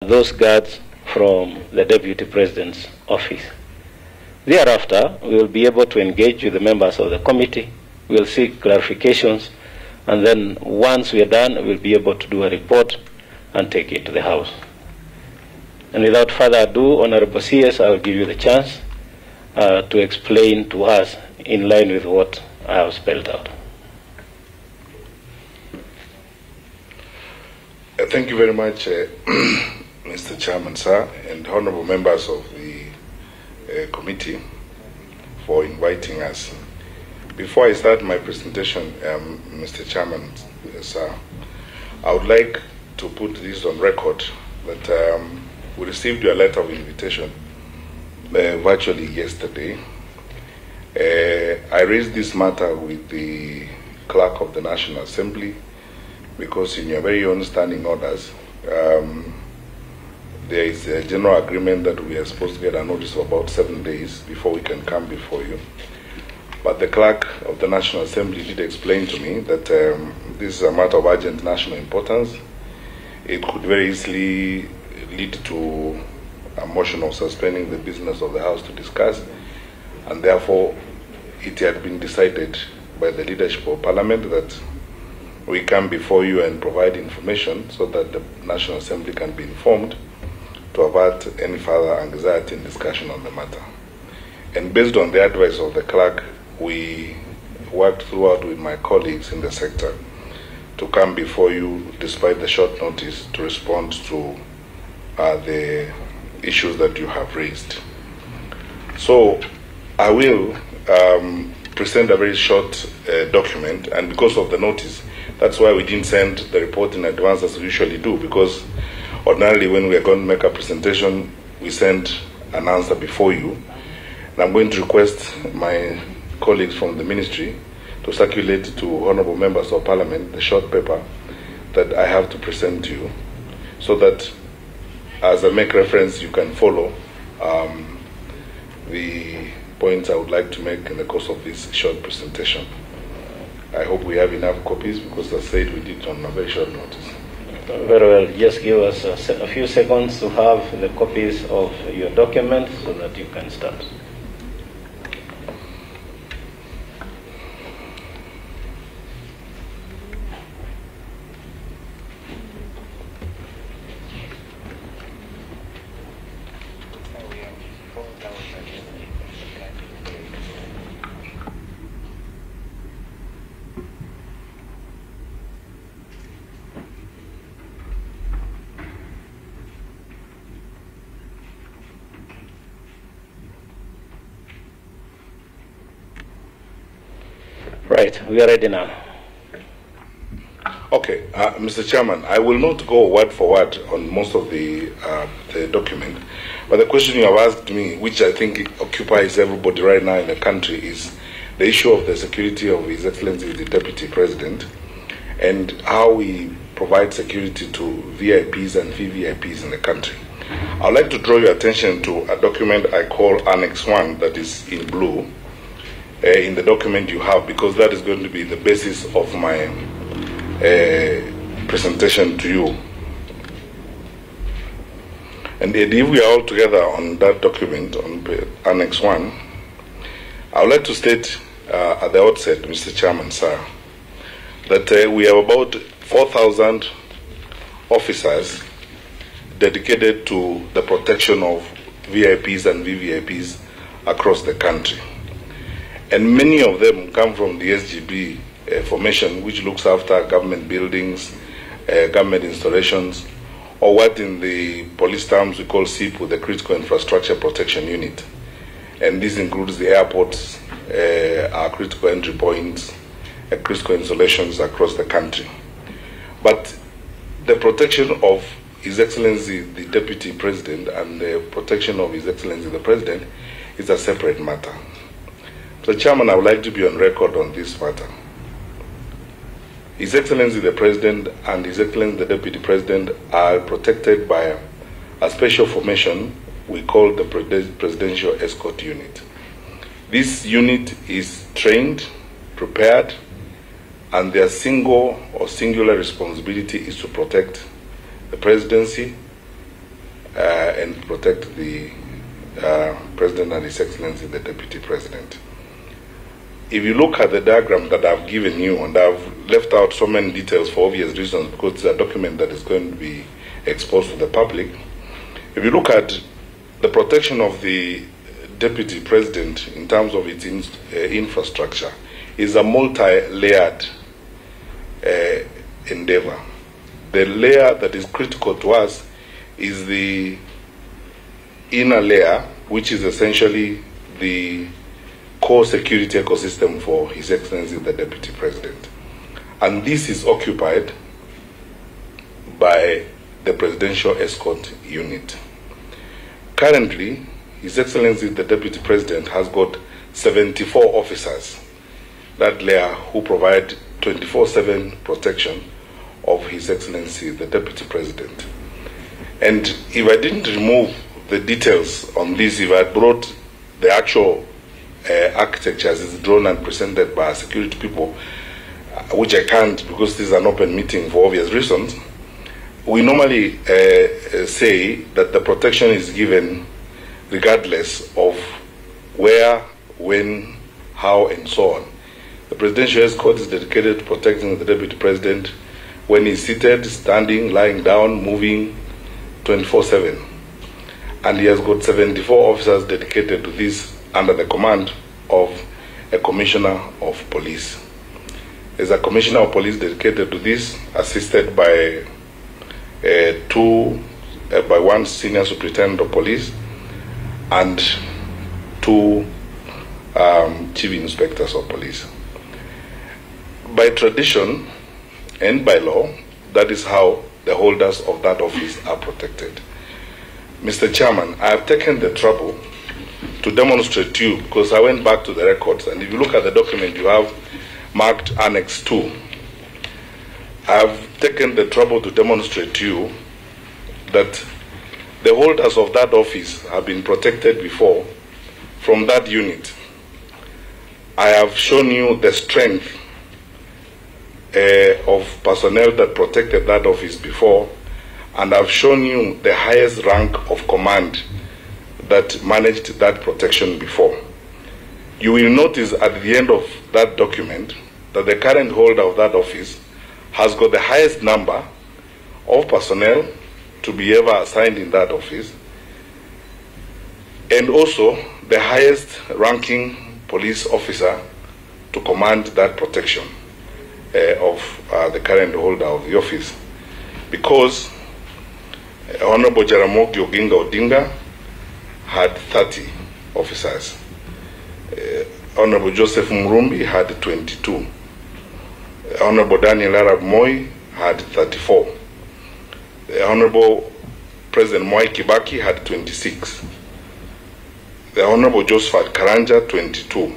those guards from the Deputy President's office. Thereafter, we will be able to engage with the members of the committee. We will seek clarifications, and then once we are done, we'll be able to do a report and take it to the House. And without further ado, Honorable CS, I will give you the chance to explain to us in line with what I have spelled out. Thank you very much, Mr. Chairman, sir, and honorable members of the committee for inviting us. Before I start my presentation, Mr. Chairman, sir, I would like to put this on record that we received your letter of invitation virtually yesterday. I raised this matter with the clerk of the National Assembly because in your very own standing orders, there is a general agreement that we are supposed to get a notice of about 7 days before we can come before you. But the clerk of the National Assembly did explain to me that this is a matter of urgent national importance. It could very easily lead to a motion of suspending the business of the House to discuss, and therefore it had been decided by the leadership of Parliament that we come before you and provide information so that the National Assembly can be informed to avert any further anxiety and discussion on the matter. And based on the advice of the clerk, we worked throughout with my colleagues in the sector to come before you despite the short notice to respond to the issues that you have raised. So I will present a very short document, and because of the notice, that's why we didn't send the report in advance as we usually do, because ordinarily when we are going to make a presentation, we send an answer before you. And I'm going to request my colleagues from the ministry to circulate to honorable members of Parliament the short paper that I have to present to you, so that as I make reference, you can follow the points I would like to make in the course of this short presentation. I hope we have enough copies because, as I said, we did it on a very short notice. Very well. Just give us a few seconds to have the copies of your documents so that you can start. Right, we are ready now. Okay, Mr. Chairman, I will not go word for word on most of the document, but the question you have asked me, which I think occupies everybody right now in the country, is the issue of the security of His Excellency the Deputy President and how we provide security to VIPs and VVIPs in the country. I would like to draw your attention to a document I call Annex 1 that is in blue. In the document you have, because that is going to be the basis of my presentation to you. And if we are all together on that document, on Annex 1, I would like to state at the outset, Mr. Chairman, sir, that we have about 4,000 officers dedicated to the protection of VIPs and VVIPs across the country. And many of them come from the SGB formation, which looks after government buildings, government installations, or what in the police terms we call CIP, with the Critical Infrastructure Protection Unit. And this includes the airports, our critical entry points, critical installations across the country. But the protection of His Excellency the Deputy President and the protection of His Excellency the President is a separate matter. So, Chairman, I would like to be on record on this matter. His Excellency the President and His Excellency the Deputy President are protected by a special formation we call the Presidential Escort Unit. This unit is trained, prepared, and their single or singular responsibility is to protect the presidency, and protect the President and His Excellency the Deputy President. If you look at the diagram that I've given you, and I've left out so many details for obvious reasons because it's a document that is going to be exposed to the public. If you look at the protection of the Deputy President in terms of its infrastructure, is a multi-layered endeavor. The layer that is critical to us is the inner layer, which is essentially the core security ecosystem for His Excellency the Deputy President. And this is occupied by the Presidential Escort Unit. Currently, His Excellency the Deputy President has got 74 officers, that layer, who provide 24/7 protection of His Excellency the Deputy President. And if I didn't remove the details on this, if I brought the actual architecture as it's drawn and presented by our security people, which I can't because this is an open meeting for obvious reasons, we normally say that the protection is given regardless of where, when, how, and so on. The Presidential Escort is dedicated to protecting the Deputy President when he's seated, standing, lying down, moving 24/7. And he has got 74 officers dedicated to this under the command of a Commissioner of Police. There's a Commissioner of Police dedicated to this, assisted by one Senior Superintendent of Police and 2 Chief Inspectors of Police. By tradition and by law, that is how the holders of that office are protected. Mr. Chairman, I have taken the trouble to demonstrate to you, because I went back to the records, and if you look at the document, you have marked Annex 2. I have taken the trouble to demonstrate to you that the holders of that office have been protected before from that unit. I have shown you the strength of personnel that protected that office before, and I've shown you the highest rank of command that managed that protection before. You will notice at the end of that document that the current holder of that office has got the highest number of personnel to be ever assigned in that office, and also the highest ranking police officer to command that protection of the current holder of the office, because Honorable Jaramogi Oginga Odinga had 30 officers. Honorable Joseph Murumbi had 22. Honorable Daniel Arap Moi had 34. Honorable President Mwai Kibaki had 26. The Honorable Josephat Karanja, 22.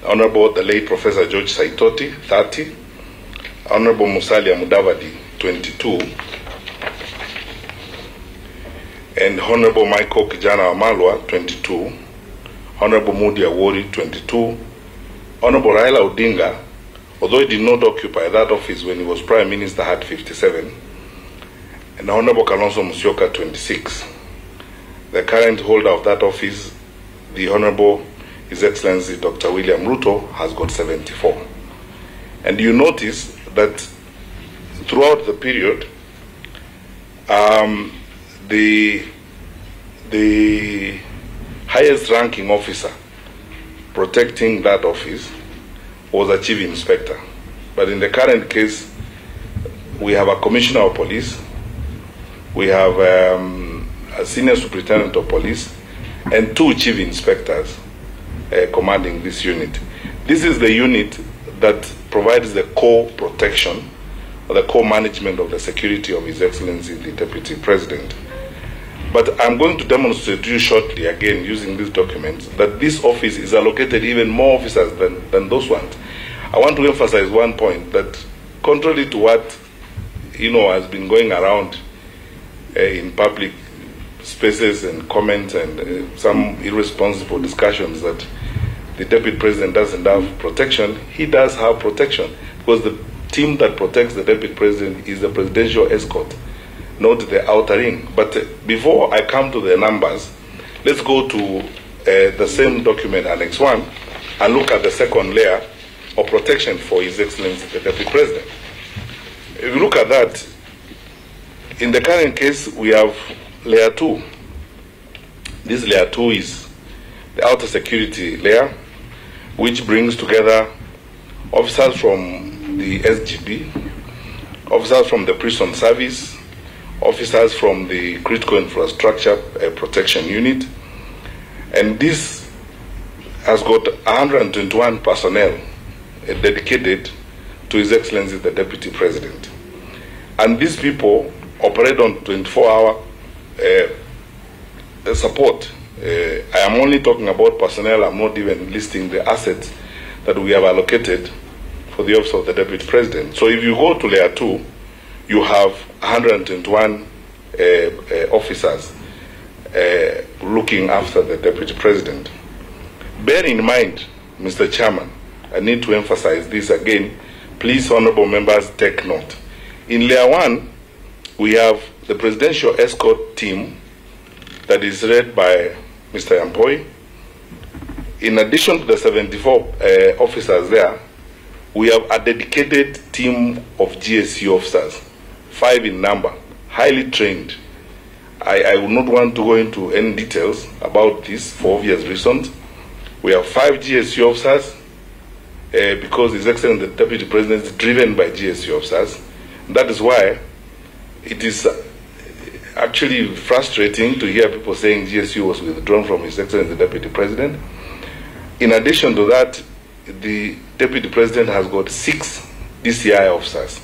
Honorable the late Professor George Saitoti, 30. Honorable Musalia Mudavadi, 22. And Honorable Michael Kijana Wamalwa, 22. Honorable Mudi Awori, 22. Honorable Raila Odinga, although he did not occupy that office when he was Prime Minister, had 57. And Honorable Kalonzo Musyoka, 26. The current holder of that office, the Honorable His Excellency Dr. William Ruto, has got 74. And you notice that throughout the period, the highest ranking officer protecting that office was a chief inspector. But in the current case, we have a commissioner of police, we have a senior superintendent of police, and 2 chief inspectors commanding this unit. This is the unit that provides the core protection or the core management of the security of His Excellency the Deputy President. But I'm going to demonstrate to you shortly, again using these documents, that this office is allocated even more officers than those ones. I want to emphasize one point, that contrary to what has been going around in public spaces and comments and some irresponsible discussions that the Deputy President doesn't have protection, he does have protection, because the team that protects the Deputy President is the Presidential Escort. not the outer ring. But before I come to the numbers, let's go to the same document, Annex 1, and look at the second layer of protection for His Excellency the Deputy President. If you look at that, in the current case, we have layer 2. This layer 2 is the outer security layer, which brings together officers from the SGB, officers from the prison service, officers from the critical infrastructure protection unit, and this has got 121 personnel dedicated to His Excellency the Deputy President. And these people operate on 24-hour support. I am only talking about personnel. I'm not even listing the assets that we have allocated for the Office of the Deputy President. So if you go to layer 2, you have 121 officers looking after the Deputy President. Bear in mind, Mr. Chairman, I need to emphasize this again. Please, honorable members, take note. In layer 1, we have the presidential escort team that is led by Mr. Yampoi. In addition to the 74 officers there, we have a dedicated team of GSU officers, 5 in number, highly trained. I would not want to go into any details about this for obvious reasons. We have 5 GSU officers because His Excellency the Deputy President is driven by GSU officers. That is why it is actually frustrating to hear people saying GSU was withdrawn from His Excellency the Deputy President. In addition to that, the Deputy President has got 6 DCI officers.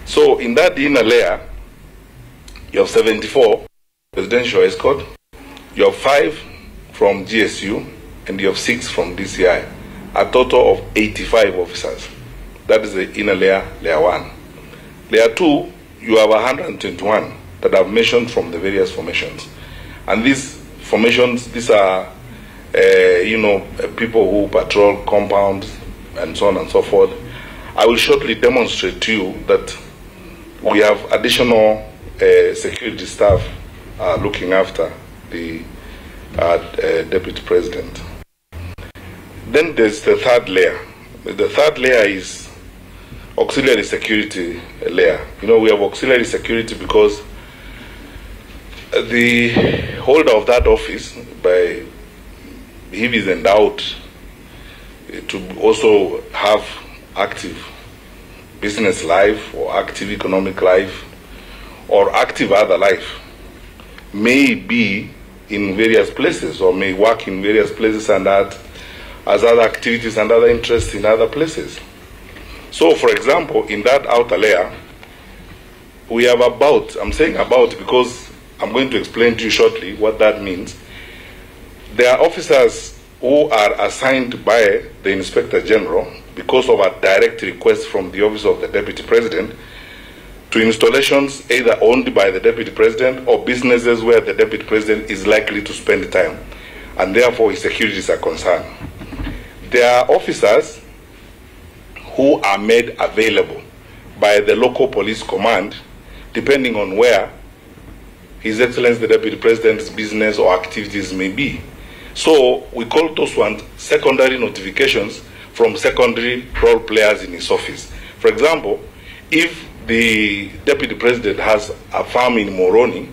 So in that inner layer, you have 74 presidential escort, you have 5 from GSU, and you have 6 from DCI, a total of 85 officers. That is the inner layer, layer 1. Layer 2, you have 121 that I've mentioned from the various formations. And these formations, these are, people who patrol compounds and so on and so forth. I will shortly demonstrate to you that we have additional security staff looking after the Deputy President. Then there's the third layer. The third layer is auxiliary security layer. We have auxiliary security because the holder of that office, by him, is endowed to also have active business life or active economic life or active other life, may be in various places or may work in various places and add as other activities and other interests in other places. So, for example, in that outer layer, we have about, I'm saying about because I'm going to explain to you shortly what that means. There are officers who are assigned by the Inspector General because of a direct request from the Office of the Deputy President to installations either owned by the Deputy President or businesses where the Deputy President is likely to spend time, and therefore his securities are concerned. There are officers who are made available by the local police command depending on where His Excellency the Deputy President's business or activities may be. So we call those ones secondary notifications from secondary role players in his office. For example, if the Deputy President has a farm in Moroni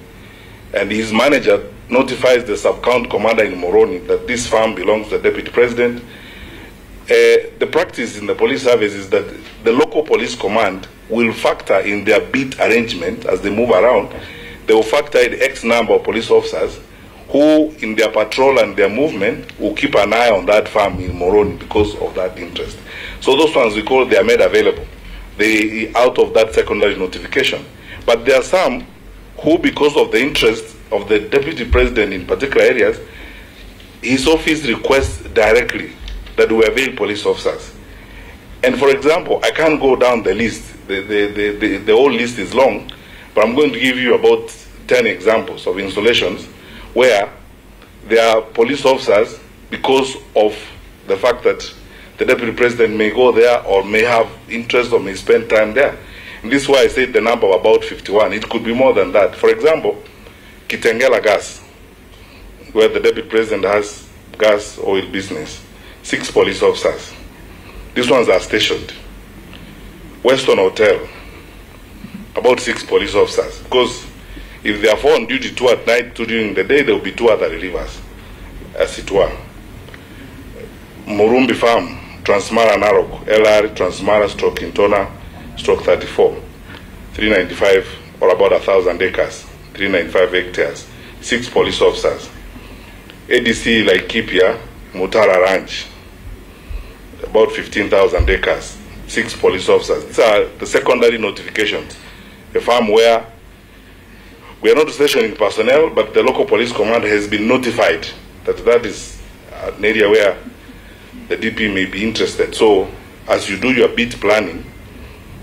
and his manager notifies the sub-count commander in Moroni that this farm belongs to the Deputy President, the practice in the police service is that the local police command will factor in their beat arrangement as they move around. They will factor in X number of police officers who, in their patrol and their movement, will keep an eye on that farm in Moroni because of that interest. So those ones we call, they are made available. They out of that secondary notification. But there are some who, because of the interest of the Deputy President in particular areas, his office requests directly that we avail police officers. And for example, I can't go down the list. The whole list is long, but I'm going to give you about 10 examples of installations where there are police officers because of the fact that the Deputy President may go there or may have interest or may spend time there. And this is why I said the number of about 51. It could be more than that. For example, Kitengela Gas, where the Deputy President has gas oil business, 6 police officers. These ones are stationed. Western Hotel, about 6 police officers. Because if they are 4 on duty, 2 at night, 2 during the day, there will be 2 other relievers, as it were. Murumbi Farm, Transmara Narok, LR, Transmara, stroke Intona, stroke 34, 395, or about 1,000 acres, 395 hectares, 6 police officers. ADC Laikipia, Mutara Ranch, about 15,000 acres, 6 police officers. These are the secondary notifications. A farm where we are not stationing personnel, but the local police command has been notified that that is an area where the DP may be interested. So as you do your beat planning,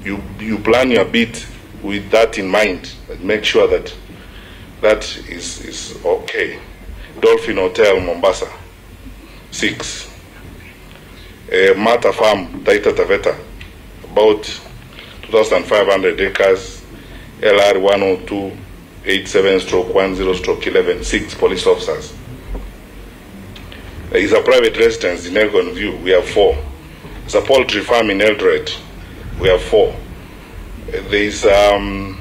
you plan your beat with that in mind, and make sure that that is okay. Dolphin Hotel, Mombasa, 6. Mata Farm, Taita Taveta, about 2,500 acres, LR 10287/10/11, 6 police officers. There is a private residence in Elgon View, we have 4. There's a poultry farm in Eldoret, we have 4. There is a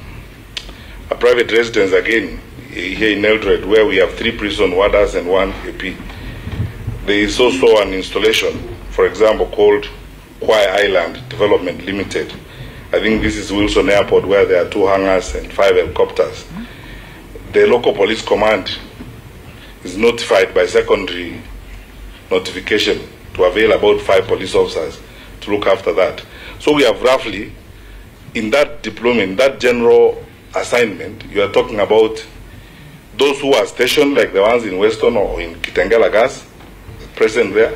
private residence again here in Eldoret where we have 3 prison warders and 1 AP. There is also an installation, for example, called Kwai Island Development Limited. I think this is Wilson Airport, where there are 2 hangars and 5 helicopters. The local police command is notified by secondary notification to avail about 5 police officers to look after that. So we have roughly, in that deployment, that general assignment, you are talking about those who are stationed, like the ones in Weston or in Kitengela Gas, present there,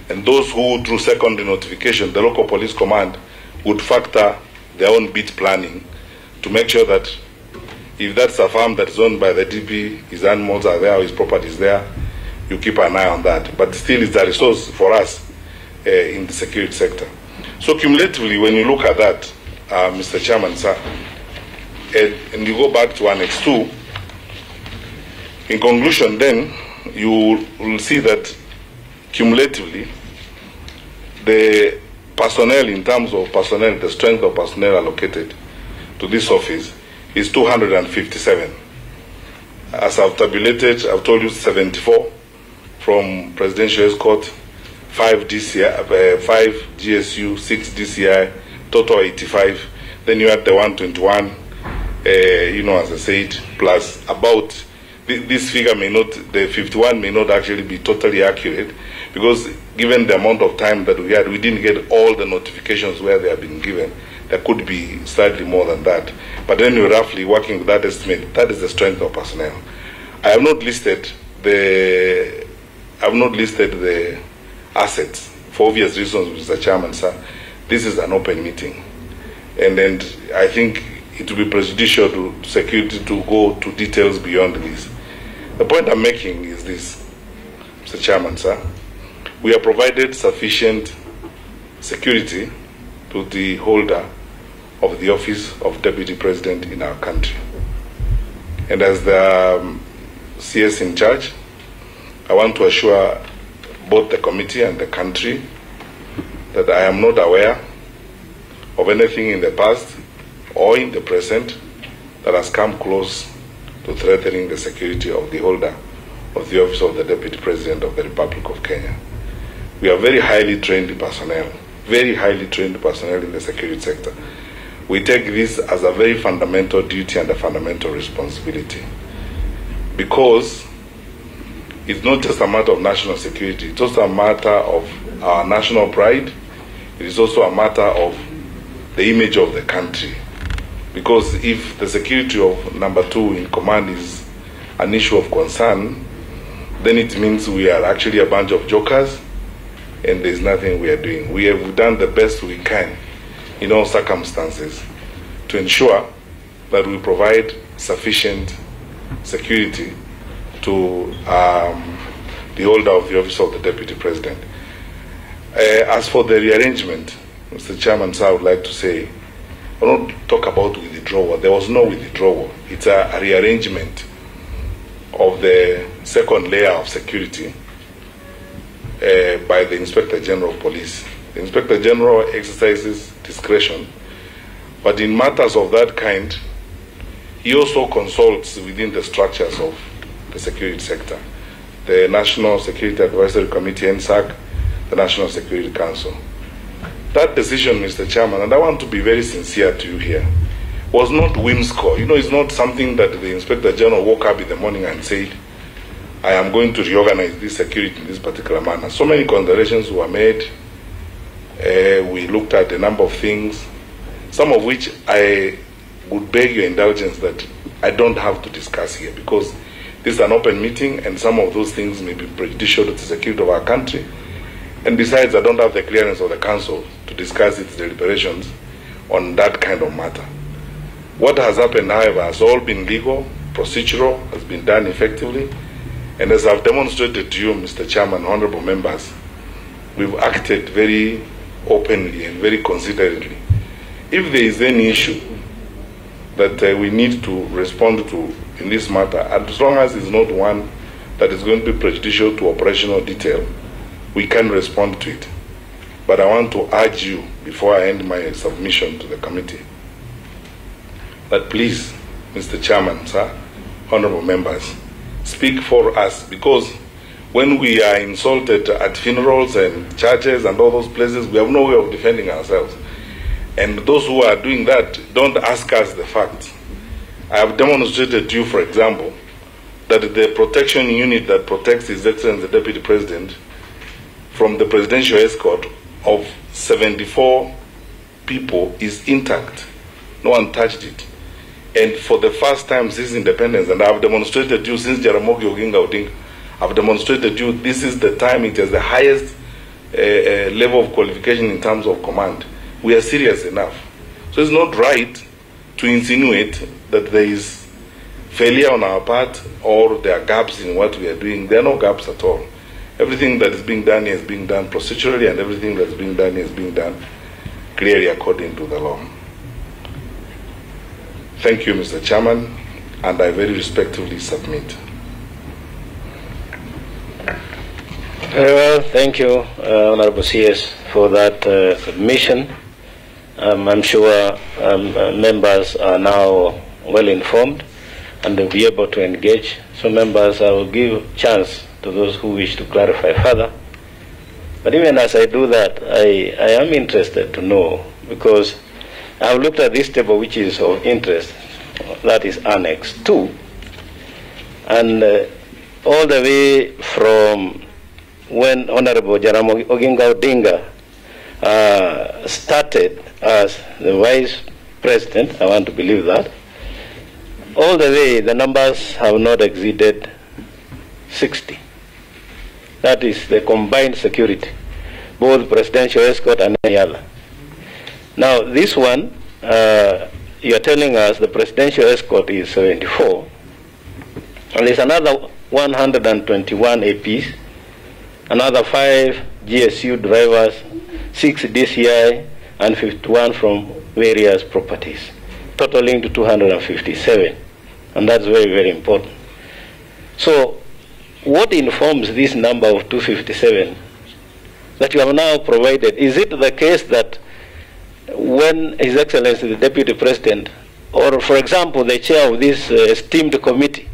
and those who, through secondary notification, the local police command would factor their own beat planning to make sure that if that's a farm that is owned by the DP, his animals are there, or his property is there, you keep an eye on that. But still, it's a resource for us in the security sector. So cumulatively, when you look at that, Mr. Chairman, sir, and you go back to Annex 2, in conclusion, then, you will see that cumulatively, the personnel, in terms of personnel, the strength of personnel allocated to this office is 257. As I've tabulated, I've told you 74 from Presidential Escort, 5 DCI, 5 GSU, 6 DCI, total 85. Then you had the 121, as I said, plus about, this figure may not, the 51 may not actually be totally accurate, because given the amount of time that we had, we didn't get all the notifications where they have been given. There could be slightly more than that. But then we're roughly working with that estimate. That is the strength of personnel. I have not listed the assets for obvious reasons, Mr. Chairman, sir. This is an open meeting. And I think it will be prejudicial to security to go to details beyond this. The point I'm making is this, Mr. Chairman, sir. We have provided sufficient security to the holder of the office of Deputy President in our country. And as the CS in charge, I want to assure both the committee and the country that I am not aware of anything in the past or in the present that has come close to threatening the security of the holder of the office of the Deputy President of the Republic of Kenya. We are very highly trained personnel in the security sector. We take this as a very fundamental duty and a fundamental responsibility, because it's not just a matter of national security, it's also a matter of our national pride. It is also a matter of the image of the country. Because if the security of number 2 in command is an issue of concern, then it means we are actually a bunch of jokers and there's nothing we are doing. We have done the best we can in all circumstances to ensure that we provide sufficient security to the holder of the office of the Deputy President. As for the rearrangement, Mr. Chairman, sir, I would like to say We don't talk about withdrawal. There was no withdrawal. It's a rearrangement of the second layer of security by the Inspector General of Police. The Inspector General exercises discretion, but in matters of that kind, he also consults within the structures of the security sector, the National Security Advisory Committee, NSAC, the National Security Council. That decision, Mr. Chairman, and I want to be very sincere to you here, was not whimsical. You know, it's not something that the Inspector General woke up in the morning and said, I am going to reorganize this security in this particular manner. So many considerations were made. We looked at a number of things, some of which I would beg your indulgence that I don't have to discuss here, because this is an open meeting and some of those things may be prejudicial to the security of our country. And besides, I don't have the clearance of the Council to discuss its deliberations on that kind of matter. What has happened, however, has all been legal, procedural, has been done effectively, and as I've demonstrated to you, Mr. Chairman, honorable members, we've acted very openly and very considerately. If there is any issue that we need to respond to in this matter, as long as it's not one that is going to be prejudicial to operational detail, we can respond to it. But I want to urge you, before I end my submission to the committee, that please, Mr. Chairman, sir, honorable members, speak for us, because when we are insulted at funerals and churches and all those places, we have no way of defending ourselves. And those who are doing that don't ask us the facts. I have demonstrated to you, for example, that the protection unit that protects His Excellency the Deputy President from the presidential escort of 74 people is intact. No one touched it. And for the first time since independence, and I have demonstrated to you since Jaramogi Oginga Odinga, I have demonstrated to you this is the time it has the highest level of qualification in terms of command. We are serious enough. So it's not right to insinuate that there is failure on our part or there are gaps in what we are doing. There are no gaps at all. Everything that is being done is being done procedurally, and everything that is being done is being done clearly according to the law. Thank you, Mr. Chairman, and I very respectfully submit. Very well, thank you, Honorable CS, for that submission. I'm sure members are now well informed and they'll be able to engage. So members, I will give chance to those who wish to clarify further. But even as I do that, I am interested to know, because I've looked at this table which is of interest, that is Annex 2, and all the way from when Honorable Jaramogi Oginga Odinga started as the Vice President, I want to believe that, all the way the numbers have not exceeded 60. That is the combined security, both presidential escort and any other. Now this one, you are telling us the presidential escort is 74, and there's another 121 APs, another 5 GSU drivers, 6 DCI, and 51 from various properties, totaling to 257. And that's very, very important. So what informs this number of 257 that you have now provided? Is it the case that when His Excellency the Deputy President, or for example the chair of this esteemed committee,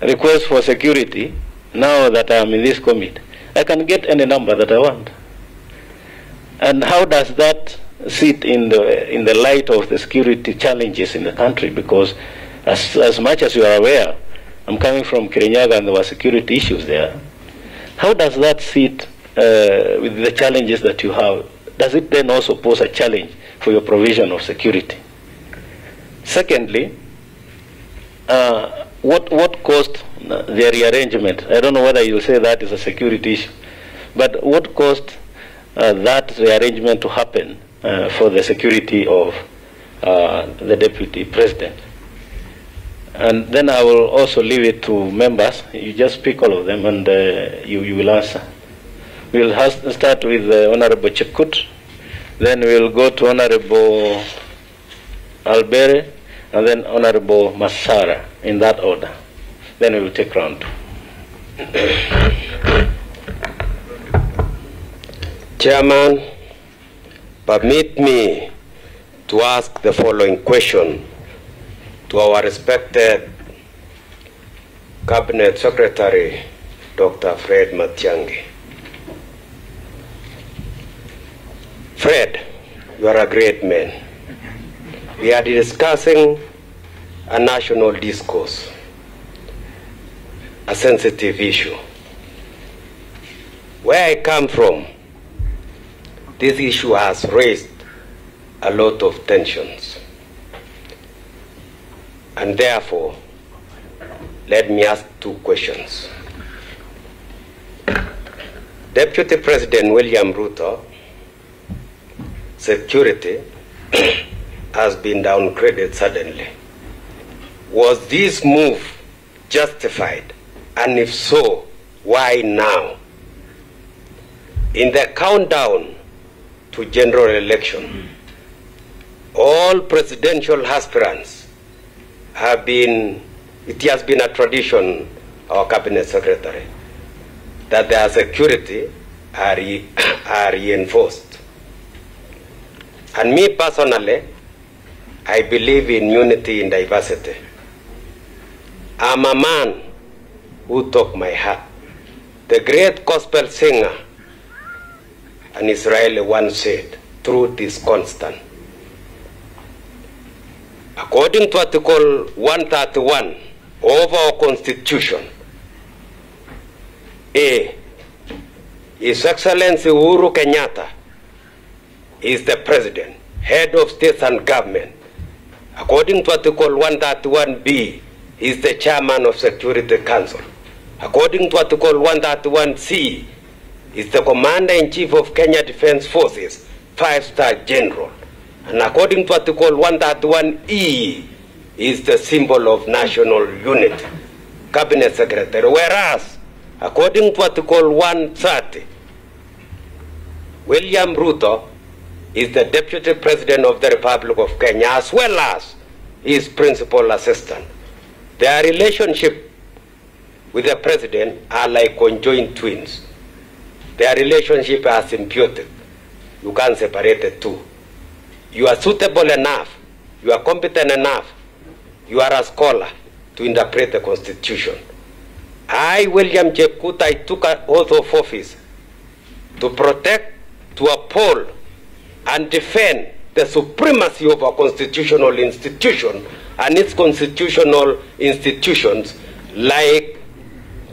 requests for security, now that I am in this committee, I can get any number that I want? And how does that sit in the light of the security challenges in the country? Because as much as you are aware, I'm coming from Kirinyaga and there were security issues there. How does that sit with the challenges that you have? Does it then also pose a challenge for your provision of security? Secondly, what caused the rearrangement? I don't know whether you'll say that is a security issue, but what caused that rearrangement to happen for the security of the Deputy President? And then I will also leave it to members. You just pick all of them and you will answer. We'll start with Honorable Chekut, then we'll go to Honorable Albere, and then Honorable Masara, in that order. Then we will take round 2. Chairman, permit me to ask the following question to our respected Cabinet Secretary, Dr. Fred Matiang'i. Fred, you are a great man. We are discussing a national discourse, a sensitive issue. Where I come from, this issue has raised a lot of tensions. And therefore, let me ask 2 questions. Deputy President William Ruto, security has been downgraded suddenly. Was this move justified? And if so, why now? In the countdown to general election, all presidential aspirants have been, it has been a tradition, our Cabinet Secretary, that their security are reinforced. And me personally, I believe in unity in diversity. I'm a man who took my heart. The great gospel singer, an Israeli, once said, truth is constant. According to Article 131 of our Constitution, A, His Excellency Uhuru Kenyatta is the President, head of states and government. According to Article 131B, he is the Chairman of Security Council. According to Article 131C, he is the Commander-in-Chief of Kenya Defense Forces, 5-star General. And according to Article 131E, he is the symbol of national unity, Cabinet Secretary. Whereas, according to Article 130, William Ruto is the Deputy President of the Republic of Kenya, as well as his principal assistant. Their relationship with the President are like conjoined twins. Their relationship are symbiotic. You can't separate the two. You are suitable enough, you are competent enough, you are a scholar to interpret the Constitution. I, William Jepkut, I took an oath of office to protect, to uphold, and defend the supremacy of our constitutional institution and its constitutional institutions like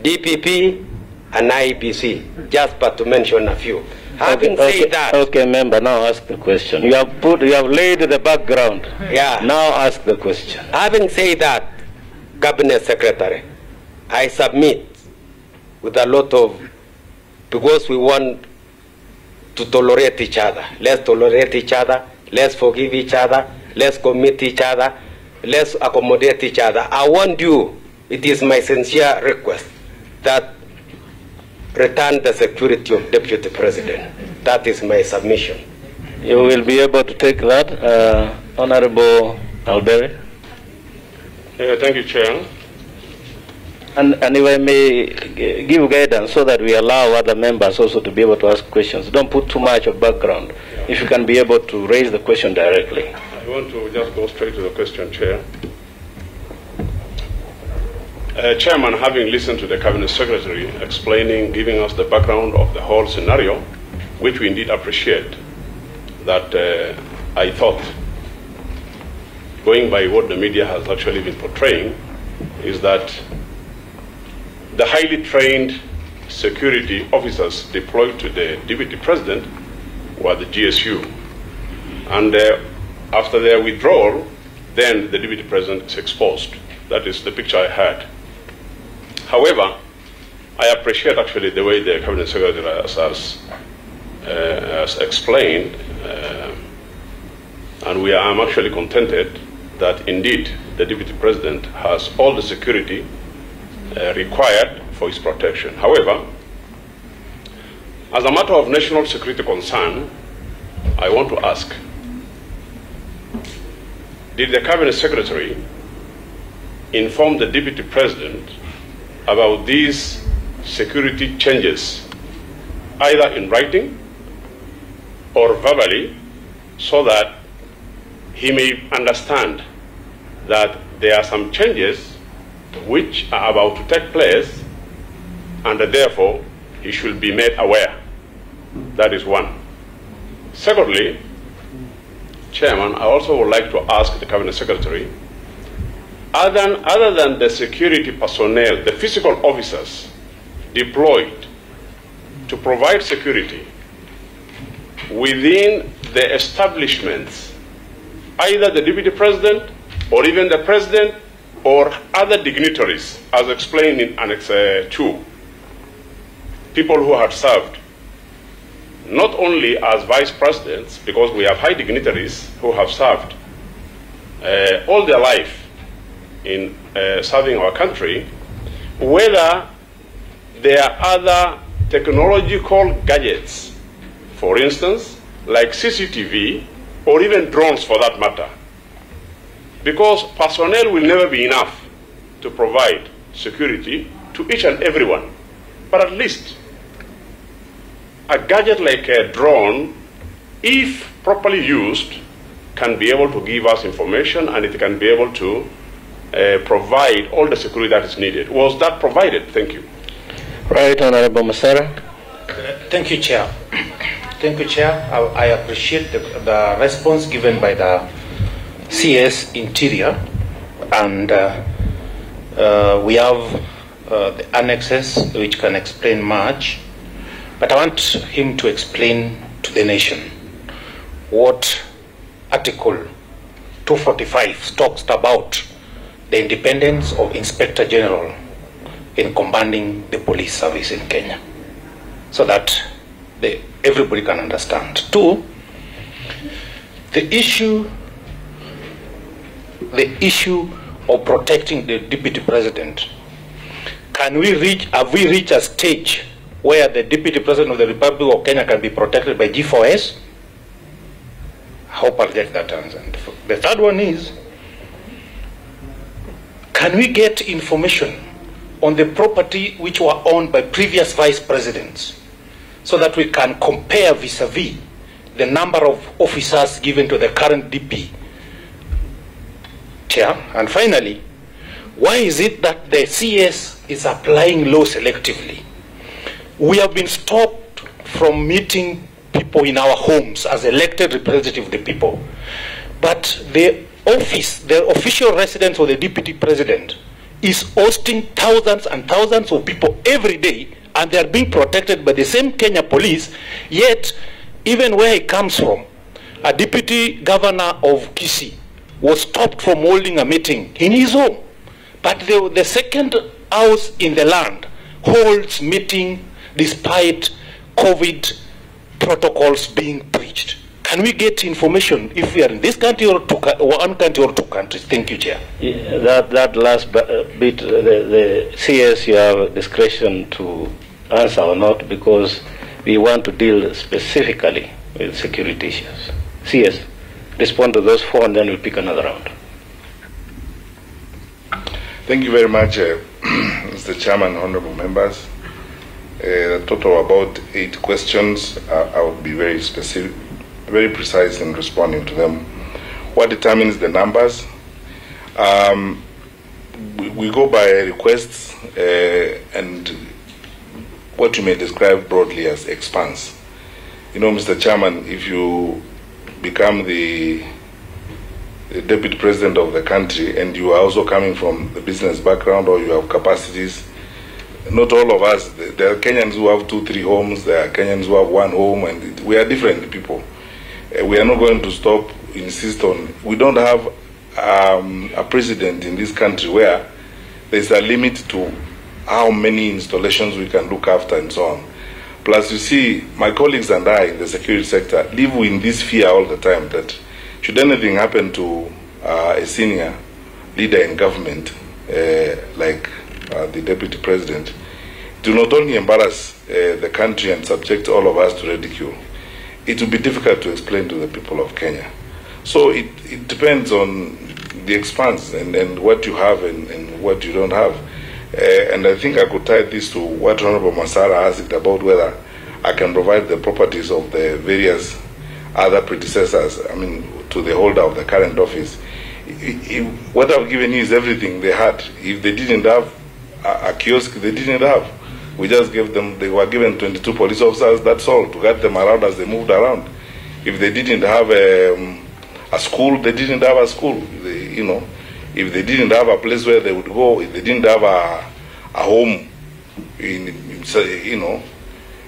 DPP and IBC, just but to mention a few. Having said that, okay, member, now ask the question. You have laid the background. Yeah. Now ask the question. Having said that, Cabinet Secretary, I submit with a lot of, because we want to tolerate each other. Let's tolerate each other. Let's forgive each other. Let's commit each other. Let's accommodate each other. I want you, it is my sincere request that return the security of Deputy President. That is my submission. You will be able to take that, Honorable Albere. Thank you, Chair. And if I may give guidance so that we allow other members also to be able to ask questions. Don't put too much of background. If you can be able to raise the question directly. I want to just go straight to the question, Chair. Chairman, having listened to the Cabinet Secretary explaining, giving us the background of the whole scenario, which we indeed appreciate, that I thought, going by what the media has actually been portraying, is that the highly trained security officers deployed to the Deputy President were the GSU. And after their withdrawal, then the Deputy President is exposed. That is the picture I had. However, I appreciate actually the way the Cabinet Secretary has explained, and I'm actually contented that indeed the Deputy President has all the security required for his protection. However, as a matter of national security concern, I want to ask, did the Cabinet Secretary inform the Deputy President about these security changes, either in writing or verbally, so that he may understand that there are some changes which are about to take place, and therefore he should be made aware? That is one. Secondly, Chairman, I also would like to ask the Cabinet Secretary, other than the security personnel, the physical officers deployed to provide security within the establishments, either the Deputy President or even the President or other dignitaries, as explained in Annex 2, people who had served not only as vice presidents, because we have high dignitaries who have served all their life in serving our country, whether there are other technological gadgets, for instance, like CCTV or even drones for that matter. Because personnel will never be enough to provide security to each and everyone. But at least a gadget like a drone, if properly used, can be able to give us information, and it can be able to provide all the security that is needed. Was that provided? Thank you. Right, Honorable Masara. Thank you, Chair. Thank you, Chair. I appreciate the response given by the CS Interior, and we have the annexes which can explain much, but I want him to explain to the nation what Article 245 talks about the independence of Inspector General in commanding the police service in Kenya, so that everybody can understand. Two, the issue of protecting the Deputy President. Have we reached a stage where the Deputy President of the Republic of Kenya can be protected by G4S? I hope I'll get that answer. The third one is, can we get information on the property which were owned by previous vice presidents, so that we can compare vis-a-vis the number of officers given to the current DP? Chair. And finally, why is it that the CS is applying law selectively? We have been stopped from meeting people in our homes as elected representatives of the people, but the official residence of the Deputy President is hosting thousands and thousands of people every day, and they are being protected by the same Kenya police. Yet, even where he comes from, a deputy governor of Kisii was stopped from holding a meeting in his home. But the second house in the land holds meeting despite COVID protocols being breached. Can we get information if we are in this country or one country or two countries? Thank you, Chair. Yeah, that last bit, the CS, you have discretion to answer or not, because we want to deal specifically with security issues. CS, respond to those four, and then we'll pick another round. Thank you very much, Mr. Chairman, honorable members. A total of about 8 questions. I will be very specific, very precise in responding to them. What determines the numbers? We go by requests and what you may describe broadly as expanse. You know, Mr. Chairman, if you become the Deputy President of the country and you are also coming from the business background, or you have capacities, not all of us, there are Kenyans who have 2-3 homes, there are Kenyans who have 1 home, and we are different people. We are not going to stop, insist on, we don't have a president in this country where there's a limit to how many installations we can look after and so on. Plus, you see, my colleagues and I in the security sector live in this fear all the time that should anything happen to a senior leader in government, like the Deputy President, to not only embarrass the country and subject all of us to ridicule, it will be difficult to explain to the people of Kenya. So it depends on the expanse and what you have and what you don't have. And I think I could tie this to what Honorable Masara asked about whether I can provide the properties of the various other predecessors, I mean, to the holder of the current office. What I've given you is everything they had. If they didn't have a kiosk, they didn't have. We just gave them, they were given 22 police officers, that's all, to guide them around as they moved around. If they didn't have a school, they didn't have a school. You know, if they didn't have a place where they would go, if they didn't have a home in you know,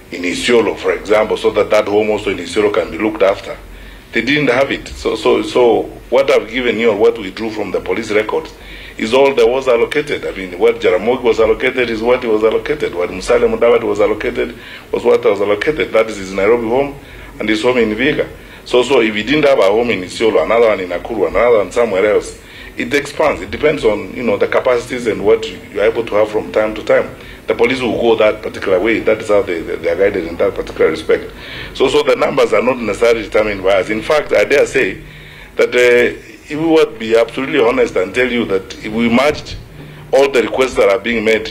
in Isiolo, for example, so that home also in Isiolo can be looked after, they didn't have it. So what I've given you, or what we drew from the police records, is all that was allocated. I mean, what Jaramogi was allocated is what he was allocated. What Musalia Mudavadi was allocated was what was allocated. That is his Nairobi home and his home in Viga. So if he didn't have a home in Isiolo, another one in Nakuru, another one somewhere else, it expands. It depends on, you know, the capacities and what you're able to have from time to time. The police will go that particular way. That is how they are guided in that particular respect. So the numbers are not necessarily determined by us. In fact, I dare say that if we would be absolutely honest and tell you that if we matched all the requests that are being made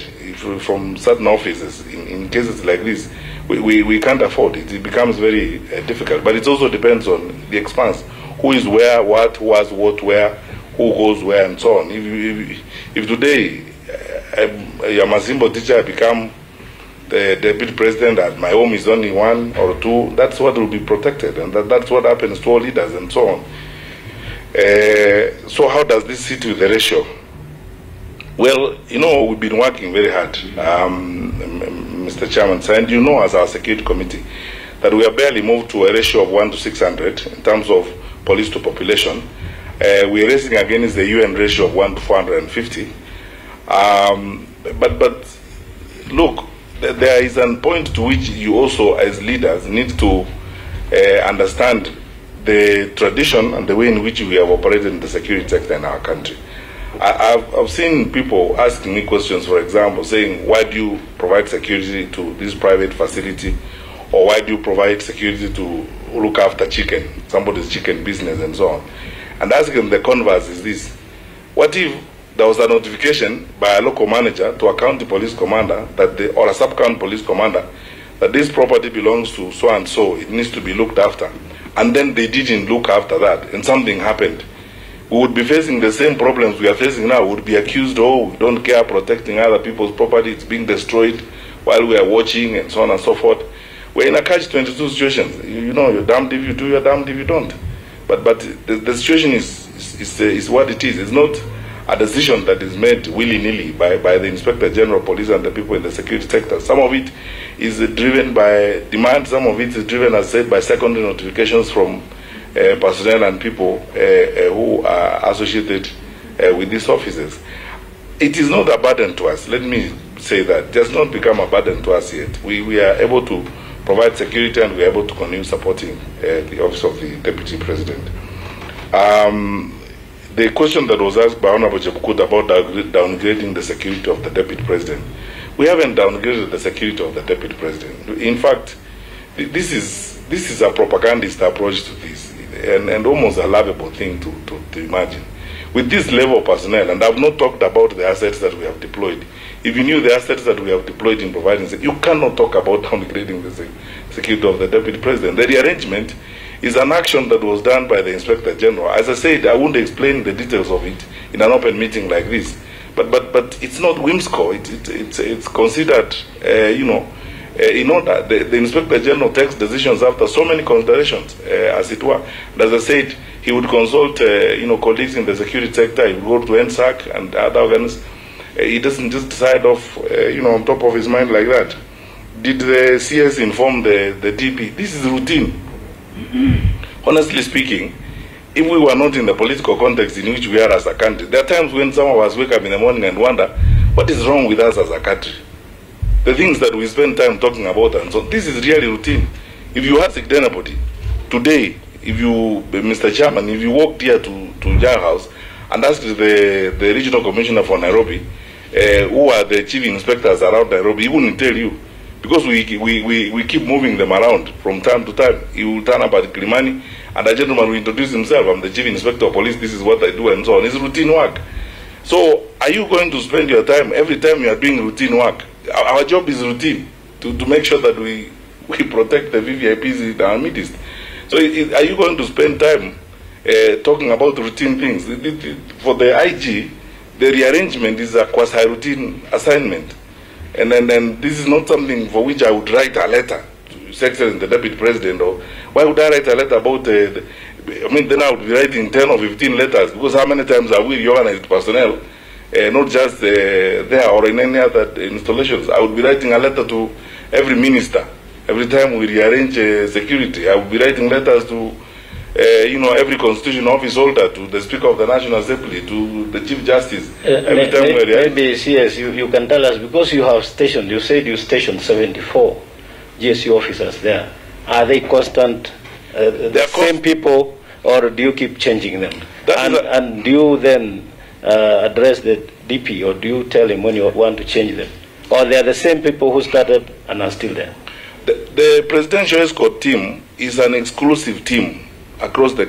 from certain offices in cases like this, we can't afford it. It becomes very difficult. But it also depends on the expanse. Who is where, what, who has what, where, who goes where, and so on. If today a Mazimbo teacher become the deputy president and my home is only one or two, that's what will be protected, and that's what happens to all leaders and so on. So how does this sit with the ratio? Well, you know, we've been working very hard, Mr. Chairman, and you know, as our security committee, that we have barely moved to a ratio of 1 to 600 in terms of police to population. We're racing against the UN ratio of 1 to 450. But look, there is a point to which you also, as leaders, need to understand the tradition and the way in which we have operated in the security sector in our country. I've seen people asking me questions, for example, saying, why do you provide security to this private facility? Or why do you provide security to look after chicken, somebody's chicken business and so on? And asking the converse is this: what if there was a notification by a local manager to a county police commander or a sub-county police commander that this property belongs to so and so, it needs to be looked after, and then they didn't look after that and something happened? We would be facing the same problems we are facing now. We would be accused, oh, we don't care protecting other people's property, it's being destroyed while we are watching, and so on and so forth. We're in a catch-22 situation. You know, you're damned if you do, you're damned if you don't. But the situation is what it is. It's not a decision that is made willy-nilly by the Inspector General of Police and the people in the security sector. Some of it is driven by demand, some of it is driven, as said, by secondary notifications from personnel and people who are associated with these offices. It is not a burden to us. Let me say that. It has not become a burden to us yet. We are able to provide security, and we are able to continue supporting the office of the Deputy President. The question that was asked by Honorable Chebukut about downgrading the security of the Deputy President, we haven't downgraded the security of the Deputy President. In fact, this is a propagandist approach to this, and almost a lovable thing to imagine. With this level of personnel, and I've not talked about the assets that we have deployed. If you knew the assets that we have deployed in providing, you cannot talk about downgrading the security of the Deputy President. The rearrangement is an action that was done by the Inspector General. As I said, I won't explain the details of it in an open meeting like this. But it's not whimsical. It's considered, in order. The Inspector General takes decisions after so many considerations, as it were. And as I said, he would consult, colleagues in the security sector. He would go to NSAC and other organs. He doesn't just decide off, on top of his mind like that. Did the CS inform the DP? This is routine. Honestly speaking, if we were not in the political context in which we are as a country, there are times when some of us wake up in the morning and wonder, what is wrong with us as a country? The things that we spend time talking about, and so this is really routine. If you ask anybody today, if you, Mr. Chairman, if you walked here to Jar House and asked the regional commissioner for Nairobi, who are the chief inspectors around Nairobi, he wouldn't tell you, because we keep moving them around from time to time. He will turn up at Kilimani and a gentleman will introduce himself, I'm the Chief Inspector of Police, this is what I do, and so on. It's routine work. So are you going to spend your time, every time you are doing routine work? Our job is routine, to make sure that we protect the VVIPs in our midst. So are you going to spend time talking about routine things? For the IG, the rearrangement is a quasi-routine assignment. And then this is not something for which I would write a letter to His Excellency the Deputy President. Or why would I write a letter about, I mean, then I would be writing 10 or 15 letters, because how many times have we reorganized personnel, not just there or in any other installations? I would be writing a letter to every minister. Every time we rearrange security, I would be writing letters to every constitutional office holder, to the Speaker of the National Assembly, to the Chief Justice. Every time we maybe yes, you can tell us, because you have stationed, you said you stationed 74 GSU officers there. Are they constant, the same people, or do you keep changing them? And do you then address the DP, or do you tell him when you want to change them? Or they are the same people who started and are still there? The Presidential Escort team is an exclusive team across the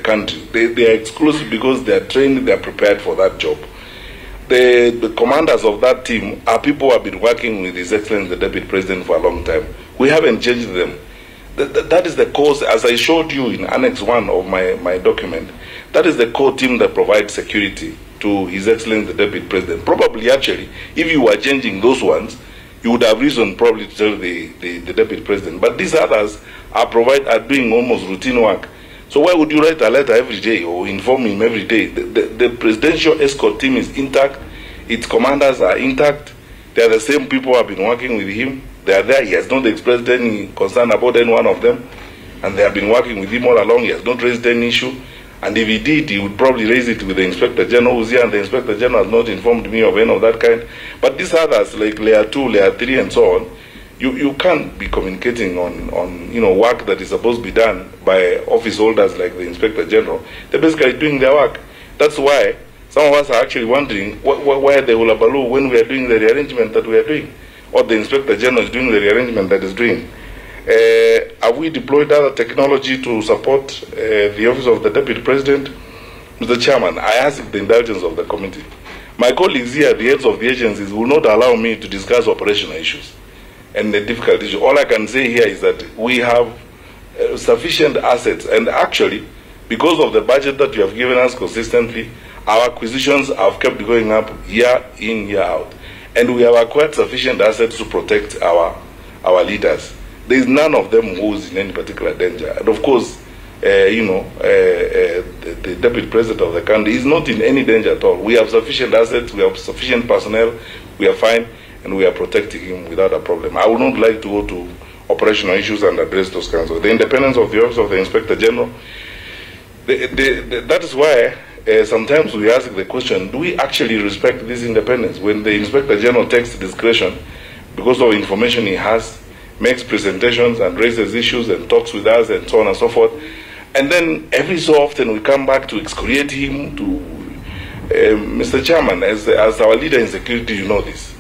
country. They are exclusive because they are trained, they are prepared for that job. The commanders of that team are people who have been working with His Excellency the Deputy President for a long time. We haven't changed them. That is the cause, as I showed you in Annex 1 of my document, that is the core team that provides security to His Excellency the Deputy President. Probably, actually, if you were changing those ones, you would have reason probably to tell the Deputy President. But these others are doing almost routine work. So why would you write a letter every day or inform him every day? The Presidential Escort team is intact. Its commanders are intact. They are the same people who have been working with him. They are there. He has not expressed any concern about any one of them. And they have been working with him all along. He has not raised any issue. And if he did, he would probably raise it with the Inspector General who's here, and the Inspector General has not informed me of any of that kind. But these others, like Layer 2, Layer 3, and so on, you can't be communicating on work that is supposed to be done by office holders like the Inspector General. They're basically doing their work. That's why some of us are actually wondering why the hullabaloo when we are doing the rearrangement that we are doing, or the Inspector General is doing the rearrangement that is doing. Have we deployed other technology to support the office of the Deputy President? Mr. Chairman, I ask the indulgence of the committee. My colleagues here, the heads of the agencies, will not allow me to discuss operational issues and the difficult issue. All I can say here is that we have sufficient assets, and actually, because of the budget that you have given us consistently, our acquisitions have kept going up year in, year out. And we have acquired sufficient assets to protect our leaders. There is none of them who is in any particular danger. And of course, the Deputy President of the country is not in any danger at all. We have sufficient assets, we have sufficient personnel, we are fine, and we are protecting him without a problem. I would not like to go to operational issues and address those kinds of. The independence of the Office of the Inspector General, that is why sometimes we ask the question, do we actually respect this independence? When the Inspector General takes discretion because of information he has, makes presentations and raises issues and talks with us and so on and so forth, and then every so often we come back to excoriate him, Mr. Chairman, as our leader in security, you know this,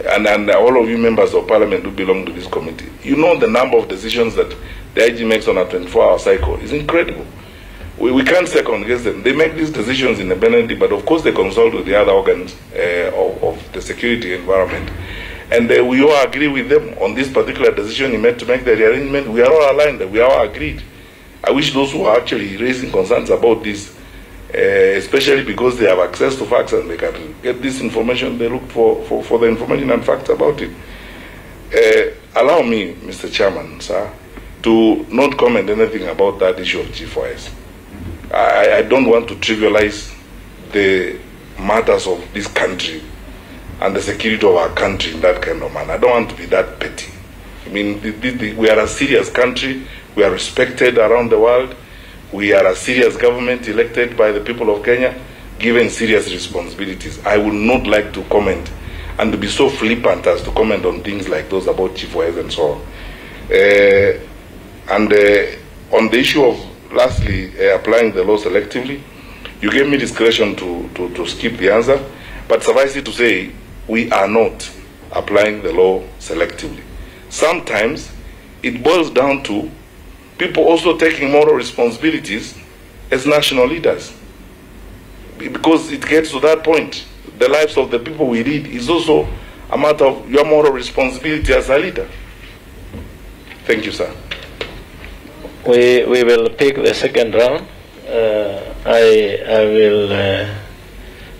and all of you members of Parliament who belong to this committee, you know the number of decisions that the IG makes on a 24-hour cycle is incredible. We can't second guess them. They make these decisions independently, but of course they consult with the other organs of the security environment. And we all agree with them on this particular decision he made to make the rearrangement. We are all aligned, we are all agreed. I wish those who are actually raising concerns about this, especially because they have access to facts and they can get this information, they look for the information and facts about it. Allow me, Mr. Chairman, sir, to not comment anything about that issue of G4S. I don't want to trivialize the matters of this country and the security of our country in that kind of manner. I don't want to be that petty. I mean, we are a serious country. We are respected around the world. We are a serious government elected by the people of Kenya, given serious responsibilities. I would not like to comment and to be so flippant as to comment on things like those about G4S and so on. On the issue of, lastly, applying the law selectively, you gave me discretion to skip the answer, but suffice it to say, we are not applying the law selectively. Sometimes it boils down to people also taking moral responsibilities as national leaders. Because it gets to that point. The lives of the people we lead is also a matter of your moral responsibility as a leader. Thank you, sir. We will pick the second round.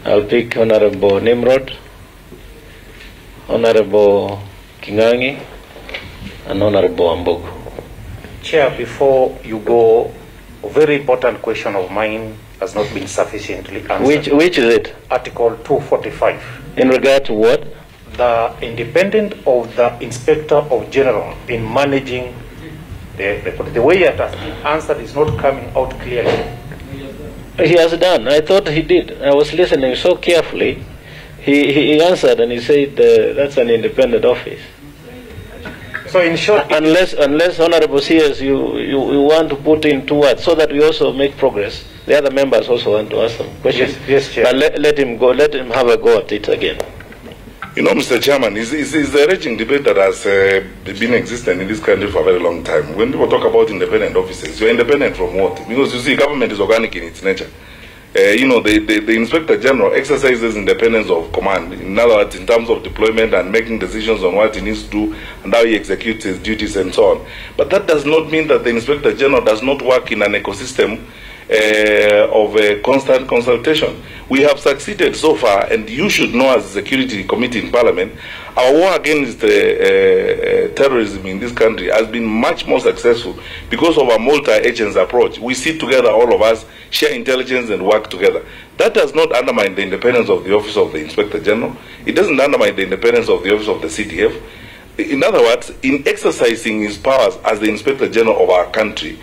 I'll pick Honorable Nimrod, Honorable Kingangi, and Honorable Ambogu. Chair, before you go, a very important question of mine has not been sufficiently answered. Which is it? Article 245. In regard to what? The independent of the Inspector of General in managing the way it has been answered is not coming out clearly. He has done. I thought he did. I was listening so carefully. He answered and he said that's an independent office. So in short, unless Honorable CS, you want to put in 2 words so that we also make progress. The other members also want to ask some questions. Yes, Chair. But let him go. Let him have a go at it again. You know, Mr. Chairman, it's a raging debate that has been existing in this country for a very long time. When people talk about independent offices, you're independent from what? Because you see, government is organic in its nature. You know, the Inspector General exercises independence of command. In other words, in terms of deployment and making decisions on what he needs to do and how he executes his duties and so on. But that does not mean that the Inspector General does not work in an ecosystem of constant consultation. We have succeeded so far, and you should know as a security committee in Parliament, our war against terrorism in this country has been much more successful because of our multi-agents approach. We sit together, all of us, share intelligence and work together. That does not undermine the independence of the Office of the Inspector General. It doesn't undermine the independence of the Office of the CDF. In other words, in exercising his powers as the Inspector General of our country,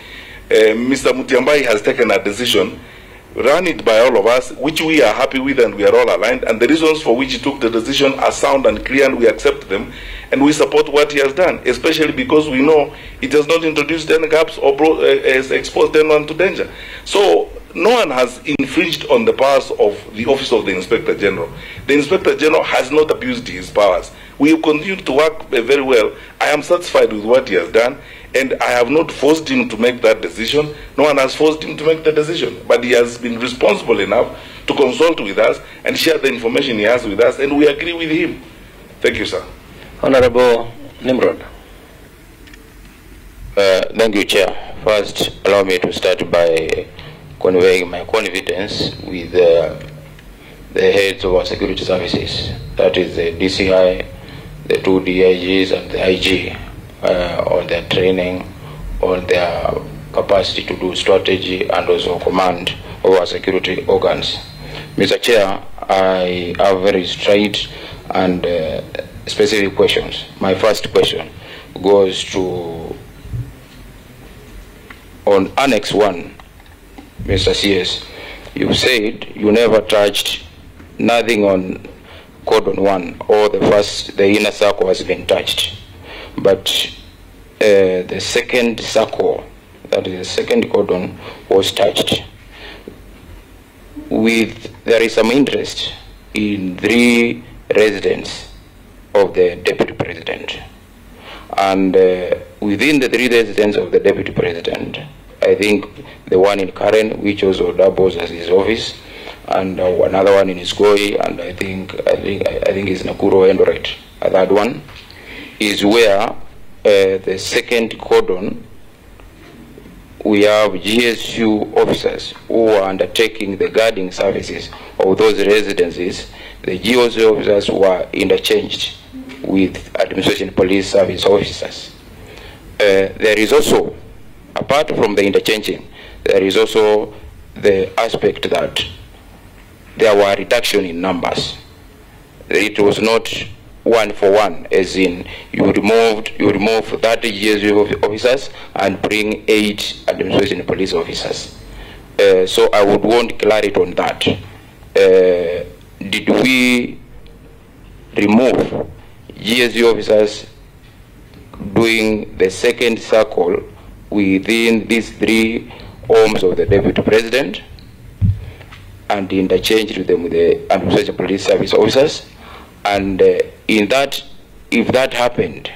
Mr. Matiang'i has taken a decision, run it by all of us, which we are happy with and we are all aligned, and the reasons for which he took the decision are sound and clear, and we accept them, and we support what he has done, especially because we know it has not introduced any gaps or has exposed anyone to danger. So no one has infringed on the powers of the Office of the Inspector General. The Inspector General has not abused his powers. We have continued to work very well. I am satisfied with what he has done, and I have not forced him to make that decision. No one has forced him to make the decision, but he has been responsible enough to consult with us and share the information he has with us, and we agree with him. Thank you, sir. Honorable Nimrod. Thank you, Chair. First, allow me to start by conveying my confidence with the heads of our security services, that is the DCI, the 2 DIGs and the IG, on their training, on their capacity to do strategy and also command of our security organs. Mr. Chair, I have very straight and specific questions. My first question goes to, on Annex 1, Mr. CS, you said you never touched nothing on Cordon 1, or the inner circle has been touched. But the second circle, that is the second cordon, was touched. There is some interest in 3 residents of the Deputy President. And within the 3 residents of the Deputy President, I think the one in Karen, which also doubles as his office, and another one in Isgoi, and I think it's Nakuru Endoret. That one is where the second cordon, we have GSU officers who are undertaking the guarding services of those residences. The GSU officers were interchanged with Administration Police Service officers. There is also, apart from the interchanging, there is also the aspect that there were reduction in numbers. It was not 1-for-1, as in you remove 30 GSU officers and bring 8 Administration Police officers. So I would want clarity on that. Did we remove GSU officers doing the second circle within these 3 homes of the Deputy President and interchanged them with the Administration Police Service officers? And in that, if that happened,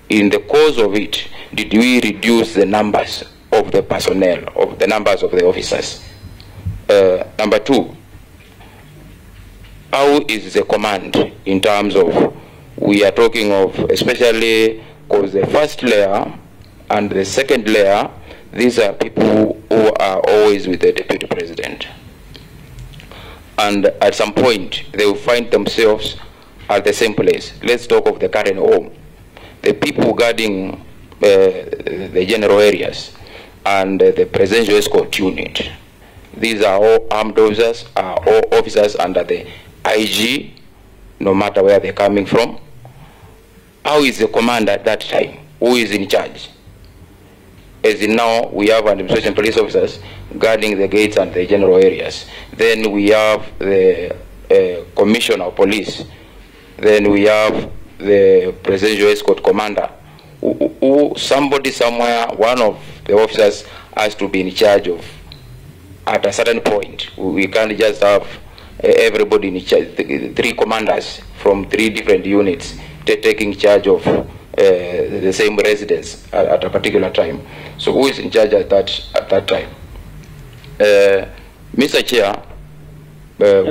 in the course of it, did we reduce the numbers of the personnel, of the numbers of the officers? Number two, how is the command in terms of, we are talking of, especially because the first layer and the second layer, these are people who are always with the deputy president. And at some point, they will find themselves at the same place. Let's talk of the current home. The people guarding the general areas and the presidential escort unit. These are all armed officers, are all officers under the IG, no matter where they're coming from. How is the command at that time? Who is in charge? As in now, we have administration police officers guarding the gates and the general areas. Then we have the commissioner of police. Then we have the presidential escort commander. Somebody somewhere, one of the officers has to be in charge of, at a certain point. We can't just have everybody in charge, three commanders from three different units taking charge of the same residence at a particular time. So who is in charge at that time? Mr. Chair,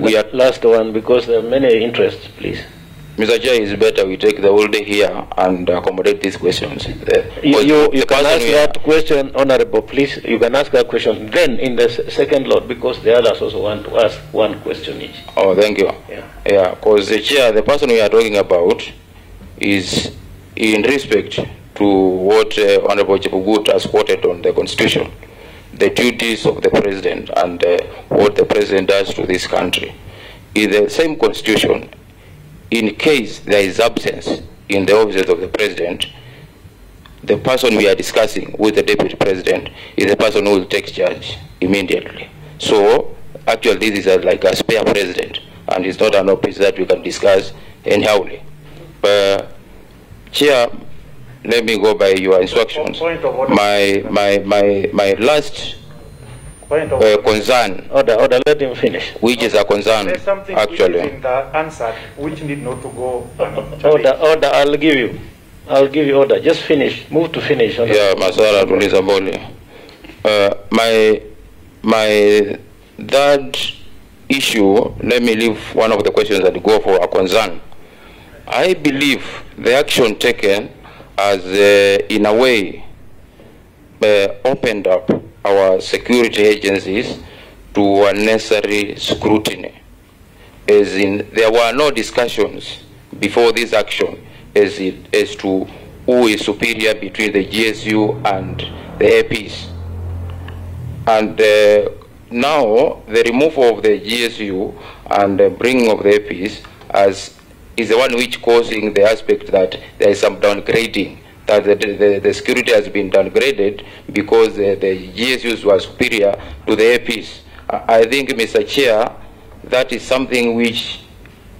we are... Last one, because there are many interests, please. Mr. Chair, it's better we take the whole day here and accommodate these questions. You can ask that question, Honorable, please. You can ask that question then in the second lot, because the others also want to ask one question each. Oh, thank you. Yeah, because the Chair, the person we are talking about is in respect to what Honorable Chibugut has quoted on the Constitution, the duties of the President and what the President does to this country. In the same Constitution, in case there is absence in the offices of the President, the person we are discussing with the Deputy President is the person who will take charge immediately. So, actually this is like a spare President, and it's not an office that we can discuss anyhowly. Chair, let me go by your instructions. My last concern. Order, let him finish. Which is a concern, actually. In the answer, which need not to go. Order, I'll give you order. Just finish. Move to finish. Order. Yeah, Masara Tulisaboli. My third issue, let me leave one of the questions and go for a concern. I believe the action taken has, in a way, opened up our security agencies to unnecessary scrutiny. As in, there were no discussions before this action as to who is superior between the GSU and the APs. And now, the removal of the GSU and the bringing of the APs is the one which causing the aspect that there is some downgrading, that the security has been downgraded because the GSUs were superior to the APs. I think, Mr. Chair, that is something which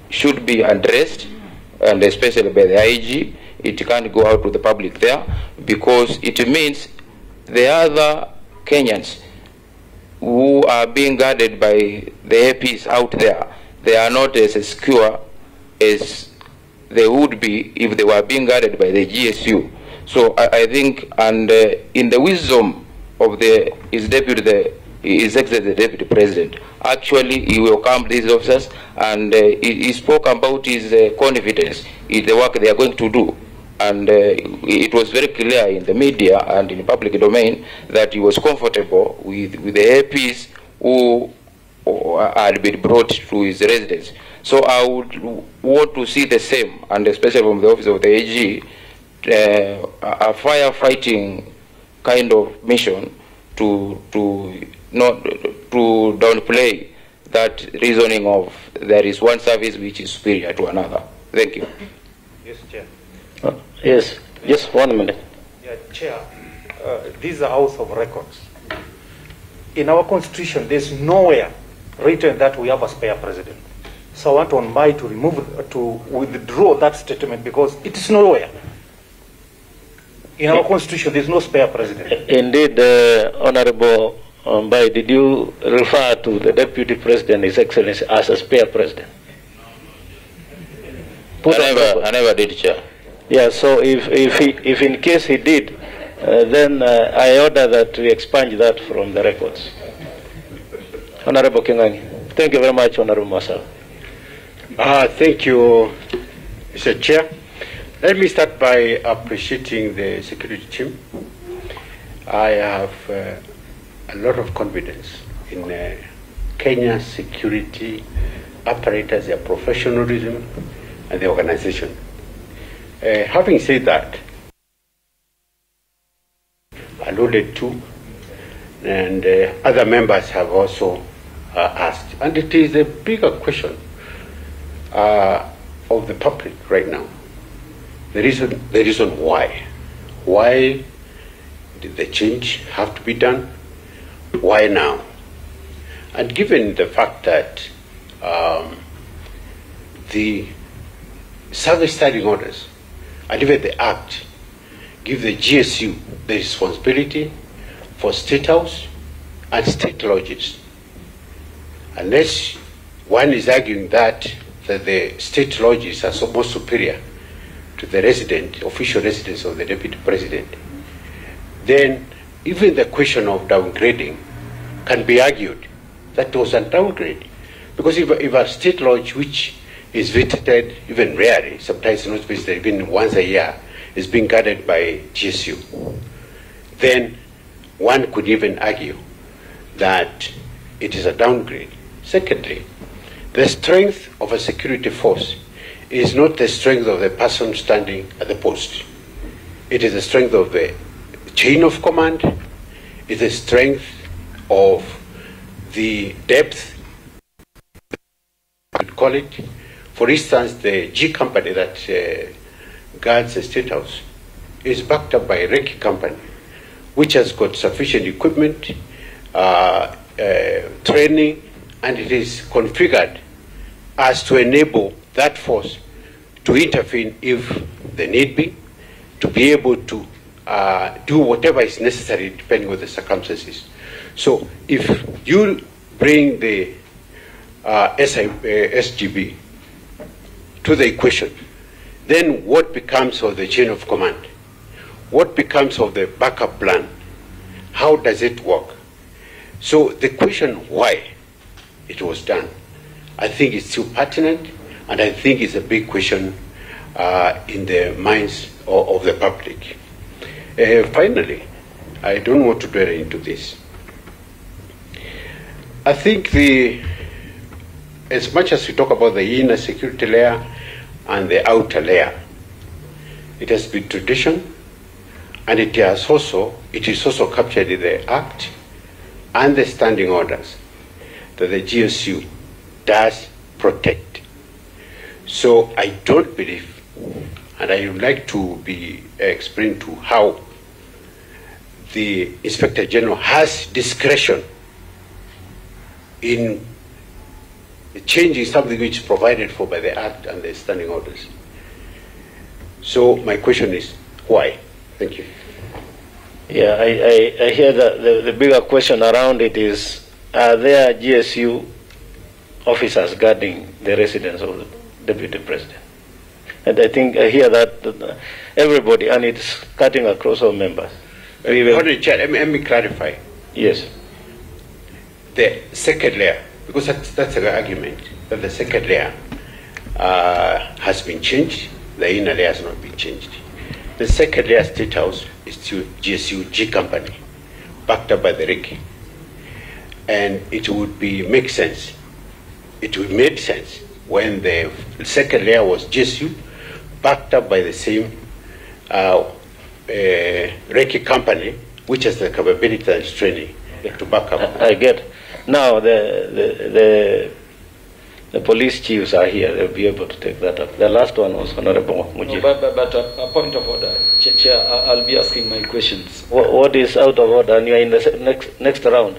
should be addressed, and especially by the IG. It can't go out to the public there, because it means the other Kenyans who are being guarded by the APs out there, they are not as secure as they would be if they were being guarded by the GSU. So I think, and in the wisdom of his Excellency the Deputy President, actually he welcomed these officers, and he spoke about his confidence in the work they are going to do. And it was very clear in the media and in the public domain that he was comfortable with the APs who had been brought to his residence. So I would want to see the same, and especially from the office of the AG, a firefighting kind of mission to downplay that reasoning of there is one service which is superior to another. Thank you. Yes, Chair. Yes, just 1 minute. Yeah, Chair, this is a House of Records. In our Constitution, there's nowhere written that we have a spare president. So I want on my to withdraw that statement, because it is nowhere. In our Constitution, there's no spare president. Indeed, Honorable Mbai, did you refer to the Deputy President, His Excellency, as a spare president? I never did, Chair. Yeah, so if in case he did, then I order that we expunge that from the records. Honorable King'ang'i. Thank you very much, Honorable Masal. Thank you, Mr. Chair. Let me start by appreciating the security team. I have a lot of confidence in Kenya's security apparatus, their professionalism, and the organization. Having said that, alluded to, and other members have also asked, and it is a bigger question of the public right now. The reason why. Why did the change have to be done? Why now? And given the fact that the service standing orders and even the Act give the GSU the responsibility for State House and state lodges, unless one is arguing that the state lodges are more superior to the official residence of the Deputy President, then even the question of downgrading can be argued that it was a downgrade. Because if a state lodge which is visited even rarely, sometimes not visited even once a year, is being guarded by GSU, then one could even argue that it is a downgrade. Secondly, the strength of a security force is not the strength of the person standing at the post. It is the strength of the chain of command, it is the strength of the depth, I would call it. For instance, the G company that guards the State House is backed up by a Recce company, which has got sufficient equipment, training, and it is configured as to enable that force to intervene if the need be, to be able to do whatever is necessary depending on the circumstances. So if you bring the SGB to the equation, then what becomes of the chain of command? What becomes of the backup plan? How does it work? So the question why it was done, I think it's still pertinent, and I think it's a big question in the minds of the public. Finally, I don't want to dwell into this. I think as much as we talk about the inner security layer and the outer layer, it has been tradition, and it is also captured in the Act and the standing orders that the GSU does protect. So I don't believe, and I would like to be explained to how the Inspector General has discretion in changing something which is provided for by the Act and the standing orders. So my question is, why? Thank you. Yeah, I hear that the bigger question around it is, are there GSU officers guarding the residence of the Deputy President? And I think I hear that everybody, and it's cutting across all members. Let me clarify. Yes. The second layer, because that's the argument, that the second layer has been changed, the inner layer has not been changed. The second layer State House is still GSU G company, backed up by the Recce. And it would make sense. It would make sense when the second layer was GSU, backed up by the same Recce company, which has the capability and training to back up. I get. Now the police chiefs are here. They'll be able to take that up. The last one was Honorable Mujib. But a point of order, Chair. I'll be asking my questions. What is out of order? And you are in the next round.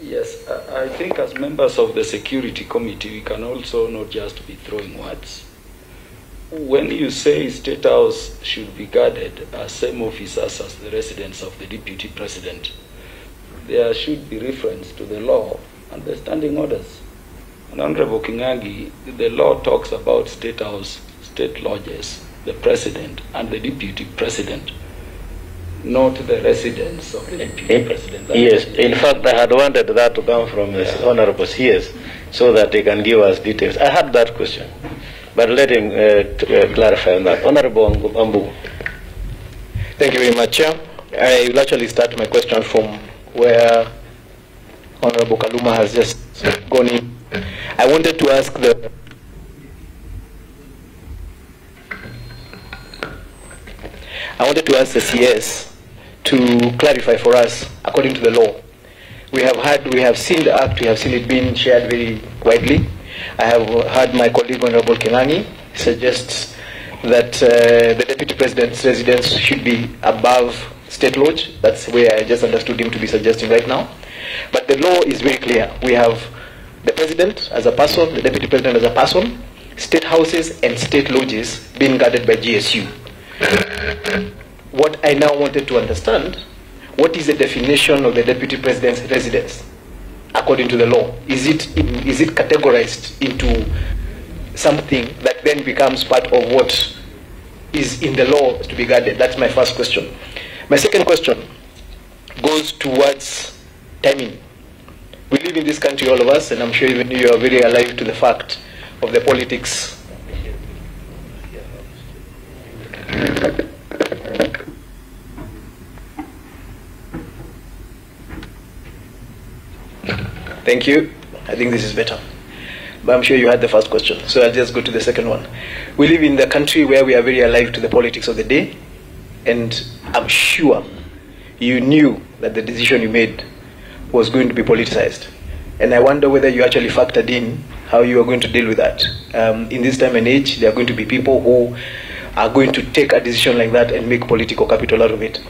Yes, I think as members of the Security Committee, we can also not just be throwing words. When you say State House should be guarded as same officers as the residence of the Deputy President, there should be reference to the law and the standing orders. And Honorable King'ang'i, the law talks about State House, state lodges, the President, and the Deputy President. not the residence of the deputy president. Yes, in fact, I had wanted that to come from the Honorable CS so that they can give us details. I had that question, but let him clarify on that. Honorable Ambu. Thank you very much, Chair. I will actually start my question from where Honorable Kaluma has just gone in. I wanted to ask the CS to clarify for us, according to the law. We have seen the act, we have seen it being shared very widely. I have heard my colleague Honorable Kenani suggest that the Deputy President's residence should be above State Lodge. That's where I just understood him to be suggesting right now. But the law is very clear. We have the President as a person, the Deputy President as a person, state houses and state lodges being guarded by GSU. What I now wanted to understand, what is the definition of the Deputy President's residence according to the law? Is it categorized into something that then becomes part of what is in the law to be guarded? That's my first question. My second question goes towards timing. We live in this country, all of us, and I'm sure even you are very alive to the fact of the politics. Thank you. I think this is better. But I'm sure you had the first question, so I'll just go to the second one. We live in the country where we are very alive to the politics of the day, and I'm sure you knew that the decision you made was going to be politicized. And I wonder whether you actually factored in how you are going to deal with that. In this time and age, there are going to be people who are going to take a decision like that and make political capital out of it.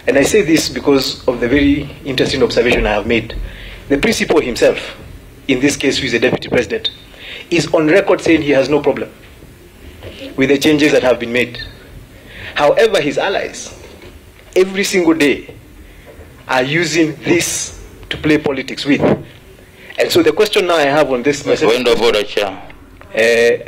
And I say this because of the very interesting observation I have made. The principal himself, in this case who is the Deputy President, is on record saying he has no problem with the changes that have been made. However, his allies, every single day, are using this to play politics with. And so the question now I have on this... Point of order, Chair.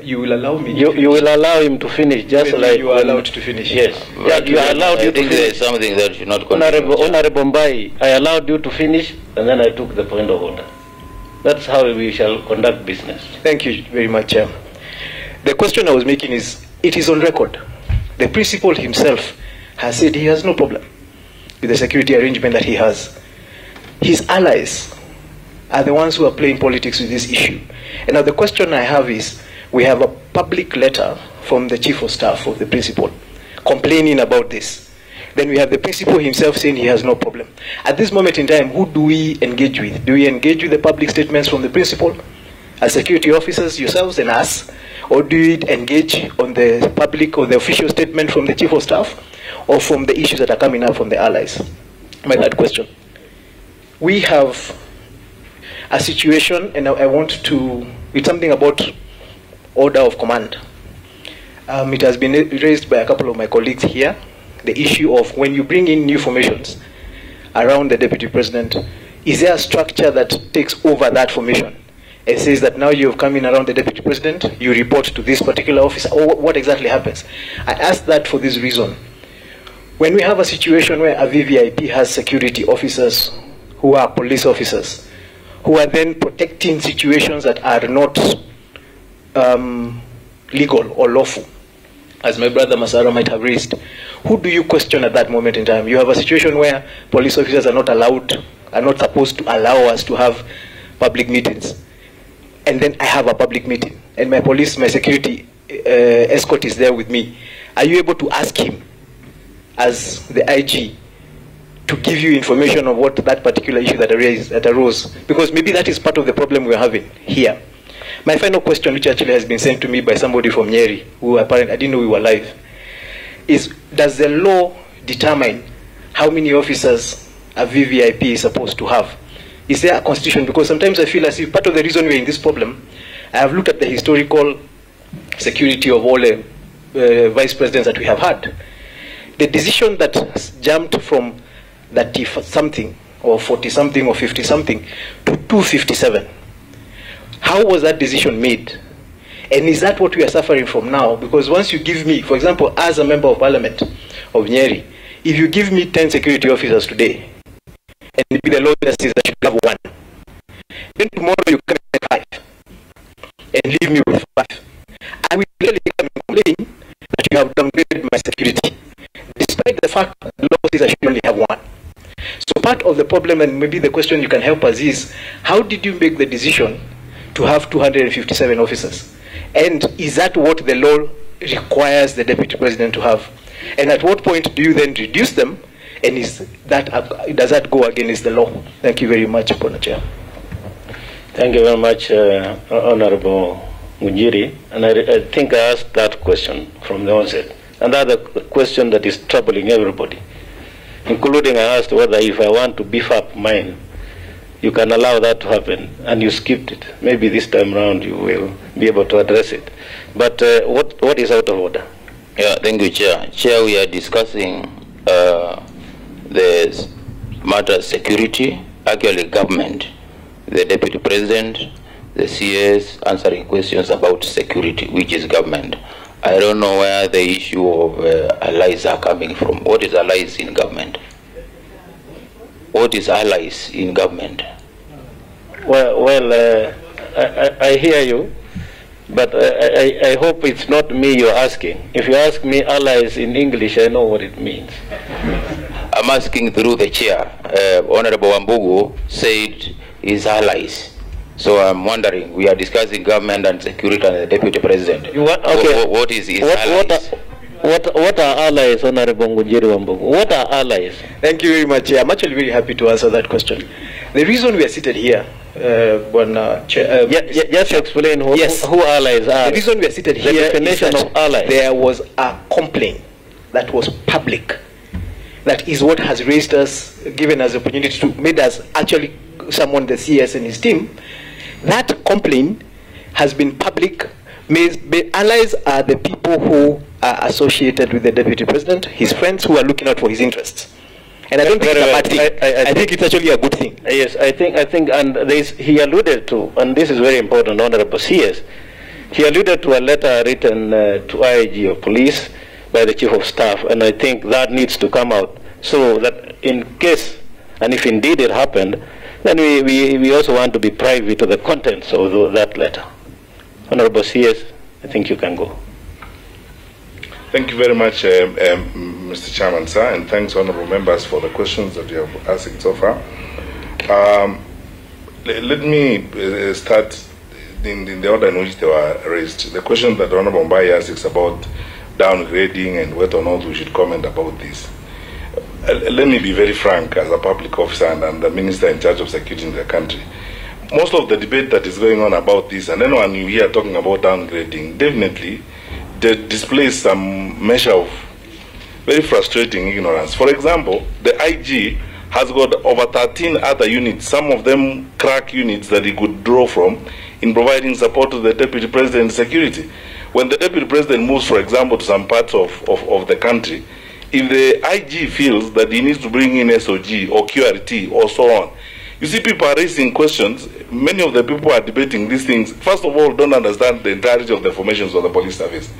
You will allow me. You will allow him to finish, just like you are allowed to finish. Yes. You are allowed you to finish. There is something that should not continue. Honorable Mbai, I allowed you to finish, and then I took the point of order. That's how we shall conduct business. Thank you very much, Chair. The question I was making is, it is on record. The principal himself has said he has no problem with the security arrangement that he has. His allies are the ones who are playing politics with this issue. And now the question I have is, we have a public letter from the Chief of Staff of the principal complaining about this. Then we have the principal himself saying he has no problem. At this moment in time, who do we engage with? Do we engage with the public statements from the principal, as security officers, yourselves and us? Or do we engage on the public or the official statement from the Chief of Staff, or from the issues that are coming up from the allies? My third question. We have a situation, and I want to, it's something about order of command. It has been raised by a couple of my colleagues here, the issue of when you bring in new formations around the Deputy President, is there a structure that takes over that formation? It says that now you have come in around the Deputy President, you report to this particular officer, or what exactly happens? I ask that for this reason. When we have a situation where a VVIP has security officers who are police officers, who are then protecting situations that are not legal or lawful, as my brother Masara might have raised, who do you question at that moment in time? You have a situation where police officers are not allowed, are not supposed to allow us to have public meetings. And then I have a public meeting, and my police, my security escort is there with me. Are you able to ask him, as the IG, to give you information of what that particular issue that arose? Because maybe that is part of the problem we're having here. My final question, which actually has been sent to me by somebody from Nyeri, who apparently, I didn't know we were live, is, does the law determine how many officers a VVIP is supposed to have? Is there a constitution? Because sometimes I feel as if part of the reason we're in this problem, I have looked at the historical security of all the vice presidents that we have had. The decision that jumped from 30-something or 40-something or 50-something to 257, how was that decision made? And is that what we are suffering from now? Because once you give me, for example, as a member of parliament of Nyeri, if you give me 10 security officers today, and maybe the law says I should have 1, then tomorrow you come at 5, and leave me with 5. I will really come and complain that you have downgraded my security, despite the fact that the law says I should only have 1. So part of the problem, and maybe the question you can help us is, how did you make the decision to have 257 officers? And is that what the law requires the Deputy President to have? And at what point do you then reduce them? And does that go against the law? Thank you very much, Honourable Chair. Thank you very much, Honourable Waziri. And I think I asked that question from the onset. Another question that is troubling everybody, including I asked whether if I want to beef up mine, you can allow that to happen, and you skipped it. Maybe this time around you will be able to address it. But what is out of order? Yeah, thank you, Chair. Chair, we are discussing the matter of security, actually government, the Deputy President, the CS answering questions about security, which is government. I don't know where the issue of allies are coming from. What is allies in government? What is allies in government? Well, I hear you, but I hope it's not me you're asking. If you ask me allies in English, I know what it means. I'm asking through the chair. Honorable Wambugu said is allies. So I'm wondering, we are discussing government and security and the Deputy President. Okay. What is allies? What are allies, Honorable Waziri Wambugu? What are allies? Thank you very much. I'm actually very happy to answer that question. The reason we are seated here, just explain who allies are. The reason we are seated here, the definition of allies. There was a complaint that was public. That is what has raised us, given us the opportunity to, made us actually summon the CS and his team. That complaint has been public. Allies are the people who are associated with the Deputy President, his friends who are looking out for his interests. And I don't think it's a bad thing. I think it's actually a good thing. Yes, I think, and he alluded to, and this is very important, Honorable CS, he alluded to a letter written to IG of Police by the Chief of Staff, and I think that needs to come out, so that in case, and if indeed it happened, then we also want to be privy to the contents of that letter. Honorable CS, I think you can go. Thank you very much, Mr. Chairman, sir, and thanks, honorable members, for the questions that you have asked so far. Let me start in the order in which they were raised. The question that Honorable Mbai asks about downgrading and whether or not we should comment about this. Let me be very frank as a public officer and the minister in charge of security in the country. Most of the debate that is going on about this, and anyone you hear talking about downgrading, definitely they display some measure of very frustrating ignorance. For example, the IG has got over 13 other units, some of them crack units that he could draw from in providing support to the Deputy President's security. When the Deputy President moves, for example, to some parts of the country, if the IG feels that he needs to bring in SOG or QRT or so on, you see people are raising questions. Many of the people who are debating these things, first of all, don't understand the entirety of the formations of the police service.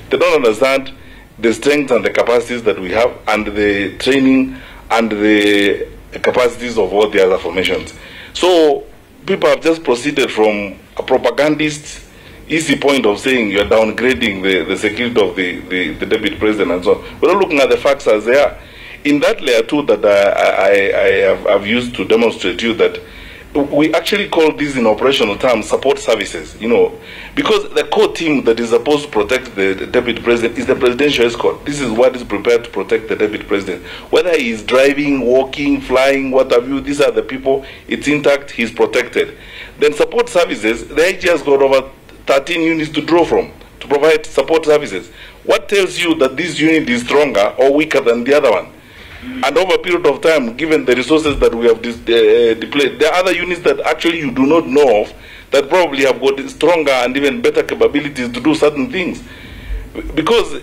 They don't understand the strengths and the capacities that we have and the training and the capacities of all the other formations. So people have just proceeded from a propagandist easy point of saying you're downgrading the security of the Deputy President and so on. We're not looking at the facts as they are. In that layer too that I have used to demonstrate to you that we actually call these in operational terms support services, because the core team that is supposed to protect the Deputy President is the presidential escort. This is what is prepared to protect the Deputy President. Whether he is driving, walking, flying, what have you, these are the people, it's intact, he's protected. Then support services, the IG has got over 13 units to draw from to provide support services. What tells you that this unit is stronger or weaker than the other one? And over a period of time, given the resources that we have deployed, there are other units that actually you do not know of that probably have got stronger and even better capabilities to do certain things. Because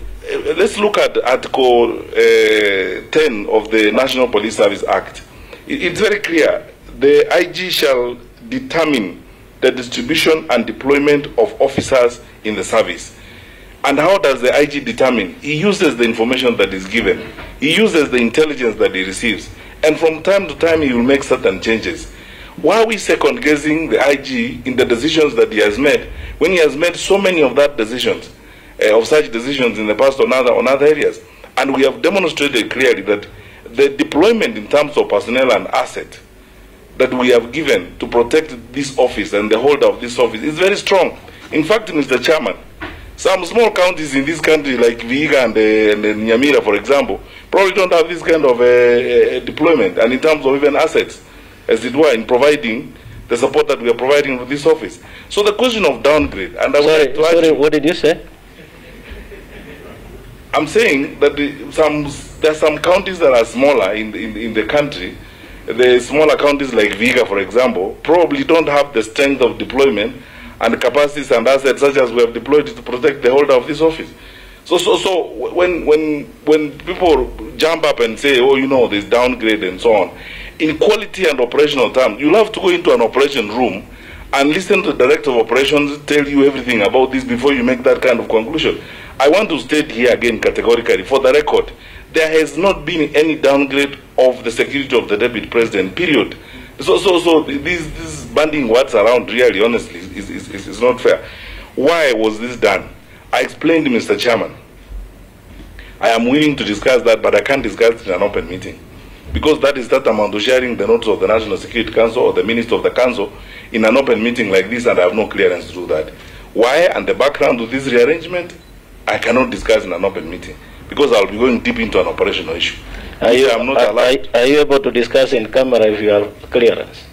let's look at Article 10 of the National Police Service Act. It's very clear. The IG shall determine the distribution and deployment of officers in the service. And how does the IG determine? He uses the information that is given. He uses the intelligence that he receives. And from time to time, he will make certain changes. Why are we second-guessing the IG in the decisions that he has made, when he has made so many of that decisions, of such decisions in the past on other areas? And we have demonstrated clearly that the deployment in terms of personnel and asset that we have given to protect this office and the holder of this office is very strong. In fact, Mr. Chairman, some small counties in this country, like Vihiga and Nyamira, for example, probably don't have this kind of deployment, and in terms of even assets, as it were, in providing the support that we are providing to this office. So the question of downgrade, and I would like to sorry, what did you say? I'm saying that there are some counties that are smaller in the country. The smaller counties like Vihiga, for example, probably don't have the strength of deployment and capacities and assets such as we have deployed to protect the holder of this office. So when people jump up and say, oh, you know, there's downgrade and so on, in quality and operational terms, you'll have to go into an operation room and listen to the director of operations tell you everything about this before you make that kind of conclusion. I want to state here again categorically, for the record, there has not been any downgrade of the security of the deputy president, period. So this banding words around really, honestly, is not fair. Why was this done? I explained to Mr. Chairman. I am willing to discuss that, but I can't discuss it in an open meeting. Because that is tantamount to sharing the notes of the National Security Council or the Minister of the Council in an open meeting like this, and I have no clearance to do that. Why and the background to this rearrangement, I cannot discuss in an open meeting, because I'll be going deep into an operational issue. Are you able to discuss in camera if you have clearance?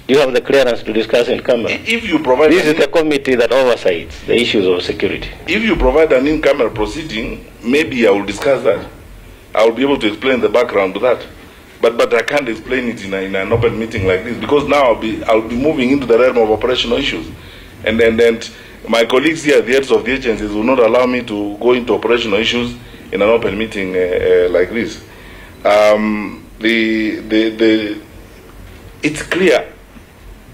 Do you have the clearance to discuss in camera? If you provide, this is the committee that oversees the issues of security. If you provide an in-camera proceeding, maybe I will discuss that. I will be able to explain the background to that. But I can't explain it in an open meeting like this, because now I'll be moving into the realm of operational issues, and then my colleagues here, the heads of the agencies, will not allow me to go into operational issues in an open meeting like this. It's clear.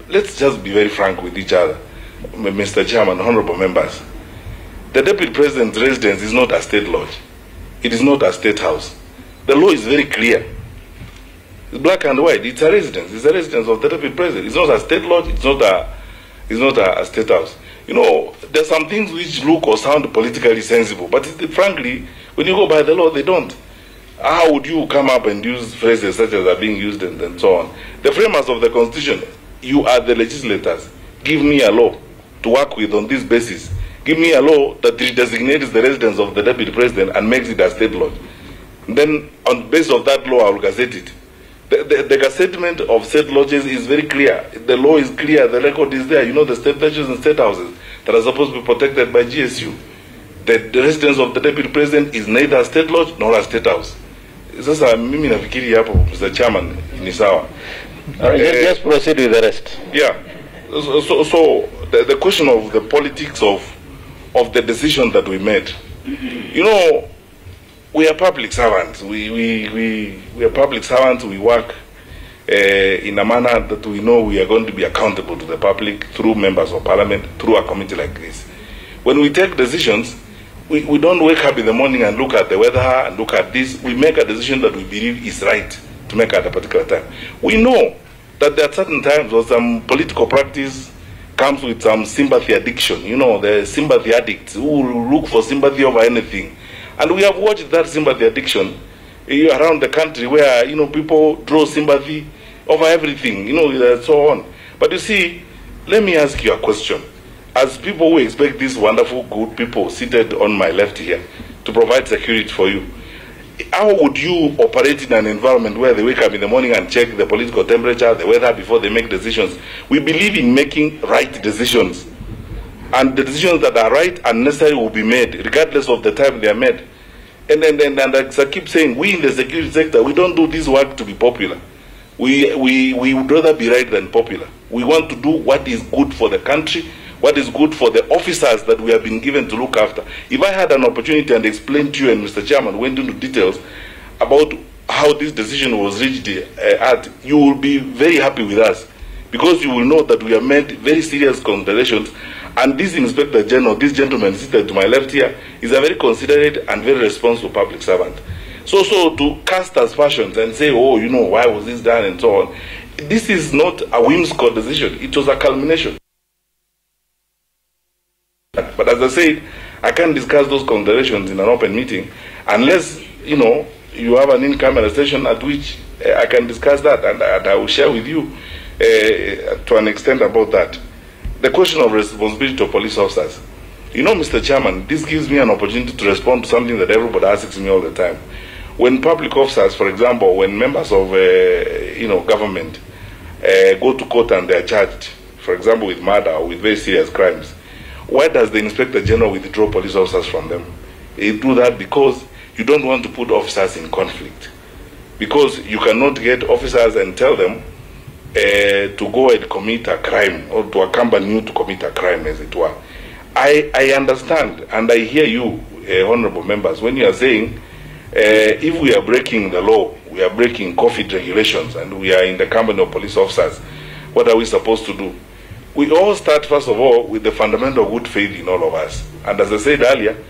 Let's just be very frank with each other, Mr. Chairman, honorable members. The Deputy President's residence is not a state lodge. It is not a state house. The law is very clear. It's black and white. It's a residence. It's a residence of the Deputy President. It's not a state lodge. It's not a state house. You know, there's some things which look or sound politically sensible, but frankly, when you go by the law, they don't. How would you come up and use phrases such as are being used and so on? The framers of the Constitution, you are the legislators. Give me a law to work with on this basis. Give me a law that designates the residence of the Deputy President and makes it a state lodge. Then, on the basis of that law, I will gazette it. The gazettement of state lodges is very clear. The law is clear. The record is there. You know, the state lodges and state houses that are supposed to be protected by GSU. The residence of the Deputy President is neither a state lodge nor a state house. Sasa mimi nafikiri hapo, Mr. Chairman, ni sawa. Just proceed with the rest. Yeah. So the question of the politics of the decision that we made. You know, we are public servants. We are public servants. We work in a manner that we know we are going to be accountable to the public through members of parliament, through a committee like this. When we take decisions, we don't wake up in the morning and look at the weather and look at this. We make a decision that we believe is right to make at a particular time. We know that there are certain times where some political practice comes with some sympathy addiction. You know, the sympathy addicts who will look for sympathy over anything. And we have watched that sympathy addiction around the country, where, you know, people draw sympathy over everything, you know, and so on. But you see, let me ask you a question. As people who expect these wonderful, good people seated on my left here to provide security for you, how would you operate in an environment where they wake up in the morning and check the political temperature, the weather, before they make decisions? We believe in making right decisions. And the decisions that are right and necessary will be made, regardless of the time they are made. And as I keep saying, we in the security sector, we don't do this work to be popular. We would rather be right than popular. We want to do what is good for the country, what is good for the officers that we have been given to look after. If I had an opportunity and explained to you, and Mr. Chairman went into details about how this decision was reached at, you will be very happy with us, because you will know that we have made very serious considerations And this Inspector General, this gentleman seated to my left here, is a very considerate and very responsible public servant. So to cast aspersions and say, oh, you know, why was this done and so on, this is not a whimsical decision. It was a culmination. But as I said, I can't discuss those considerations in an open meeting unless, you know, you have an in-camera session at which I can discuss that, and I will share with you to an extent about that. The question of responsibility of police officers. You know, Mr. Chairman, this gives me an opportunity to respond to something that everybody asks me all the time. When public officers, for example, when members of you know, government go to court and they are charged, for example, with murder or with very serious crimes, why does the Inspector General withdraw police officers from them? They do that because you don't want to put officers in conflict. Because you cannot get officers and tell them to go and commit a crime or to accompany you to commit a crime, as it were. I understand and I hear you, honorable members, when you are saying if we are breaking the law, we are breaking COVID regulations, and we are in the company of police officers, what are we supposed to do? We all start, first of all, with the fundamental good faith in all of us. And as I said earlier,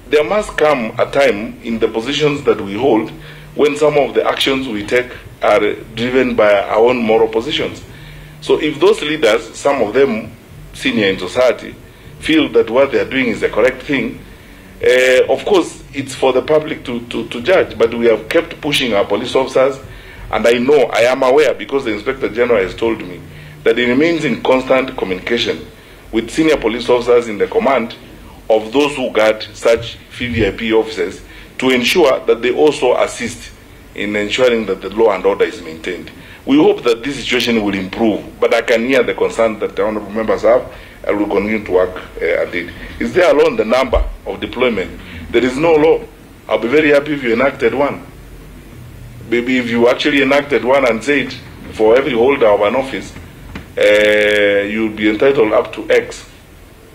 there must come a time in the positions that we hold when some of the actions we take are driven by our own moral positions. So if those leaders, some of them senior in society, feel that what they are doing is the correct thing, of course, it's for the public to judge, but we have kept pushing our police officers, and I am aware, because the Inspector General has told me, that he remains in constant communication with senior police officers in the command of those who guard such VVIP officers to ensure that they also assist in ensuring that the law and order is maintained. We hope that this situation will improve, but I can hear the concern that the honorable members have, and will continue to work at it. Is there alone the number of deployment? There is no law. I'll be very happy if you enacted one. Maybe if you actually enacted one and said, for every holder of an office, you'll be entitled up to X.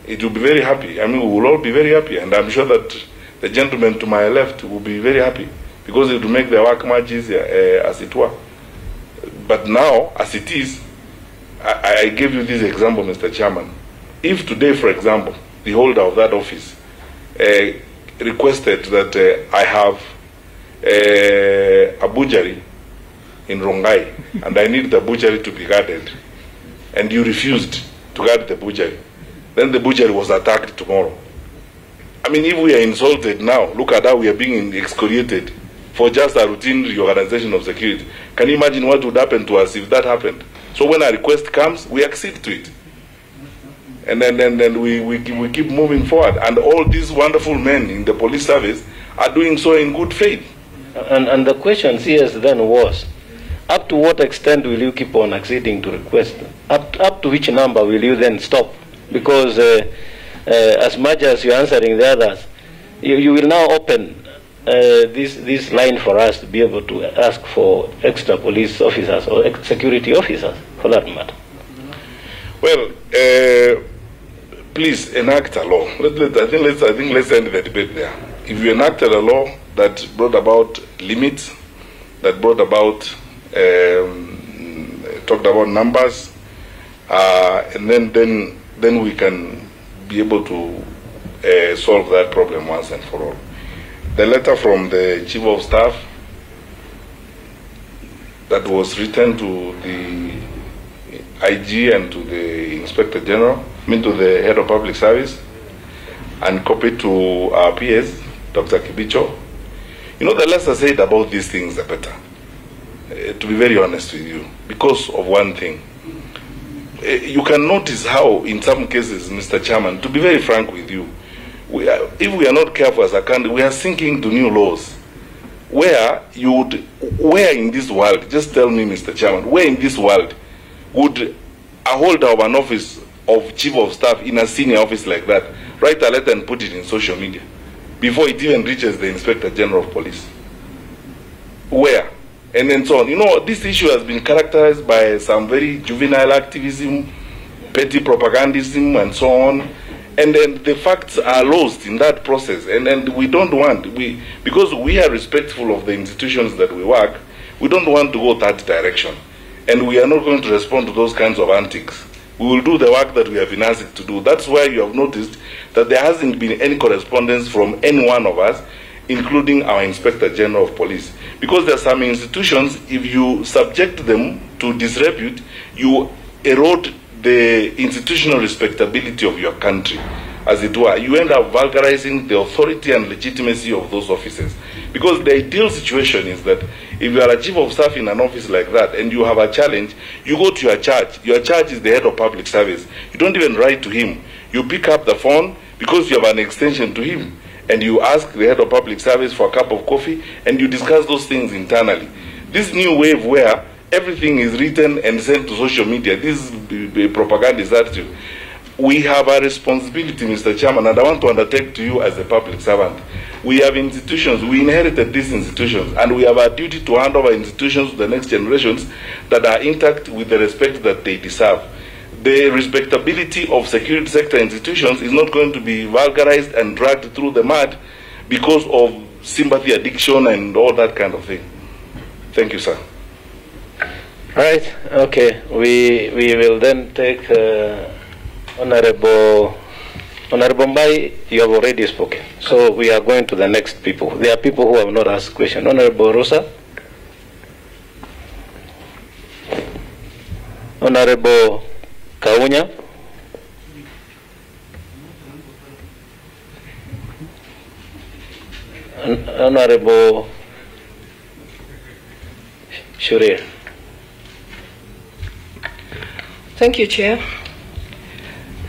It will be very happy. I mean, we will all be very happy, and I'm sure that the gentleman to my left will be very happy, because it will make their work much easier, as it were. But now, as it is, I gave you this example, Mr. Chairman. If today, for example, the holder of that office requested that I have a butchery in Rongai, and I need the butchery to be guarded, and you refused to guard the butchery, then the butchery was attacked tomorrow. I mean, if we are insulted now, look at how we are being excoriated for just a routine reorganization of security. Can you imagine what would happen to us if that happened? So when a request comes, we accede to it. And then we keep moving forward. And all these wonderful men in the police service are doing so in good faith. And the question here then was, up to what extent will you keep on acceding to requests? Up to which number will you then stop? Because as much as you're answering the others, you will now open this line for us to be able to ask for extra police officers or security officers, for that matter. Well, please enact a law. I think let's end the debate there. If you enacted a law that brought about limits, that brought about talked about numbers, and then we can be able to solve that problem once and for all. The letter from the Chief of Staff that was written to the IG and to the Inspector General, to the Head of Public Service, and copied to our PS, Dr. Kibicho. You know, the less I said about these things, the better. To be very honest with you, because of one thing. You can notice how, in some cases, Mr. Chairman, to be very frank with you, if we are not careful as a country, we are sinking to new laws. Where in this world, just tell me, Mr. Chairman, where in this world would a holder of an office of Chief of Staff in a senior office like that write a letter and put it in social media before it even reaches the Inspector General of Police? Where? And then so on. You know, this issue has been characterized by some very juvenile activism, petty propagandism, and so on. And then the facts are lost in that process. And we don't want, because we are respectful of the institutions that we work, we don't want to go that direction. And we are not going to respond to those kinds of antics we will do the work that we have been asked to do. That's why you have noticed that there hasn't been any correspondence from any one of us, including our Inspector General of Police. Because there are some institutions, if you subject them to disrepute, you erode the institutional respectability of your country, as it were. You end up vulgarizing the authority and legitimacy of those offices. Because the ideal situation is that if you are a chief of staff in an office like that and you have a challenge, you go to your charge. Your charge is the head of public service. You don't even write to him. You pick up the phone because you have an extension to him, and you ask the head of public service for a cup of coffee, and you discuss those things internally. This new wave where everything is written and sent to social media, this propaganda attitude. We have a responsibility, Mr. Chairman, and I want to undertake to you as a public servant. We have institutions, we inherited these institutions, and we have a duty to hand over institutions to the next generations that are intact with the respect that they deserve. The respectability of security sector institutions is not going to be vulgarized and dragged through the mud because of sympathy addiction and all that kind of thing. Thank you, sir. All right, okay. We will then take Honorable Mbai, you have already spoken. So we are going to the next people. There are people who have not asked questions. Honorable Rosa. Honorable Kaunya. Honorable Shurir. Thank you, Chair.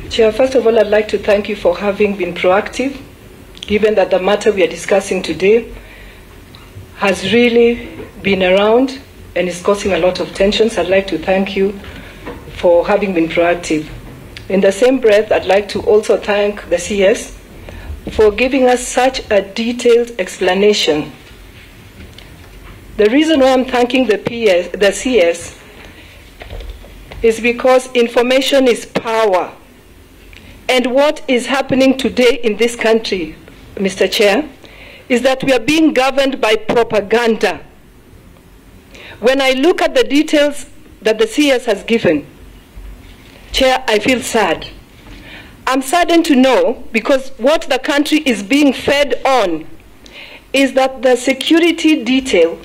Chair, first of all, I'd like to thank you for having been proactive, given that the matter we are discussing today has really been around and is causing a lot of tensions. I'd like to thank you for having been proactive. In the same breath, I'd like to also thank the CS for giving us such a detailed explanation. The reason why I'm thanking the CS is because information is power. And what is happening today in this country, Mr. Chair, is that we are being governed by propaganda. When I look at the details that the CS has given, Chair, I feel sad. I'm saddened to know because what the country is being fed on is that the security detail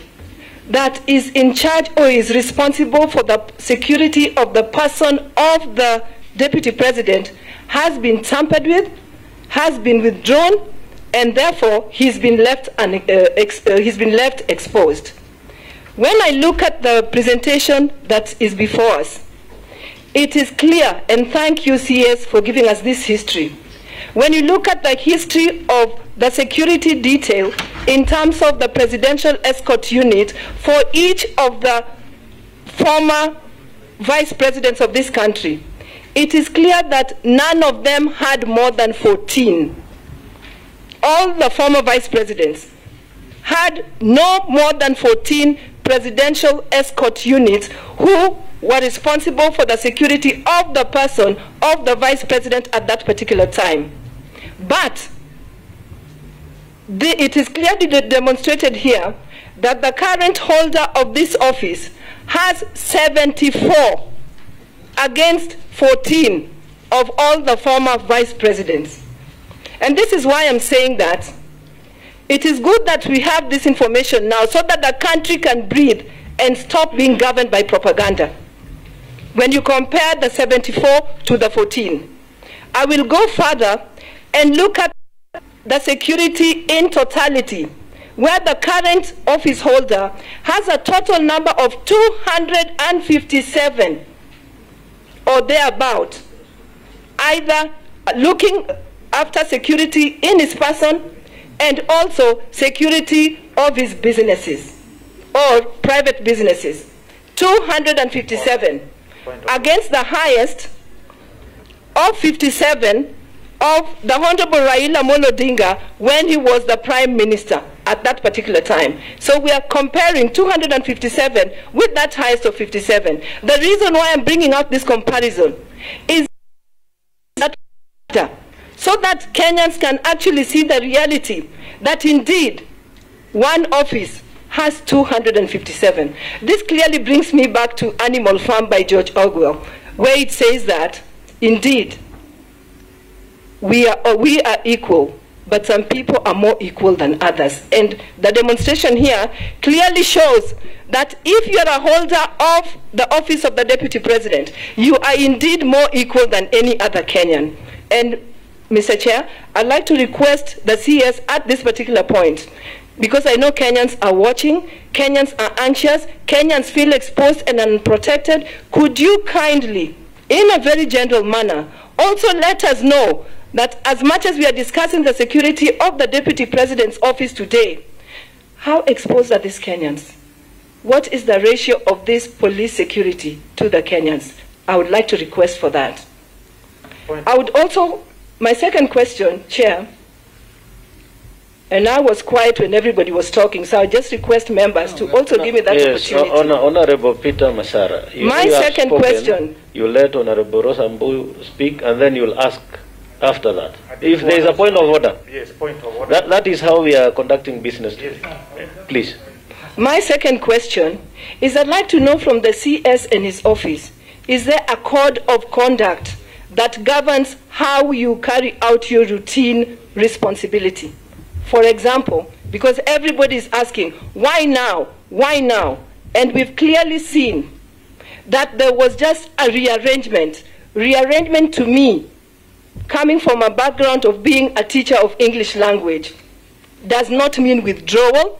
that is in charge or is responsible for the security of the person of the Deputy President has been tampered with, has been withdrawn, and therefore he's been left exposed. When I look at the presentation that is before us, it is clear, and thank you, CS, for giving us this history. When you look at the history of the security detail in terms of the presidential escort unit for each of the former vice presidents of this country, it is clear that none of them had more than 14. All the former vice presidents had no more than 14 presidential escort units who were responsible for the security of the person of the vice president at that particular time. But it is clearly demonstrated here that the current holder of this office has 74 against 14 of all the former vice presidents. And this is why I'm saying that it is good that we have this information now so that the country can breathe and stop being governed by propaganda. When you compare the 74 to the 14, I will go further and look at the security in totality, where the current office holder has a total number of 257 or thereabout, either looking after security in his person and also security of his businesses or private businesses. 257 against the highest of 57 of the Honorable Raila Amolo Odinga when he was the Prime Minister at that particular time. So we are comparing 257 with that highest of 57. The reason why I'm bringing up this comparison is that so that Kenyans can actually see the reality that indeed one office has 257. This clearly brings me back to Animal Farm by George Orwell, where it says that, indeed, we are equal, but some people are more equal than others. And the demonstration here clearly shows that if you are a holder of the office of the Deputy President, you are indeed more equal than any other Kenyan. And Mr. Chair, I'd like to request the CS at this particular point, because I know Kenyans are watching, Kenyans are anxious, Kenyans feel exposed and unprotected. Could you kindly, in a very gentle manner, also let us know that as much as we are discussing the security of the Deputy President's office today, how exposed are these Kenyans? What is the ratio of this police security to the Kenyans? I would like to request for that. I would also, my second question, Chair, and I was quiet when everybody was talking, so I just request members to also give me that opportunity. Honorable Peter Masara, my second question. You let Honorable Rosambu speak, and then you'll ask after that. If there is a point of order. Yes, point of order. That is how we are conducting business. Yes. Please. My second question is I'd like to know from the CS and his office, is there a code of conduct that governs how you carry out your routine responsibility? For example, because everybody is asking, why now? Why now? And we've clearly seen that there was just a rearrangement. Rearrangement to me, coming from a background of being a teacher of English language, does not mean withdrawal.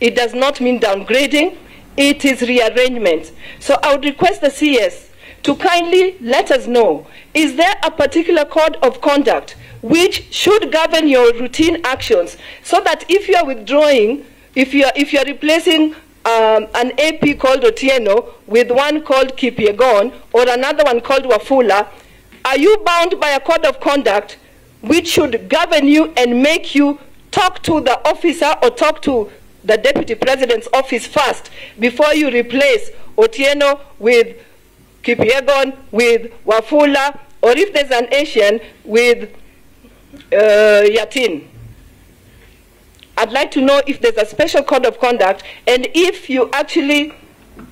It does not mean downgrading. It is rearrangement. So I would request the CS to kindly let us know, is there a particular code of conduct which should govern your routine actions, so that if you are withdrawing, if you are replacing an AP called Otieno with one called Kipyegon or another one called Wafula, are you bound by a code of conduct which should govern you and make you talk to the officer or talk to the Deputy President's office first before you replace Otieno with Kipyegon, with Wafula, or if there's an Asian, with Yatin? I'd like to know if there's a special code of conduct, and if you actually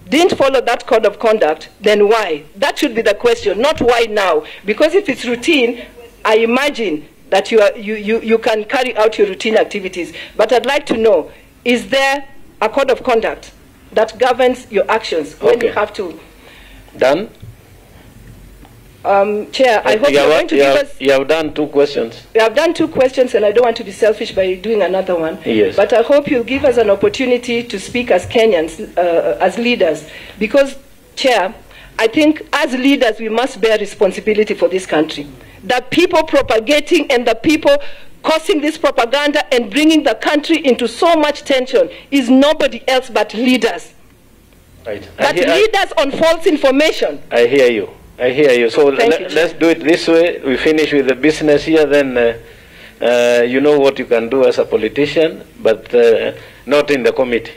didn't follow that code of conduct, then why? That should be the question, not why now. Because if it's routine, I imagine that you can carry out your routine activities. But I'd like to know, is there a code of conduct that governs your actions when you have to? Done? Chair, I hope you're going to give us... You have done 2 questions. We have done 2 questions, and I don't want to be selfish by doing another one. Yes. But I hope you'll give us an opportunity to speak as Kenyans, as leaders. Because, Chair, I think as leaders we must bear responsibility for this country. The people propagating and the people causing this propaganda and bringing the country into so much tension is nobody else but leaders. Right. But leaders on false information. I hear you. I hear you. So let's do it this way. We finish with the business here, then you know what you can do as a politician, but not in the committee.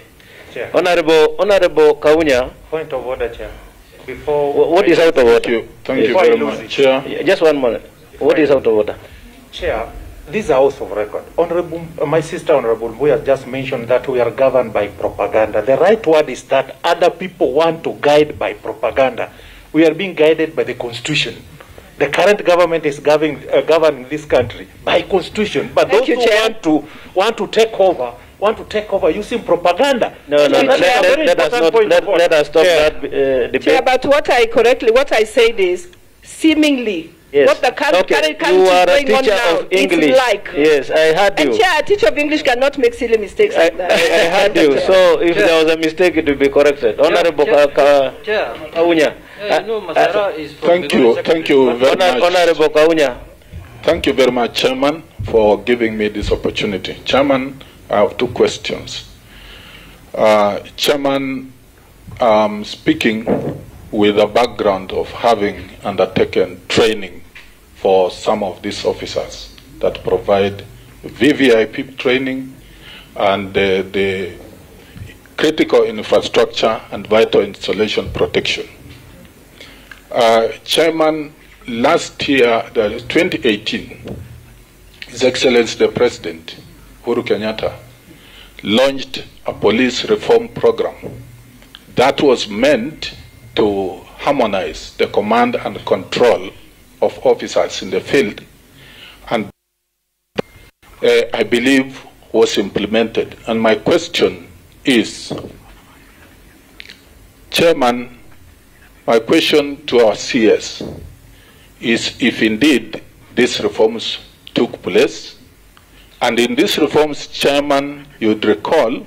Chair. Honorable Kaunya. Point of order, Chair. Before what is out of order? Thank you very much, Chair. Just 1 minute. What is out of order? Chair, this is a house of record. My sister Honorable Mbuya just mentioned that we are governed by propaganda. The right word is that other people want to guide by propaganda. We are being guided by the Constitution. The current government is governing this country by Constitution. But those who want to take over using propaganda. No, let us stop that debate. Chair, but what I said is, seemingly, yes. What the current country you are is going a on teacher now, of English. it's like. Yes, I heard you. And Chair, a teacher of English cannot make silly mistakes like that. I heard you. So if there was a mistake, it will be corrected. Honorable Kaunya. Thank you very much. Honorable Kaunya. Thank you very much, Chairman, for giving me this opportunity. Chairman, I have 2 questions. Chairman, speaking with a background of having undertaken training for some of these officers that provide VVIP training and the critical infrastructure and vital installation protection. Chairman, last year, 2018, His Excellency the President, Uhuru Kenyatta, launched a police reform program that was meant to harmonize the command and control of officers in the field, and I believe was implemented. And my question is, Chairman, my question to our CS is if indeed these reforms took place, and in these reforms, Chairman, you'd recall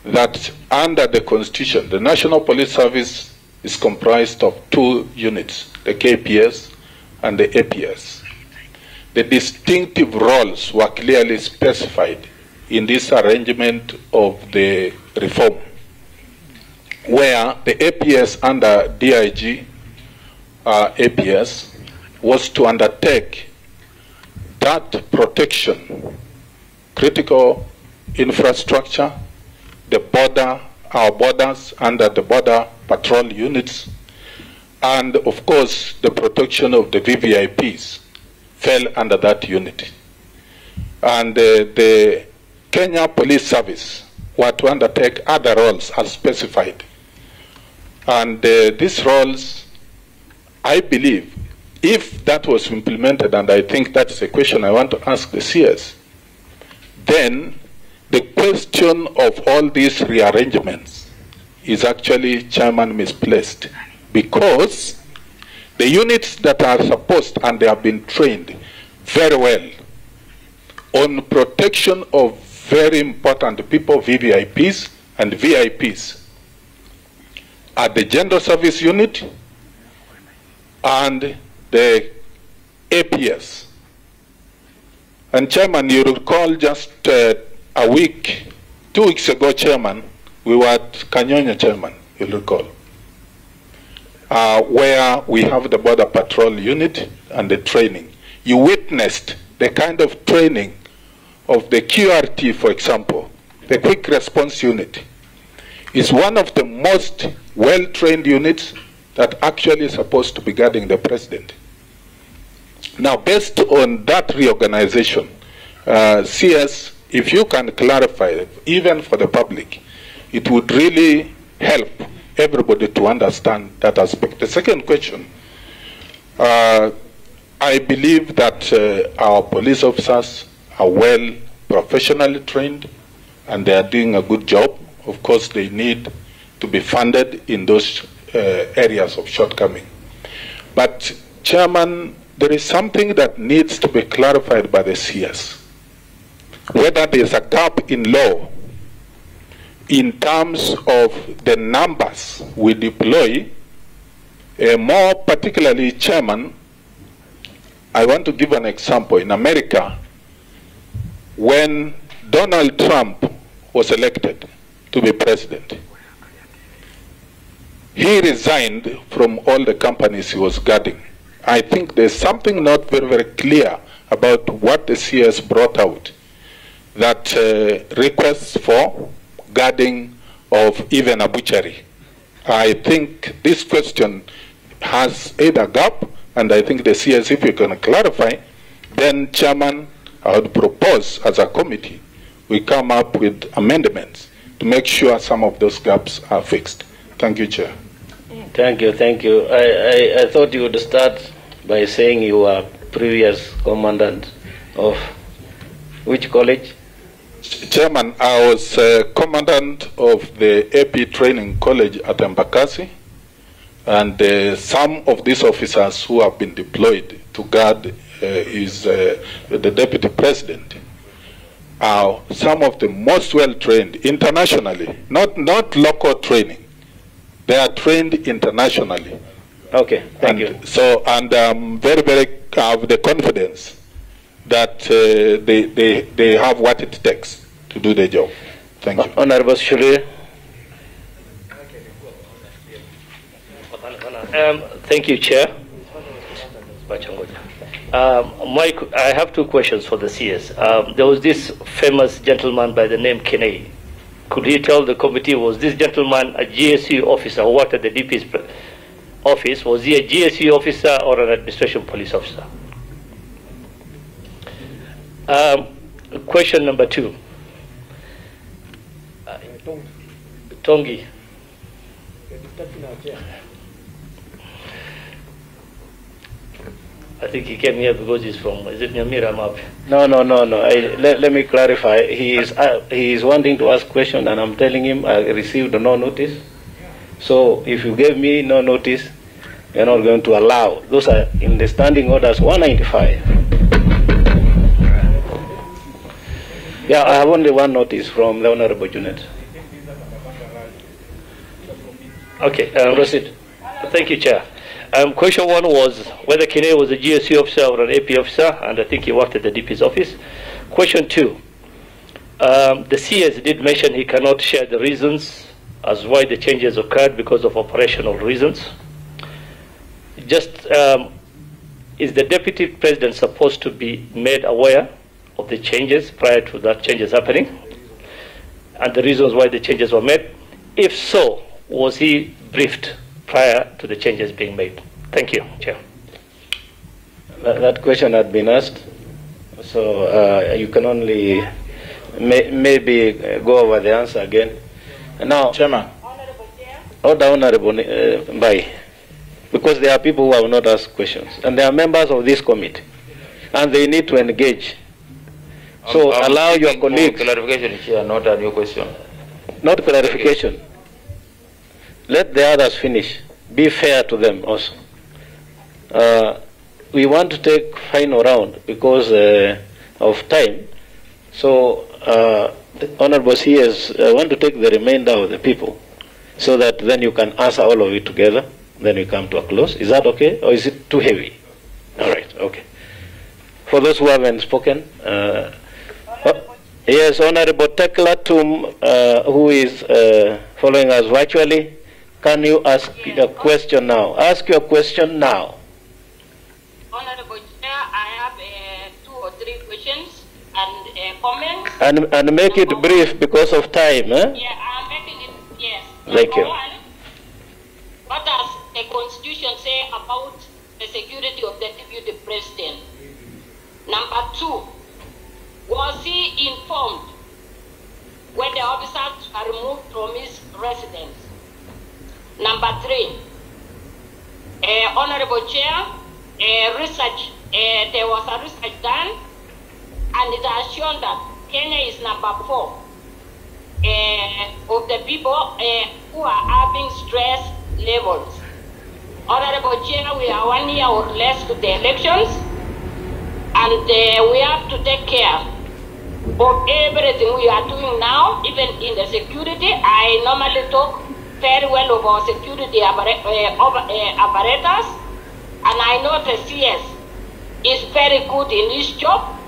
that under the Constitution, the National Police Service is comprised of two units, the KPS and the APS. The distinctive roles were clearly specified in this arrangement of the reform, where the APS under DIG APS was to undertake that protection, critical infrastructure, the border, our borders under the border patrol units, and of course the protection of the VVIPs fell under that unit. And the Kenya Police Service were to undertake other roles as specified. And these roles, I believe, if that was implemented, and I think that's a question I want to ask the CS, then the question of all these rearrangements is actually, Chairman, misplaced, because the units that are supposed, and they have been trained very well on protection of very important people, VVIPs and VIPs, are the Gender Service Unit and the APS. And Chairman, you recall just a week, 2 weeks ago, Chairman, we were at Kanyonya, Chairman, you'll recall, where we have the Border Patrol Unit and the training. You witnessed the kind of training of the QRT, for example, the Quick Response Unit, is one of the most well-trained units that actually is supposed to be guarding the president. Now, based on that reorganization, CS, if you can clarify, even for the public, it would really help everybody to understand that aspect. The second question, I believe that our police officers are well professionally trained and they are doing a good job. Of course, they need to be funded in those areas of shortcoming. But, Chairman, there is something that needs to be clarified by the CS. Whether there is a gap in law in terms of the numbers we deploy, more particularly, Chairman, I want to give an example. In America, when Donald Trump was elected to be president, he resigned from all the companies he was guarding. I think there's something not very, very clear about what the CS brought out, that requests for guarding of even a butchery. I think this question has either gap, and I think the CS, if you can clarify, then, Chairman, I would propose as a committee, we come up with amendments to make sure some of those gaps are fixed. Thank you, Chair. Thank you, thank you. I thought you would start by saying you were previous commandant of which college? Chairman, I was commandant of the AP Training College at Embakasi, and some of these officers who have been deployed to guard is the Deputy President are some of the most well-trained internationally, not local training. They are trained internationally. Okay, thank you. So, and very, very have the confidence that they have what it takes to do the job. Thank you. Honorable Shule. Thank you, Chair. I have two questions for the CS. There was this famous gentleman by the name Kenei. Could you tell the committee, was this gentleman a GSU officer who worked at the DP's office? Was he a GSU officer or an administration police officer? Question number two. Tongi. I think he came here because he's from, is it Nyamira Map? No. Let me clarify. He is wanting to ask question, and I'm telling him I received no notice. So if you gave me no notice, you're not going to allow. Those are in the standing orders 195. Yeah, I have only one notice from the Honorable Junet. Okay, proceed. Thank you, Chair. Question one was whether Kene was a GSU officer or an AP officer, and I think he worked at the DP's office. Question two, the CS did mention he cannot share the reasons as why the changes occurred because of operational reasons. Just, is the Deputy President supposed to be made aware of the changes prior to that changes happening, and the reasons why the changes were made? If so, was he briefed prior to the changes being made? Thank you, Chair. That question had been asked, so you can only maybe go over the answer again. Now, Chairman. Honorable Bai, because there are people who have not asked questions, and they are members of this committee, and they need to engage. So allow your colleagues. Clarification, Chair, not a new question. Not clarification. Okay. Let the others finish. Be fair to them also. We want to take final round because of time. So, Honorable CS, I want to take the remainder of the people so that then you can answer all of it together. Then we come to a close. Is that okay? Or is it too heavy? All right, okay. For those who haven't spoken, yes, Honorable Tekla Tum, who is following us virtually. Can you ask your question now? Ask your question now. Honorable Chair, I have 2 or 3 questions and comments. And make it brief because of time, eh? Yeah, I'm making it, yes. Thank you. One, what does the Constitution say about the security of the Deputy President? Number 2, was he informed when the officers are removed from his residence? Number 3, Honorable Chair, research, there was a research done, and it has shown that Kenya is number 4 of the people who are having stress levels. Honorable Chair, we are 1 year or less to the elections, and we have to take care of everything we are doing now, even in the security. I normally talk very well of our security apparatus, and I know the CS is very good in his job,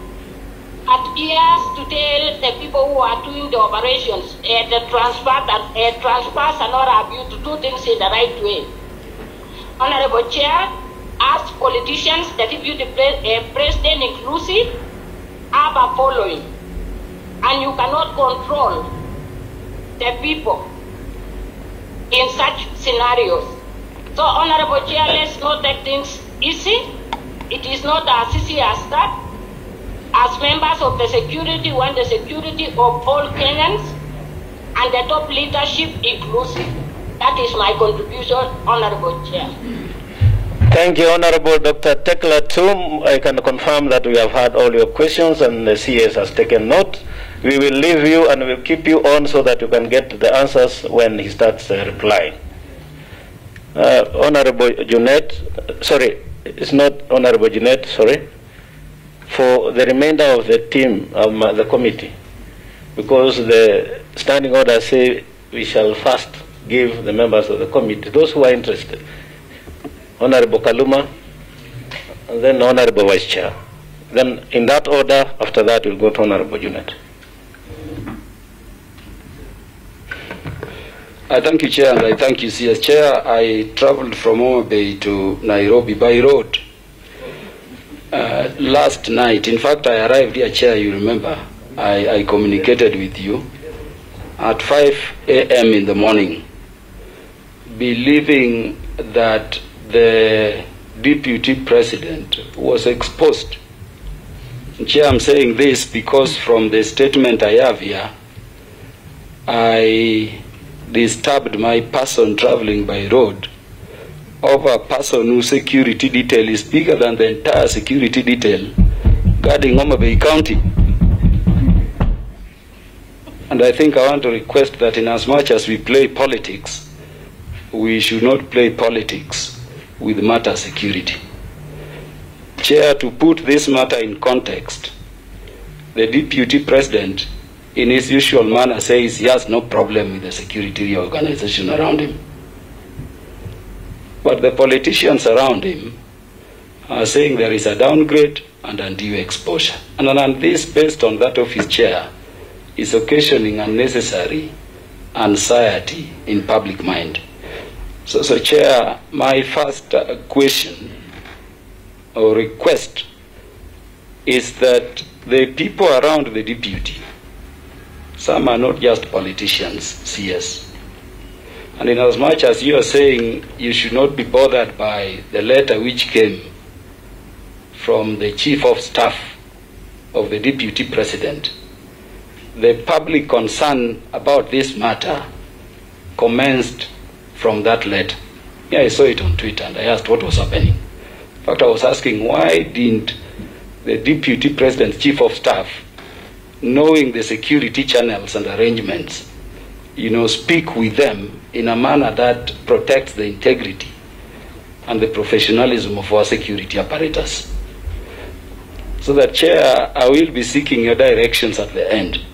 but he has to tell the people who are doing the operations, the transfers are not abused, to do things in the right way. Honorable Chair, as politicians, the Deputy President inclusive, have a following, and you cannot control the people in such scenarios. So, Honorable Chair, let's not take things easy. It is not as easy as that. As members of the security, we want the security of all Kenyans and the top leadership inclusive. That is my contribution, Honorable Chair. Thank you, Honorable Dr. Tekla Tum. I can confirm that we have heard all your questions and the CS has taken note. We will leave you and we'll keep you on so that you can get the answers when he starts replying. Honorable Junet, sorry, it's not Honorable Junet, sorry, for the remainder of the team, the committee, because the standing order say we shall first give the members of the committee, those who are interested, Honorable Kaluma, and then Honorable Vice Chair. Then in that order, after that we'll go to Honorable Junet. I thank you, Chair, and I thank you, CS. Chair, I traveled from Homa Bay to Nairobi by road last night. In fact, I arrived here, Chair, you remember. I communicated with you at 5 a.m. in the morning, believing that the Deputy President was exposed. Chair, I'm saying this because from the statement I have here, I disturbed my person traveling by road of a person whose security detail is bigger than the entire security detail guarding Homa Bay County. And I think I want to request that in as much as we play politics, we should not play politics with matter security. Chair, to put this matter in context, the Deputy President, in his usual manner, says he has no problem with the security reorganization around him. But the politicians around him are saying there is a downgrade and undue exposure. And this, based on that of his chair, is occasioning unnecessary anxiety in public mind. So Chair, my first question or request is that the people around the deputy, some are not just politicians, CS. And in as much as you are saying you should not be bothered by the letter which came from the Chief of Staff of the Deputy President, the public concern about this matter commenced from that letter. Yeah, I saw it on Twitter and I asked what was happening. In fact, I was asking why didn't the Deputy President's Chief of Staff, knowing the security channels and arrangements, speak with them in a manner that protects the integrity and the professionalism of our security apparatus. So that, Chair, I will be seeking your directions at the end,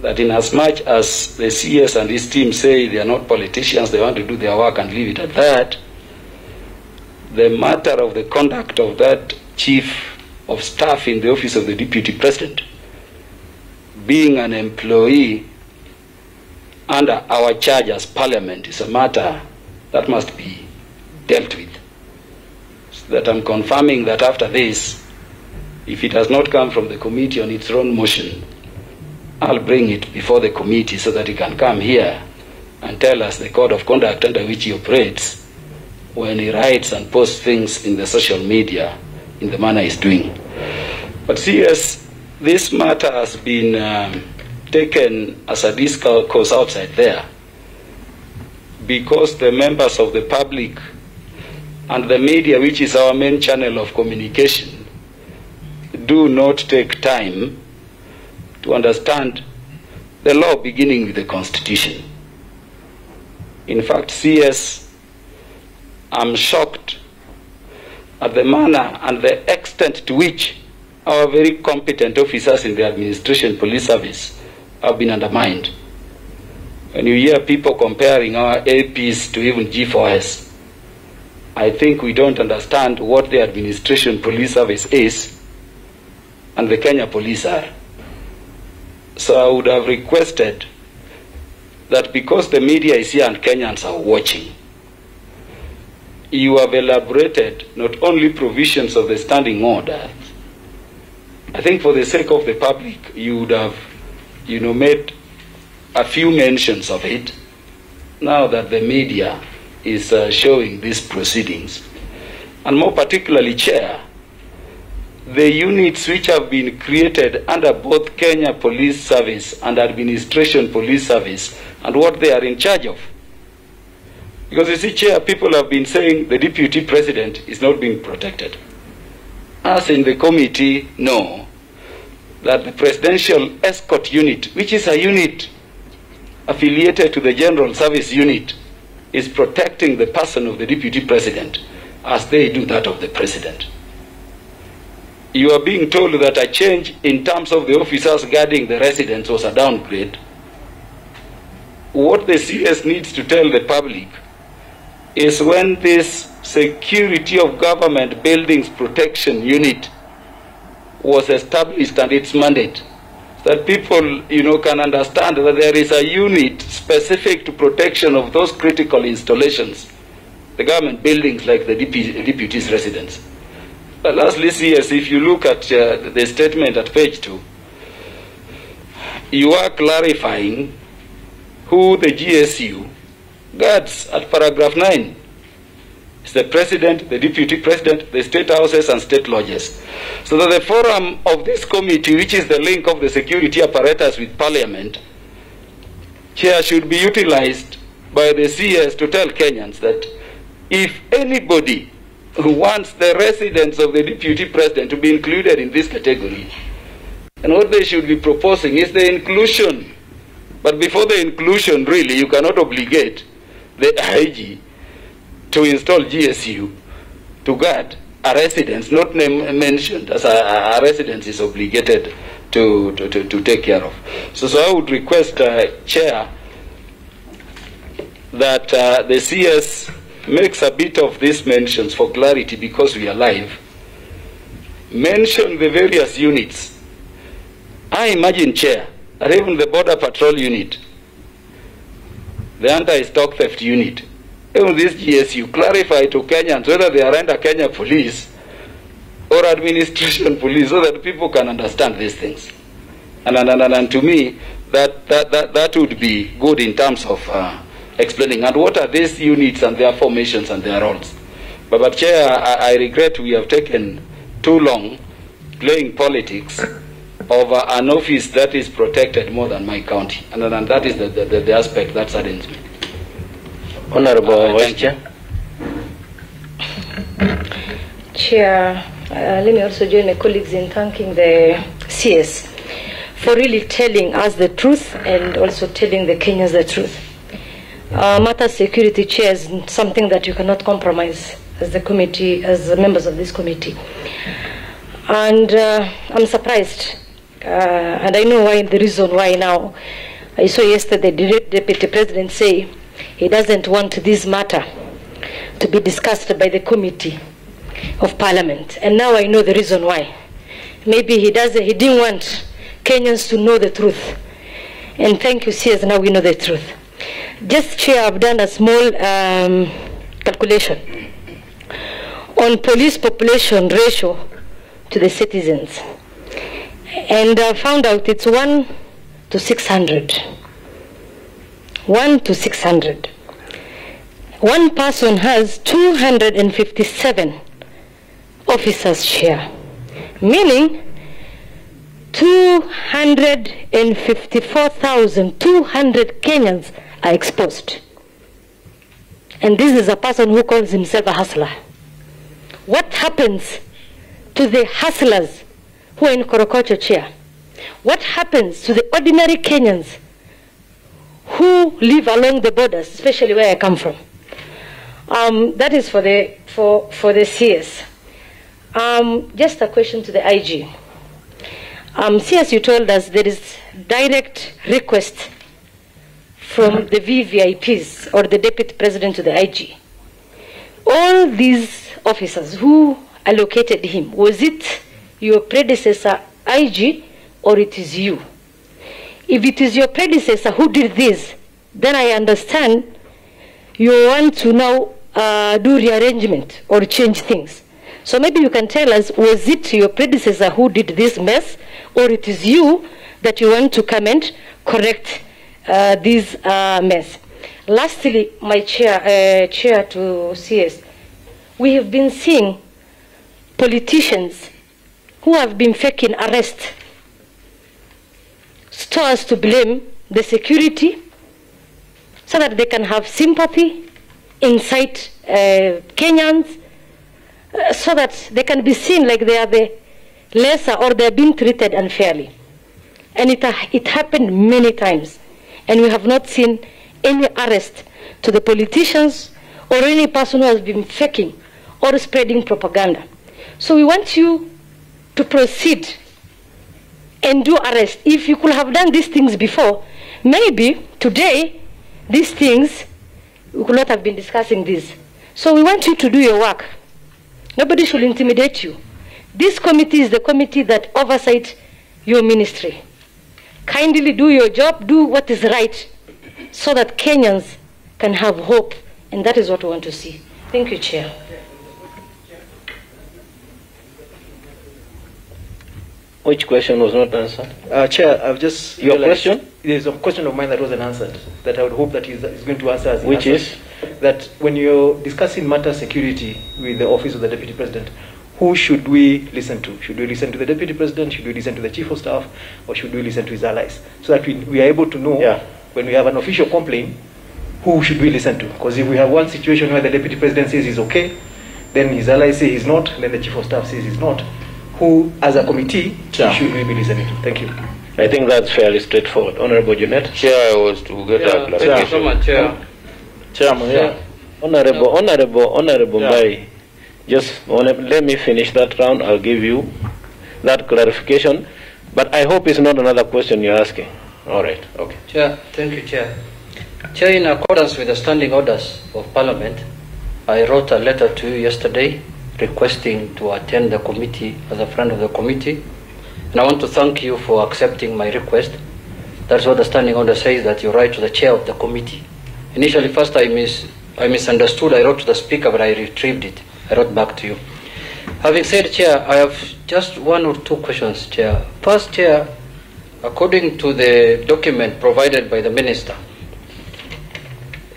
that in as much as the CS and his team say they are not politicians, they want to do their work and leave it at that, the matter of the conduct of that Chief of Staff in the office of the Deputy President, being an employee under our charge as Parliament, is a matter that must be dealt with. So that I'm confirming that after this, if it has not come from the committee on its own motion, I'll bring it before the committee so that he can come here and tell us the code of conduct under which he operates when he writes and posts things in the social media in the manner he's doing. But CS, this matter has been taken as a discourse outside there because the members of the public and the media, which is our main channel of communication, do not take time to understand the law beginning with the Constitution. In fact, CS, I'm shocked at the manner and the extent to which our very competent officers in the administration police service have been undermined. When you hear people comparing our APs to even G4S, I think we don't understand what the administration police service is and the Kenya police are. So I would have requested that because the media is here and Kenyans are watching, you have elaborated not only provisions of the standing order. I think for the sake of the public, you would have, made a few mentions of it now that the media is showing these proceedings. And more particularly, Chair, the units which have been created under both Kenya Police Service and Administration Police Service and what they are in charge of. Because you see, Chair, people have been saying the Deputy President is not being protected. Us in the committee know that the Presidential Escort Unit, which is a unit affiliated to the General Service Unit, is protecting the person of the Deputy President as they do that of the President. You are being told that a change in terms of the officers guarding the residents was a downgrade. What the CS needs to tell the public is when this Security of Government Buildings Protection Unit was established and its mandate, that people can understand that there is a unit specific to protection of those critical installations, the government buildings like the deputy's residence. Lastly, CS, if you look at the statement at page 2, you are clarifying who the GSU guards at paragraph 9. It's the President, the Deputy President, the State Houses and State Lodges. So that the forum of this committee, which is the link of the security apparatus with Parliament, Chair, should be utilized by the CS to tell Kenyans that if anybody who wants the residence of the deputy president to be included in this category, and what they should be proposing is the inclusion. But before the inclusion, really, you cannot obligate the IG to install GSU to guard a residence not mentioned as a residence is obligated to take care of. So I would request, Chair, that the CS makes a bit of these mentions for clarity, because we are live. Mention the various units. I imagine, Chair, that even the Border Patrol unit, the anti-stock theft unit, even this GSU, clarify to Kenyans whether they are under Kenya Police or Administration Police, so that people can understand these things. And to me, that would be good in terms of explaining. And what are these units and their formations and their roles? But Chair, I regret we have taken too long playing politics over an office that is protected more than my county. And that is the aspect that saddens me. Honorable Vice Chair. Chair, let me also join my colleagues in thanking the CS for really telling us the truth and also telling the Kenyans the truth. Matter security, Chair, is something that you cannot compromise as the committee, as the members of this committee. And I'm surprised, and I know why. The reason why now. I saw yesterday the Deputy President say he doesn't want this matter to be discussed by the Committee of Parliament, and now I know the reason why. Maybe he didn't want Kenyans to know the truth. And thank you, CS. Now we know the truth. Just, Chair, I've done a small calculation on police population ratio to the citizens, and I found out it's 1 to 600. 1 to 600. One person has 257 officers, Chair, meaning 254,200 Kenyans are exposed. And this is a person who calls himself a hustler. What happens to the hustlers who are in Korokocho, Chair? What happens to the ordinary Kenyans who live along the borders, especially where I come from? That is for the CS. Just a question to the IG. CS, you told us there is direct request from the VVIPs or the Deputy President to the IG. All these officers who allocated him, was it your predecessor IG or it is you? If it is your predecessor who did this, then I understand you want to now do rearrangement or change things. So maybe you can tell us, was it your predecessor who did this mess, or it is you that you want to come and correct this mess? Lastly, my chair to CS, we have been seeing politicians who have been faking arrest so as to blame the security so that they can have sympathy, incite Kenyans, so that they can be seen like they are the lesser or they are being treated unfairly. And it happened many times. And we have not seen any arrest to the politicians or any person who has been faking or spreading propaganda. So we want you to proceed and do arrest. If you could have done these things before, maybe today these things, we could not have been discussing this. So we want you to do your work. Nobody should intimidate you. This committee is the committee that oversights your ministry. Kindly do your job, do what is right, so that Kenyans can have hope, and that is what we want to see. Thank you, Chair. Which question was not answered? Chair, I've just... Your question? There's a question of mine that wasn't answered, that I would hope that he's going to answer. Which is? That when you're discussing matter security with the Office of the Deputy President, who should we listen to? Should we listen to the Deputy President? Should we listen to the Chief of Staff? Or should we listen to his allies? So that we are able to know when we have an official complaint, who should we listen to? Because if we have one situation where the Deputy President says he's okay, then his allies say he's not, then the Chief of Staff says he's not, who, as a committee, should we be listening to? Thank you. I think that's fairly straightforward. Honorable Junet. Chair, I was to get a clarification. Chairman, yeah. Honorable Mbai, just let me finish that round. I'll give you that clarification. But I hope it's not another question you're asking. All right, okay. Chair, thank you, Chair. Chair, in accordance with the standing orders of Parliament, I wrote a letter to you yesterday requesting to attend the committee as a friend of the committee. And I want to thank you for accepting my request. That's what the standing order says, that you write to the chair of the committee. Initially, first I misunderstood. I wrote to the speaker, but I retrieved it. I wrote back to you. Having said, Chair, I have just one or two questions, Chair. First, Chair, according to the document provided by the minister,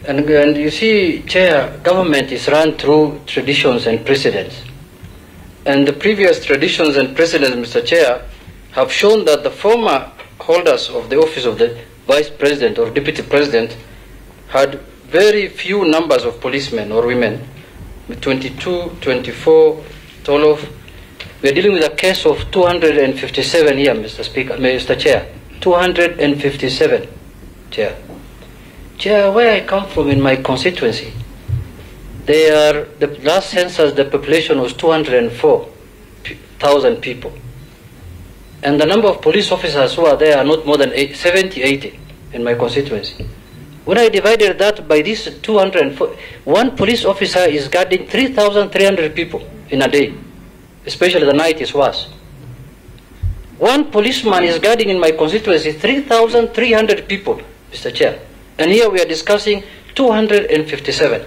and you see, Chair, government is run through traditions and precedents. And the previous traditions and precedents, Mr. Chair, have shown that the former holders of the office of the Vice President or Deputy President had very few numbers of policemen or women, 22, 24, 12. We are dealing with a case of 257 here, Mr. Chair. 257, Chair. Chair, where I come from in my constituency, the last census, the population was 204,000 people. And the number of police officers who are there are not more than 70, 80 in my constituency. When I divided that by this 204, one police officer is guarding 3,300 people in a day. Especially the night is worse. One policeman is guarding in my constituency 3,300 people, Mr. Chair. And here we are discussing 257.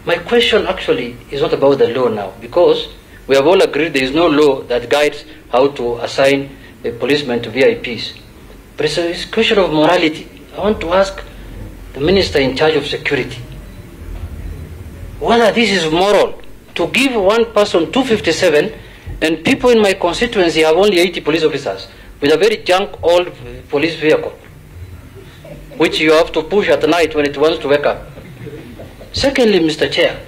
My question actually is not about the law now, because we have all agreed there is no law that guides how to assign a policeman to VIPs. But it's a question of morality. I want to ask the minister in charge of security whether this is moral to give one person 257 and people in my constituency have only 80 police officers with a very junk old police vehicle, which you have to push at night when it wants to wake up. Secondly, Mr. Chair,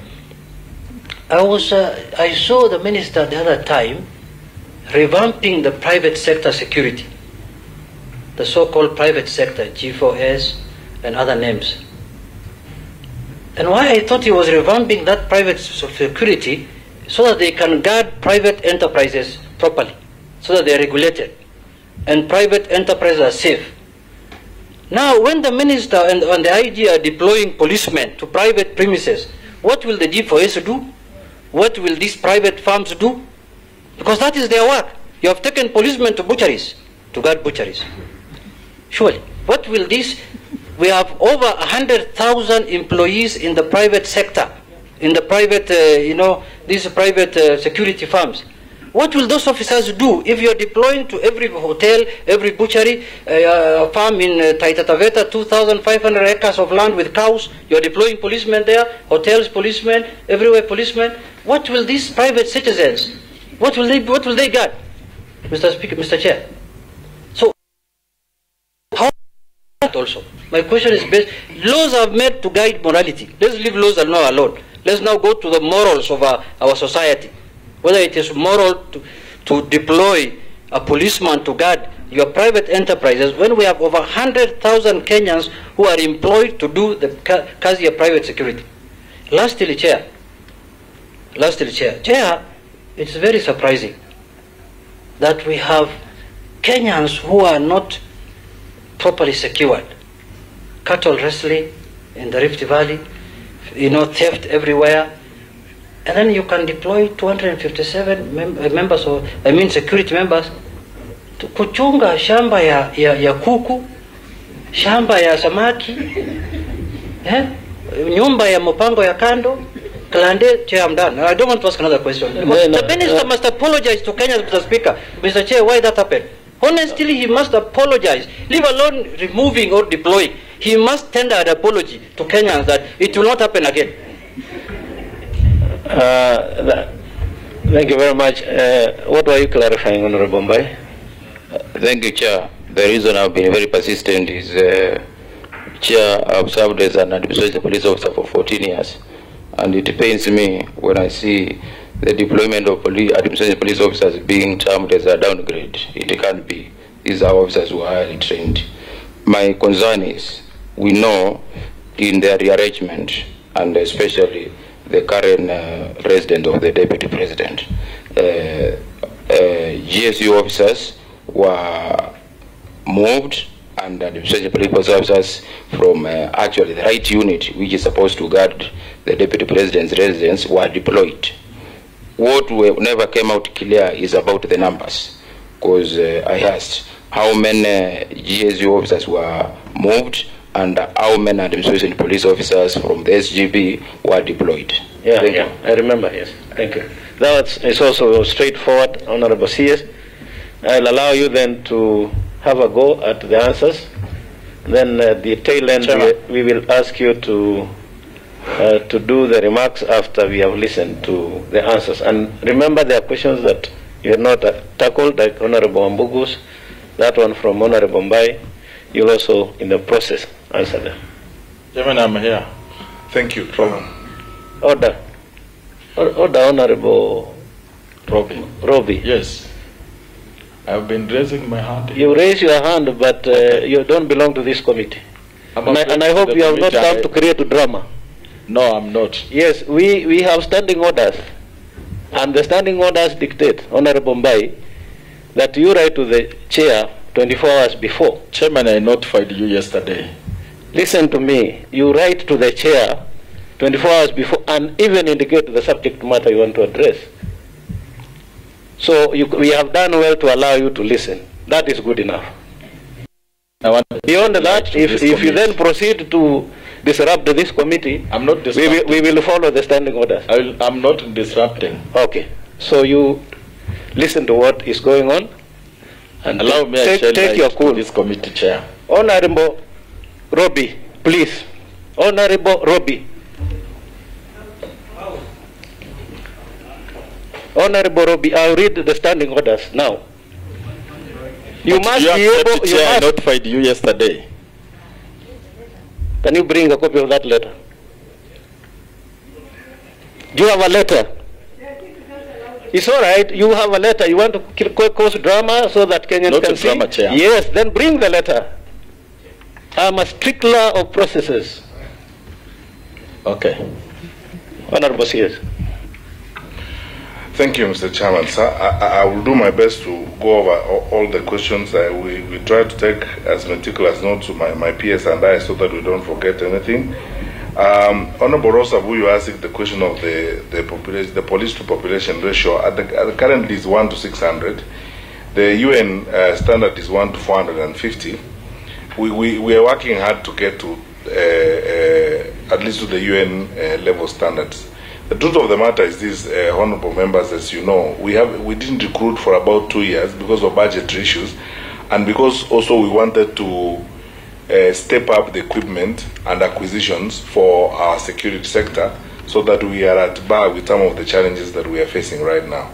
I saw the minister the other time revamping the private sector security, the so-called private sector, G4S and other names. And why I thought he was revamping that private security so that they can guard private enterprises properly, so that they are regulated and private enterprises are safe. Now, when the minister and the IG are deploying policemen to private premises, what will the G4S do? What will these private firms do? Because that is their work. You have taken policemen to butcheries, to guard butcheries. Surely, what will this? We have over 100,000 employees in the private sector, in the private, these private security firms. What will those officers do if you are deploying to every hotel, every butchery, farm in Taita Taveta, 2,500 acres of land with cows? You are deploying policemen there, hotels, policemen, everywhere policemen. What will these private citizens? What will they guard, Mr. Speaker, Mr. Chair? So, how also? My question is based. Laws are made to guide morality. Let's leave laws alone. Let's now go to the morals of our society. Whether it is moral to deploy a policeman to guard your private enterprises when we have over 100,000 Kenyans who are employed to do the kazi of private security. Lastly, Chair, it's very surprising that we have Kenyans who are not properly secured. Cattle wrestling in the Rift Valley, theft everywhere. And then you can deploy 257 members, security members, to kuchunga shamba ya kuku, shamba ya samaki, nyumba ya mpango ya kando. Chair, I'm done. I don't want to ask another question. The minister must apologize to Kenya, Mr. Speaker. Mr. Chair, why that happened? Honestly, he must apologize. Leave alone removing or deploying. He must tender an apology to Kenyans that it will not happen again. Thank you very much. What were you clarifying, Honorable Mbai? Thank you, Chair. The reason I've been very persistent is Chair, I've served as an administrative police officer for 14 years, and it pains me when I see the deployment of administrative police officers being termed as a downgrade. It can't be. These are officers who are highly trained. My concern is, we know in their rearrangement, and especially the current president of the deputy president, GSU officers were moved, and administrative police officers from actually the right unit, which is supposed to guard the deputy president's residence, were deployed. What never came out clear is about the numbers, because I asked how many GSU officers were moved and how many administration police officers from the SGB were deployed. Yeah, I remember, yes. Thank you. That is also straightforward, Honorable CS. I'll allow you then to have a go at the answers. Then at the tail end, we will ask you to do the remarks after we have listened to the answers. And remember, there are questions that you have not tackled, like Honorable Ambugus, that one from Honorable Mbai. You'll also, in the process, answer them. Chairman, I'm here. Thank you. Order, Honorable Robbie. Yes. I've been raising my hand. You raise your hand, but you don't belong to this committee. And I hope you have not come to create a drama. No, I'm not. Yes, we have standing orders. And the standing orders dictate, Honorable Mbai, that you write to the chair 24 hours before. Chairman, I notified you yesterday. Listen to me. You write to the chair 24 hours before and even indicate the subject matter you want to address. So we have done well to allow you to listen. That is good enough. Beyond that, if you then proceed to disrupt this committee, I'm not disrupting. We will follow the standing orders. I'm not disrupting. Okay. So you listen to what is going on and allow me to take your cool. This committee chair. Honorable Robbie, please. Honorable Robbie. Honorable Robbie, I'll read the standing orders now. You must be able. I notified you yesterday. Can you bring a copy of that letter? Do you have a letter? It's all right. You have a letter. You want to cause drama so that Kenyans can see? Drama, Chair. Yes, then bring the letter. I'm a stickler of processes. Okay. Honorable CS. Thank you, Mr. Chairman. Sir, I will do my best to go over all the questions. We try to take as meticulous notes to my peers and I so that we don't forget anything. Honorable Rosabu, you asked the question of the population, the police to population ratio. Currently is 1 to 600. The UN standard is 1 to 450. We are working hard to get to at least to the UN level standards. The truth of the matter is this, honorable members, as you know, we didn't recruit for about 2 years because of budgetary issues, and because also we wanted to step up the equipment and acquisitions for our security sector so that we are at bar with some of the challenges that we are facing right now.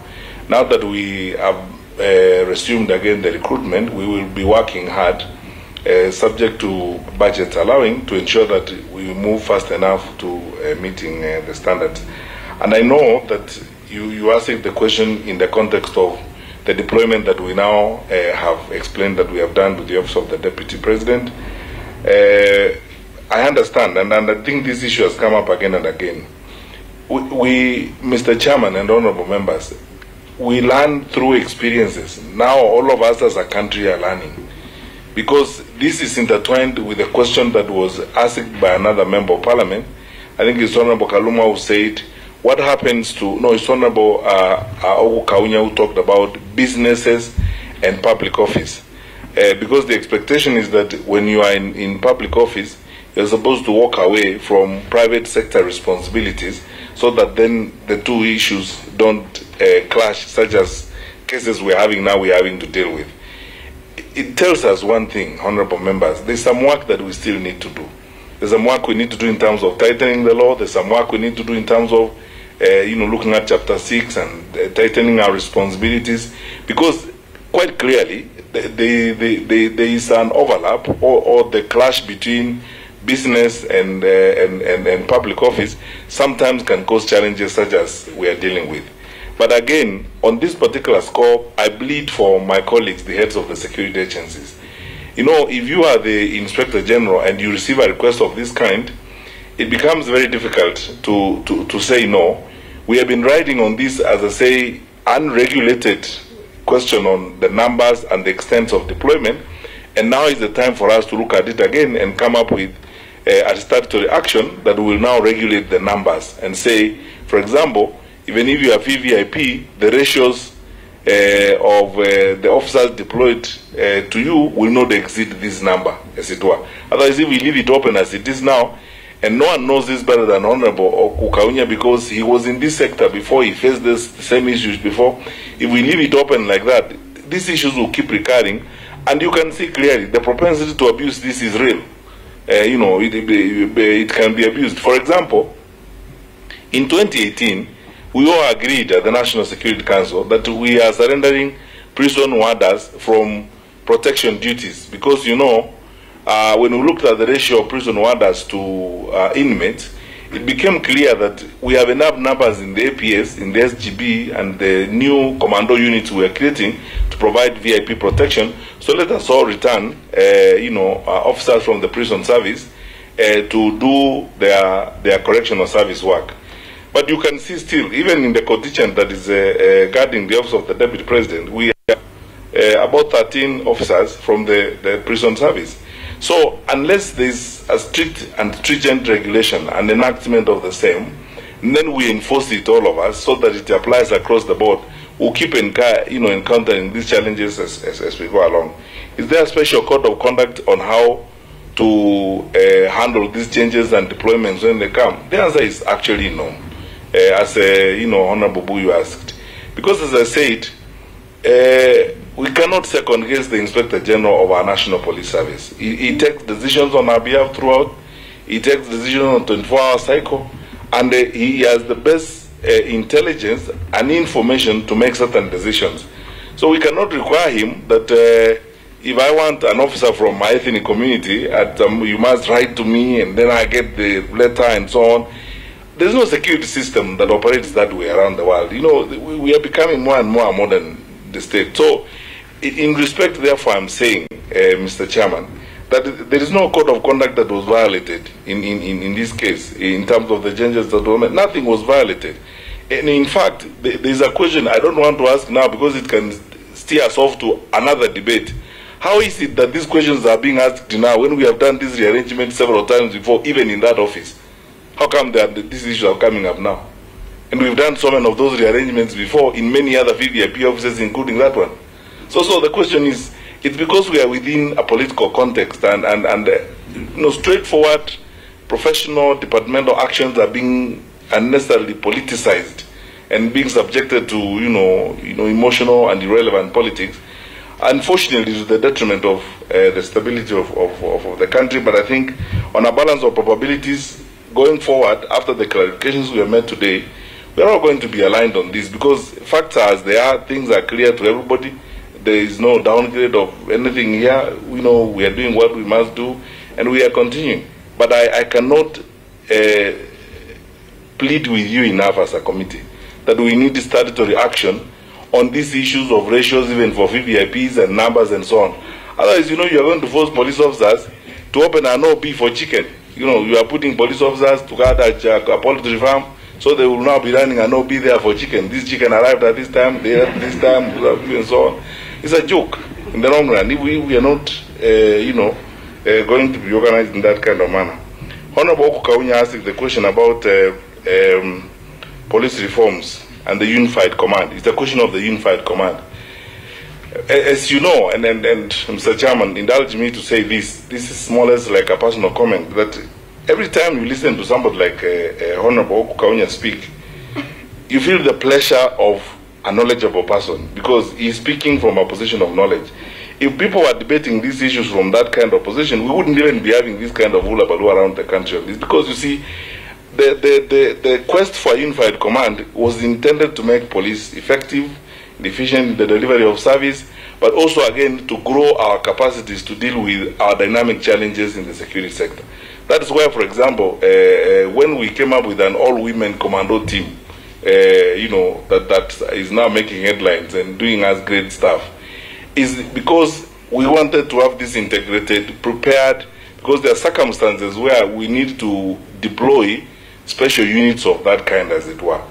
Now that we have resumed again the recruitment, we will be working hard, subject to budget allowing, to ensure that we move fast enough to meeting the standards. And I know that you asked the question in the context of the deployment that we now have explained that we have done with the Office of the Deputy President. I understand, and I think this issue has come up again and again. We, Mr. Chairman and honorable members, we learn through experiences. Now all of us as a country are learning, because this is intertwined with a question that was asked by another member of parliament. I think it's Honorable Kaluma who said, what happens to, no, it's Honorable Ogu Kaunya who talked about businesses and public office. Because the expectation is that when you are in public office, you're supposed to walk away from private sector responsibilities so that then the two issues don't clash, such as cases we're having to deal with. It tells us one thing, honorable members, there's some work that we still need to do. There's some work we need to do in terms of tightening the law. There's some work we need to do in terms of, looking at Chapter 6 and tightening our responsibilities. Because quite clearly, there is an overlap or the clash between business and public office sometimes can cause challenges such as we are dealing with. But again, on this particular scope, I plead for my colleagues, the heads of the security agencies. You know, if you are the Inspector General and you receive a request of this kind, it becomes very difficult to say no. We have been riding on this, as I say, unregulated question on the numbers and the extent of deployment, and now is the time for us to look at it again and come up with a statutory action that will now regulate the numbers and say, for example, even if you have VVIP, the ratios of the officers deployed to you will not exceed this number, as it were. Otherwise, if we leave it open as it is now, and no one knows this better than Honorable Okaunya because he was in this sector before, he faced the same issues before. If we leave it open like that, these issues will keep recurring, and you can see clearly the propensity to abuse this is real. You know, it can be abused. For example, in 2018, we all agreed at the National Security Council that we are surrendering prison warders from protection duties because, you know, when we looked at the ratio of prison warders to inmates, it became clear that we have enough numbers in the APS, in the SGB, and the new commando units we are creating to provide VIP protection. So let us all return, you know, officers from the prison service to do their correctional service work. But you can see still, even in the contingent that is guarding the office of the Deputy President, we have about 13 officers from the prison service. So unless there is a strict and stringent regulation and enactment of the same, then we enforce it, all of us, so that it applies across the board, we'll keep encountering these challenges as we go along. Is there a special code of conduct on how to handle these changes and deployments when they come? The answer is actually no. As Honorable Buyu asked. Because as I said, we cannot second guess the Inspector General of our National Police Service. He takes decisions on our behalf throughout. He takes decisions on a 24-hour cycle, and he has the best intelligence and information to make certain decisions. So we cannot require him that if I want an officer from my ethnic community, you must write to me, and then I get the letter and so on. There's no security system that operates that way around the world. You know, we are becoming more and more modern, the state. So, in respect, therefore, I'm saying, Mr. Chairman, that there is no code of conduct that was violated in this case, in terms of the changes that were made. Nothing was violated. And in fact, there's a question I don't want to ask now because it can steer us off to another debate. How is it that these questions are being asked now when we have done this rearrangement several times before, even in that office? How come that these issues are coming up now? And we've done so many of those rearrangements before in many other VVIP offices, including that one. So the question is, it's because we are within a political context and straightforward professional departmental actions are being unnecessarily politicized and being subjected to emotional and irrelevant politics, unfortunately to the detriment of the stability of the country. But I think on a balance of probabilities, going forward, after the clarifications we have made today, we are all going to be aligned on this because facts are as they are, things are clear to everybody. There is no downgrade of anything here. We know we are doing what we must do, and we are continuing. But I cannot plead with you enough as a committee that we need statutory action on these issues of ratios, even for VVIPs and numbers and so on. Otherwise, you are going to force police officers to open an OB for chicken. You are putting police officers to guard a poultry farm, so they will now be running an OB there for chicken. This chicken arrived at this time, they at this time, and so on. It's a joke in the long run if we are not, going to be organized in that kind of manner. Honorable Okaunya asked the question about police reforms and the unified command. It's a question of the unified command. As you know, and Mr. Chairman, indulge me to say this is more or less like a personal comment, that every time you listen to somebody like Honorable Okaunya speak, you feel the pleasure of a knowledgeable person because he's speaking from a position of knowledge. If people were debating these issues from that kind of position, we wouldn't even be having this kind of hullabaloo around the country. It's because, you see, the quest for a unified command was intended to make police effective, efficient in the delivery of service, but also, again, to grow our capacities to deal with our dynamic challenges in the security sector. That is why, for example, when we came up with an all-women commando team, that is now making headlines and doing us great stuff, is because we wanted to have this integrated, prepared, because there are circumstances where we need to deploy special units of that kind, as it were.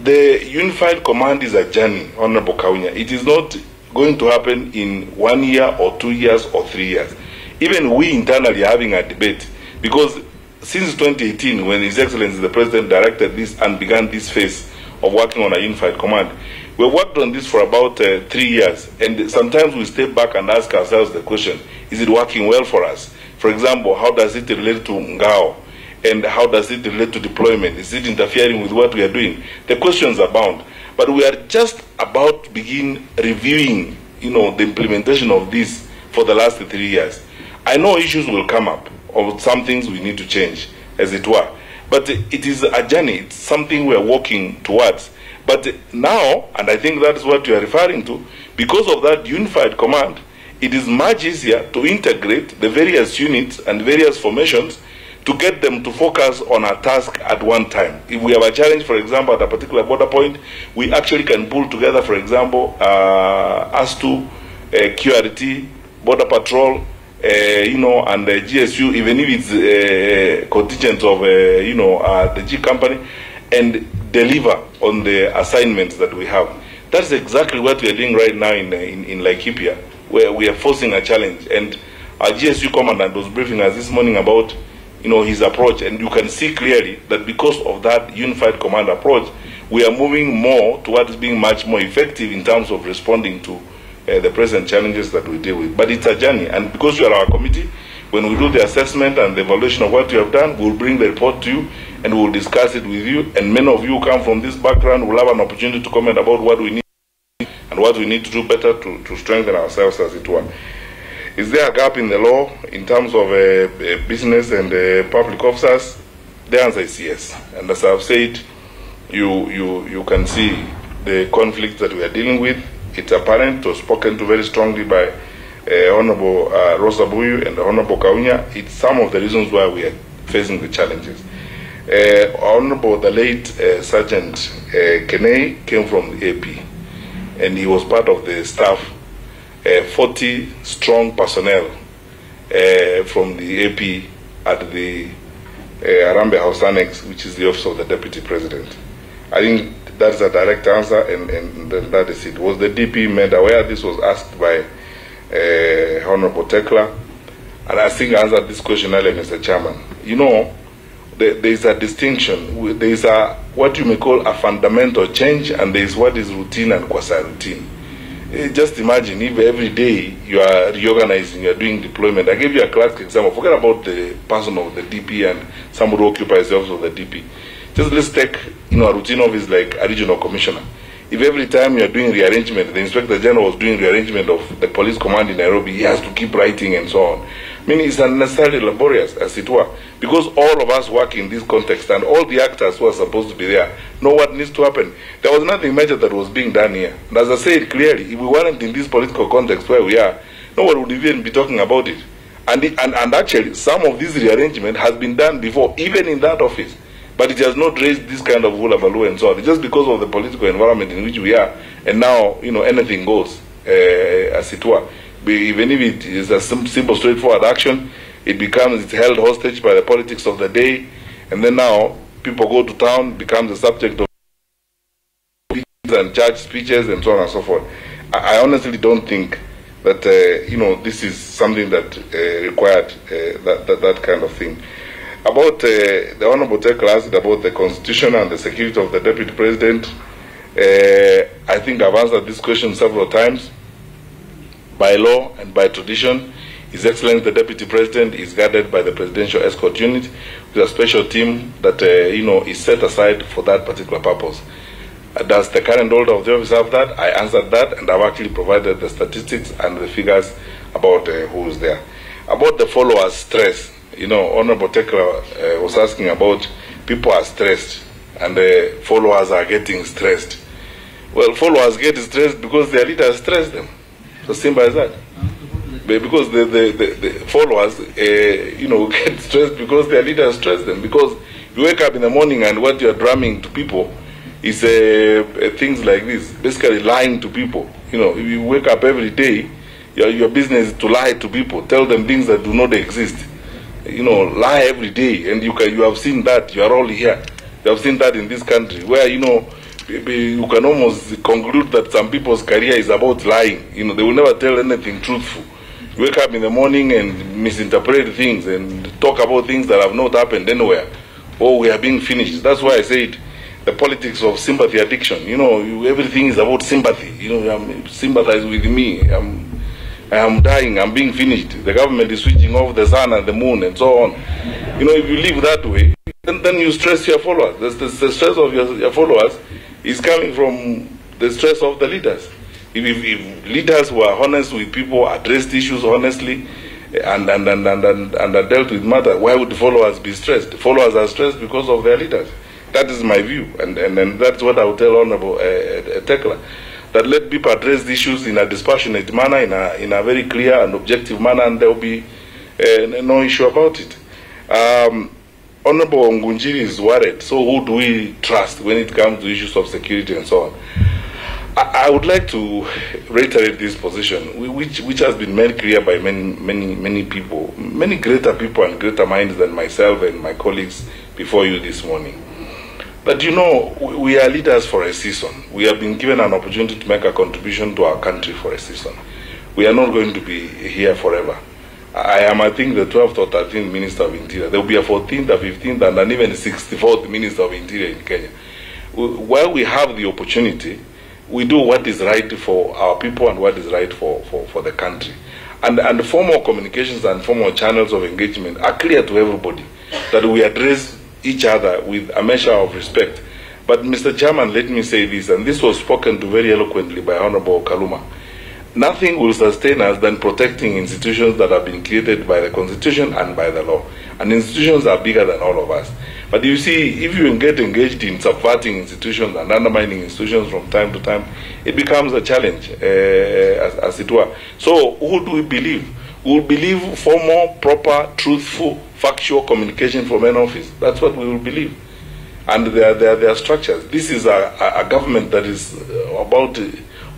The unified command is a journey, Honorable Kaunya. It is not going to happen in 1 year or 2 years or 3 years. Even we internally are having a debate, because since 2018, when His Excellency the President directed this and began this phase of working on a unified command, we worked on this for about 3 years, and sometimes we step back and ask ourselves the question, is it working well for us? For example, how does it relate to Ngao? And how does it relate to deployment? Is it interfering with what we are doing? The questions abound. But we are just about to begin reviewing, the implementation of this for the last 3 years. I know issues will come up, or some things we need to change, as it were. But it is a journey. It's something we are working towards. But now, and I think that's what you are referring to, because of that unified command, it is much easier to integrate the various units and various formations to get them to focus on a task at one time. If we have a challenge, for example, at a particular border point, we actually can pull together, for example, ASTU, QRT, Border Patrol, and the GSU, even if it's contingent of, the G company, and deliver on the assignments that we have. That's exactly what we are doing right now in Laikipia, where we are forcing a challenge. And our GSU commandant was briefing us this morning about his approach, and you can see clearly that because of that unified command approach, we are moving more towards being much more effective in terms of responding to the present challenges that we deal with. But it's a journey, and because you are our committee, when we do the assessment and the evaluation of what you have done, we'll bring the report to you and we'll discuss it with you, and many of you who come from this background will have an opportunity to comment about what we need and what we need to do better to strengthen ourselves, as it were. Is there a gap in the law in terms of business and public officers? The answer is yes. And as I've said, you can see the conflict that we are dealing with. It's apparent, it was spoken to very strongly by Honorable Rosa Buyu and Honorable Kaunya. It's some of the reasons why we are facing the challenges. Honorable, the late Sergeant Kenei came from the AP, and he was part of the staff, 40 strong personnel from the AP at the Arambe House Annex, which is the office of the Deputy President. I think that's a direct answer, and that is it. Was the DP made aware? This was asked by Honorable Tekla, and I think I answered this question earlier, Mr. Chairman. There is a distinction. There is what you may call a fundamental change, and there is what is routine and quasi-routine. Just imagine if every day you are reorganizing, you are doing deployment. I gave you a classic example. Forget about the person of the DP and somebody who occupies the office of the DP. Just let's take a routine office like a regional commissioner. If every time you are doing rearrangement, the Inspector General was doing rearrangement of the police command in Nairobi, he has to keep writing and so on. I mean, it's unnecessarily laborious, as it were, because all of us work in this context, and all the actors who are supposed to be there know what needs to happen. There was nothing major that was being done here. And as I said clearly, if we weren't in this political context where we are, no one would even be talking about it. And actually, some of this rearrangement has been done before, even in that office. But it has not raised this kind of hullabaloo and so on. It's just because of the political environment in which we are. And now, anything goes, as it were. Even if it is a simple, straightforward action, it's held hostage by the politics of the day. And then now, people go to town, becomes the subject of and church speeches and so on and so forth. I honestly don't think that, this is something that required that kind of thing. About the Honorable Tekla asked about the Constitution and the security of the Deputy President. I think I've answered this question several times. By law and by tradition, His Excellency the Deputy President is guarded by the Presidential Escort Unit with a special team that is set aside for that particular purpose. Does the current holder of the office have that? I answered that, and I've actually provided the statistics and the figures about who is there. About the followers' stress, Honorable Tekla was asking about people are stressed and the followers are getting stressed. Well, followers get stressed because their leaders stress them. So simple as that. because the followers, get stressed because their leaders stress them. Because you wake up in the morning and what you are drumming to people is things like this, basically lying to people. If you wake up every day, your business is to lie to people, tell them things that do not exist. Lie every day, and you have seen that. You are all here. You have seen that in this country, where you can almost conclude that some people's career is about lying. They will never tell anything truthful. You wake up in the morning and misinterpret things and talk about things that have not happened anywhere. Oh, we are being finished. That's why I said the politics of sympathy addiction. Everything is about sympathy. Sympathize with me. I am dying. I'm being finished. The government is switching off the sun and the moon and so on. If you live that way, then you stress your followers. The stress of your followers is coming from the stress of the leaders. If leaders were honest with people, addressed issues honestly, and are dealt with matter, why would the followers be stressed? The followers are stressed because of their leaders. That is my view, and that's what I would tell Honorable Tekla, that let people address the issues in a dispassionate manner, in a very clear and objective manner, and there will be no issue about it. Honorable Ngunjiri is worried, so who do we trust when it comes to issues of security and so on? I would like to reiterate this position, which has been made clear by many people, many greater people and greater minds than myself and my colleagues before you this morning. But we are leaders for a season. We have been given an opportunity to make a contribution to our country for a season. We are not going to be here forever. I am, I think, the 12th or 13th Minister of Interior. There will be a 14th, a 15th, and an even 64th Minister of Interior in Kenya. While we have the opportunity, we do what is right for our people and what is right for the country. And the formal communications and formal channels of engagement are clear to everybody, that we address each other with a measure of respect. But Mr. Chairman, let me say this, and this was spoken to very eloquently by Honorable Kaluma. Nothing will sustain us than protecting institutions that have been created by the Constitution and by the law. And institutions are bigger than all of us. But you see, if you get engaged in subverting institutions and undermining institutions from time to time, it becomes a challenge, as it were. So who do we believe? We will believe formal, proper, truthful, factual communication from an office. That's what we will believe. And there are structures. This is a government that is about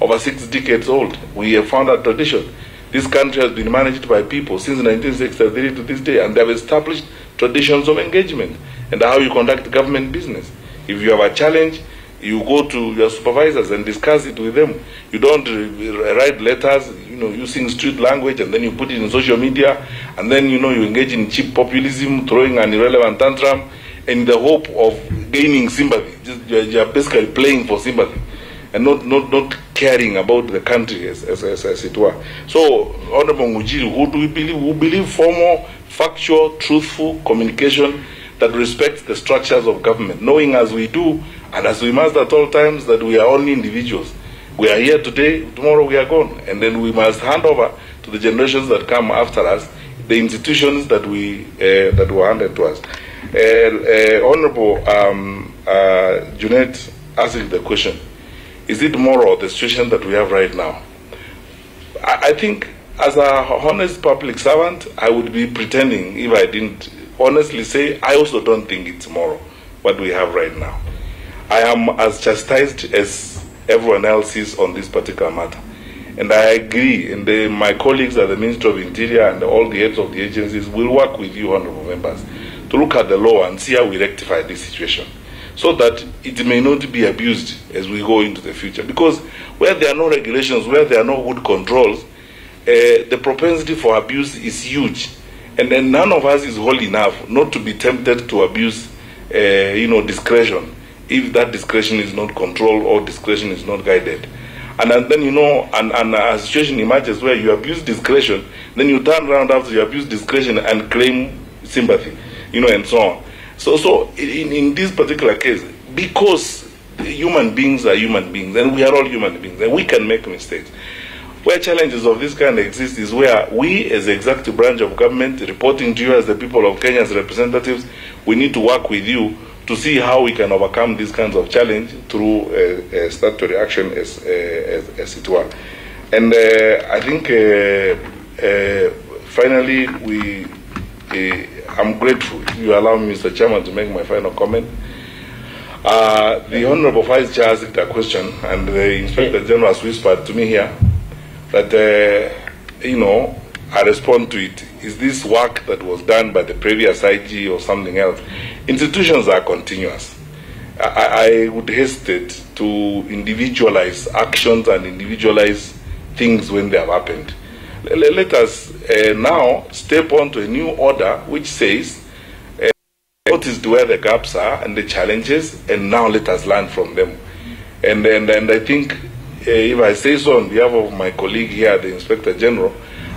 over 6 decades old. We have found a tradition. This country has been managed by people since 1963 to this day, and they have established traditions of engagement and how you conduct government business. If you have a challenge, you go to your supervisors and discuss it with them. You don't write letters, using street language, and then you put it in social media, and then, you engage in cheap populism, throwing an irrelevant tantrum, in the hope of gaining sympathy. You're basically playing for sympathy, and not caring about the country as it were. So, Honorable Mujiri, who do we believe? We believe formal, factual, truthful communication that respects the structures of government, knowing as we do, and as we must at all times, that we are only individuals. We are here today, tomorrow we are gone. And then we must hand over to the generations that come after us the institutions that were handed to us. Honorable Junet asking the question, is it moral, the situation that we have right now? I think as a honest public servant, I would be pretending if I didn't honestly say I also don't think it's moral, what we have right now. I am as chastised as everyone else is on this particular matter. And I agree, and my colleagues at the Ministry of Interior and all the heads of the agencies will work with you, honorable members, to look at the law and see how we rectify this situation, so that it may not be abused as we go into the future. Because where there are no regulations, where there are no good controls, the propensity for abuse is huge. And then none of us is holy enough not to be tempted to abuse, discretion, if that discretion is not controlled or discretion is not guided. And then, and a situation emerges where you abuse discretion, then you turn around after you abuse discretion and claim sympathy, and so on. So in this particular case, because human beings are human beings, and we are all human beings, and we can make mistakes. Where challenges of this kind exist is where we, as the executive branch of government, reporting to you as the people of Kenya as representatives, we need to work with you to see how we can overcome these kinds of challenge through statutory action as it were. And I think Finally, I'm grateful. You allow me, Mr. Chairman, to make my final comment. The Honorable Vice Chair asked a question, and the Inspector General has whispered to me here that, I respond to it. Is this work that was done by the previous IG or something else? Institutions are continuous. I would hesitate to individualize actions and individualize things when they have happened. Let us now step on to a new order which says, notice where the gaps are and the challenges, and now let us learn from them. And I think, if I say so on behalf of my colleague here, the Inspector General,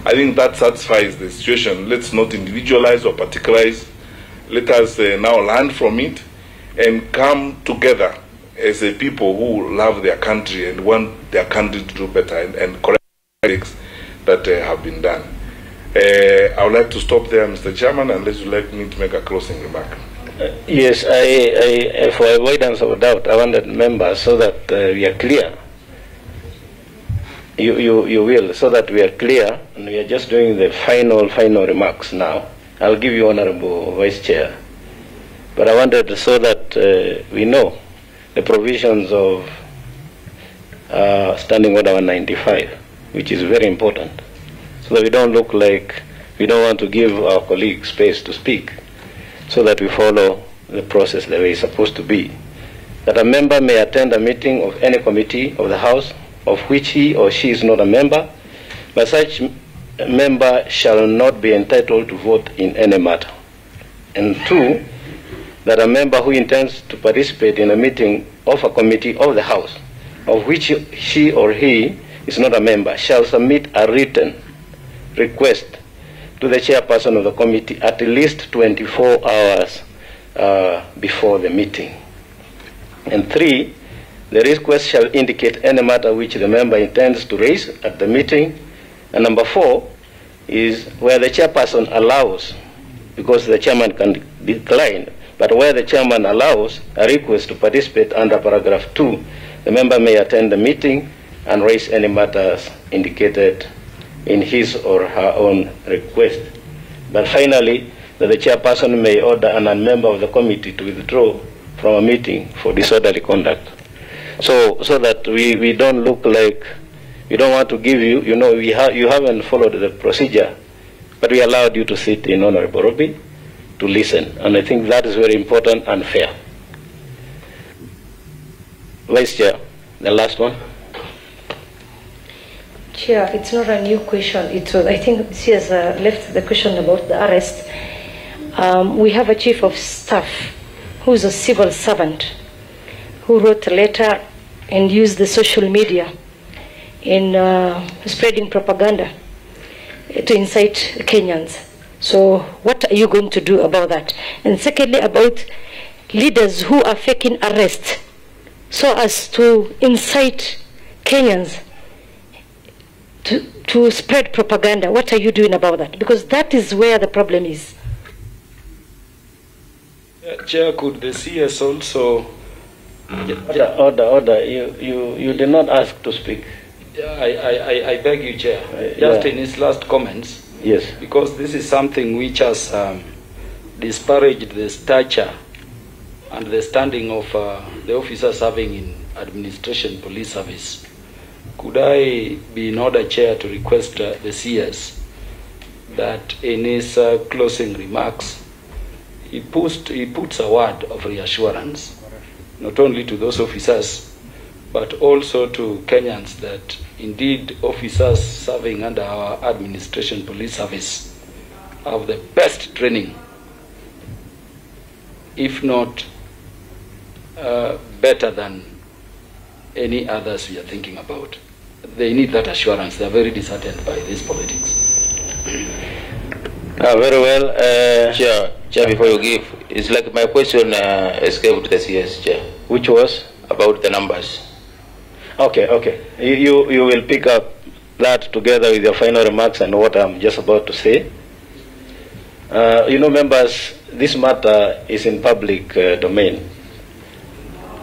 I think that satisfies the situation. Let's not individualize or particularize. Let us now learn from it and come together as a people who love their country and want their country to do better and correct mistakes that have been done. I would like to stop there, Mr. Chairman, unless you like me to make a closing remark. Yes, I, for avoidance of doubt, I wanted members so that we are clear. You will, so that we are clear, and we are just doing the final remarks now. I'll give you, Honorable Vice Chair. But I wanted so that we know the provisions of Standing Order 195, which is very important, so that we don't look like we don't want to give our colleagues space to speak, so that we follow the process the way it's supposed to be. That a member may attend a meeting of any committee of the House of which he or she is not a member, but such member shall not be entitled to vote in any matter. And 2, that a member who intends to participate in a meeting of a committee of the House of which she or he is not a member shall submit a written request to the chairperson of the committee at least 24 hours before the meeting. And 3, the request shall indicate any matter which the member intends to raise at the meeting. And number 4 is where the chairperson allows, because the chairman can decline, but where the chairman allows a request to participate under paragraph 2, the member may attend the meeting and raise any matters indicated in his or her own request. But finally, that the chairperson may order an member of the committee to withdraw from a meeting for disorderly conduct. So that we don't look like, we don't want to give you, you haven't followed the procedure, but we allowed you to sit in Honorable Robi to listen. And I think that is very important and fair. Vice Chair, the last one. Chair, it's not a new question. It was, I think she has left the question about the arrest. We have a chief of staff who's a civil servant who wrote a letter and used the social media in spreading propaganda to incite Kenyans. So what are you going to do about that? And secondly, about leaders who are faking arrests so as to incite Kenyans to spread propaganda. What are you doing about that? Because that is where the problem is. Chair, could the CS also... Order. You did not ask to speak. I beg you, Chair. Just in his last comments. Yes. Because this is something which has disparaged the stature and the standing of the officers serving in administration police service. Could I be in order, Chair, to request the CS that in his closing remarks he puts a word of reassurance, not only to those officers, but also to Kenyans, that indeed officers serving under our administration police service have the best training, if not better than any others we are thinking about. They need that assurance. They are very disheartened by this politics. Very well. Chair, before you give, it's like my question escaped the CS, Chair. Which was? About the numbers. Okay. You will pick up that together with your final remarks and what I'm just about to say. Members, this matter is in public domain.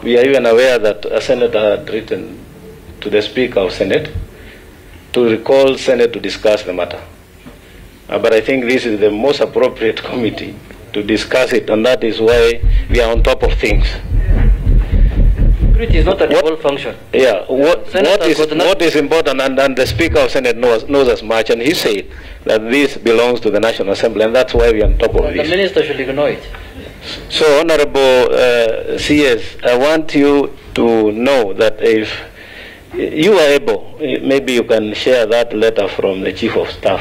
We are even aware that a senator had written to the Speaker of Senate to recall Senate to discuss the matter. But I think this is the most appropriate committee to discuss it, and that is why we are on top of things. Security is not a default function. Yeah, what is important, and the Speaker of Senate knows as much, and he said that this belongs to the National Assembly, and that's why we are on top of this. The minister should ignore it. So, Honorable CS, I want you to know that if you are able, maybe you can share that letter from the Chief of Staff,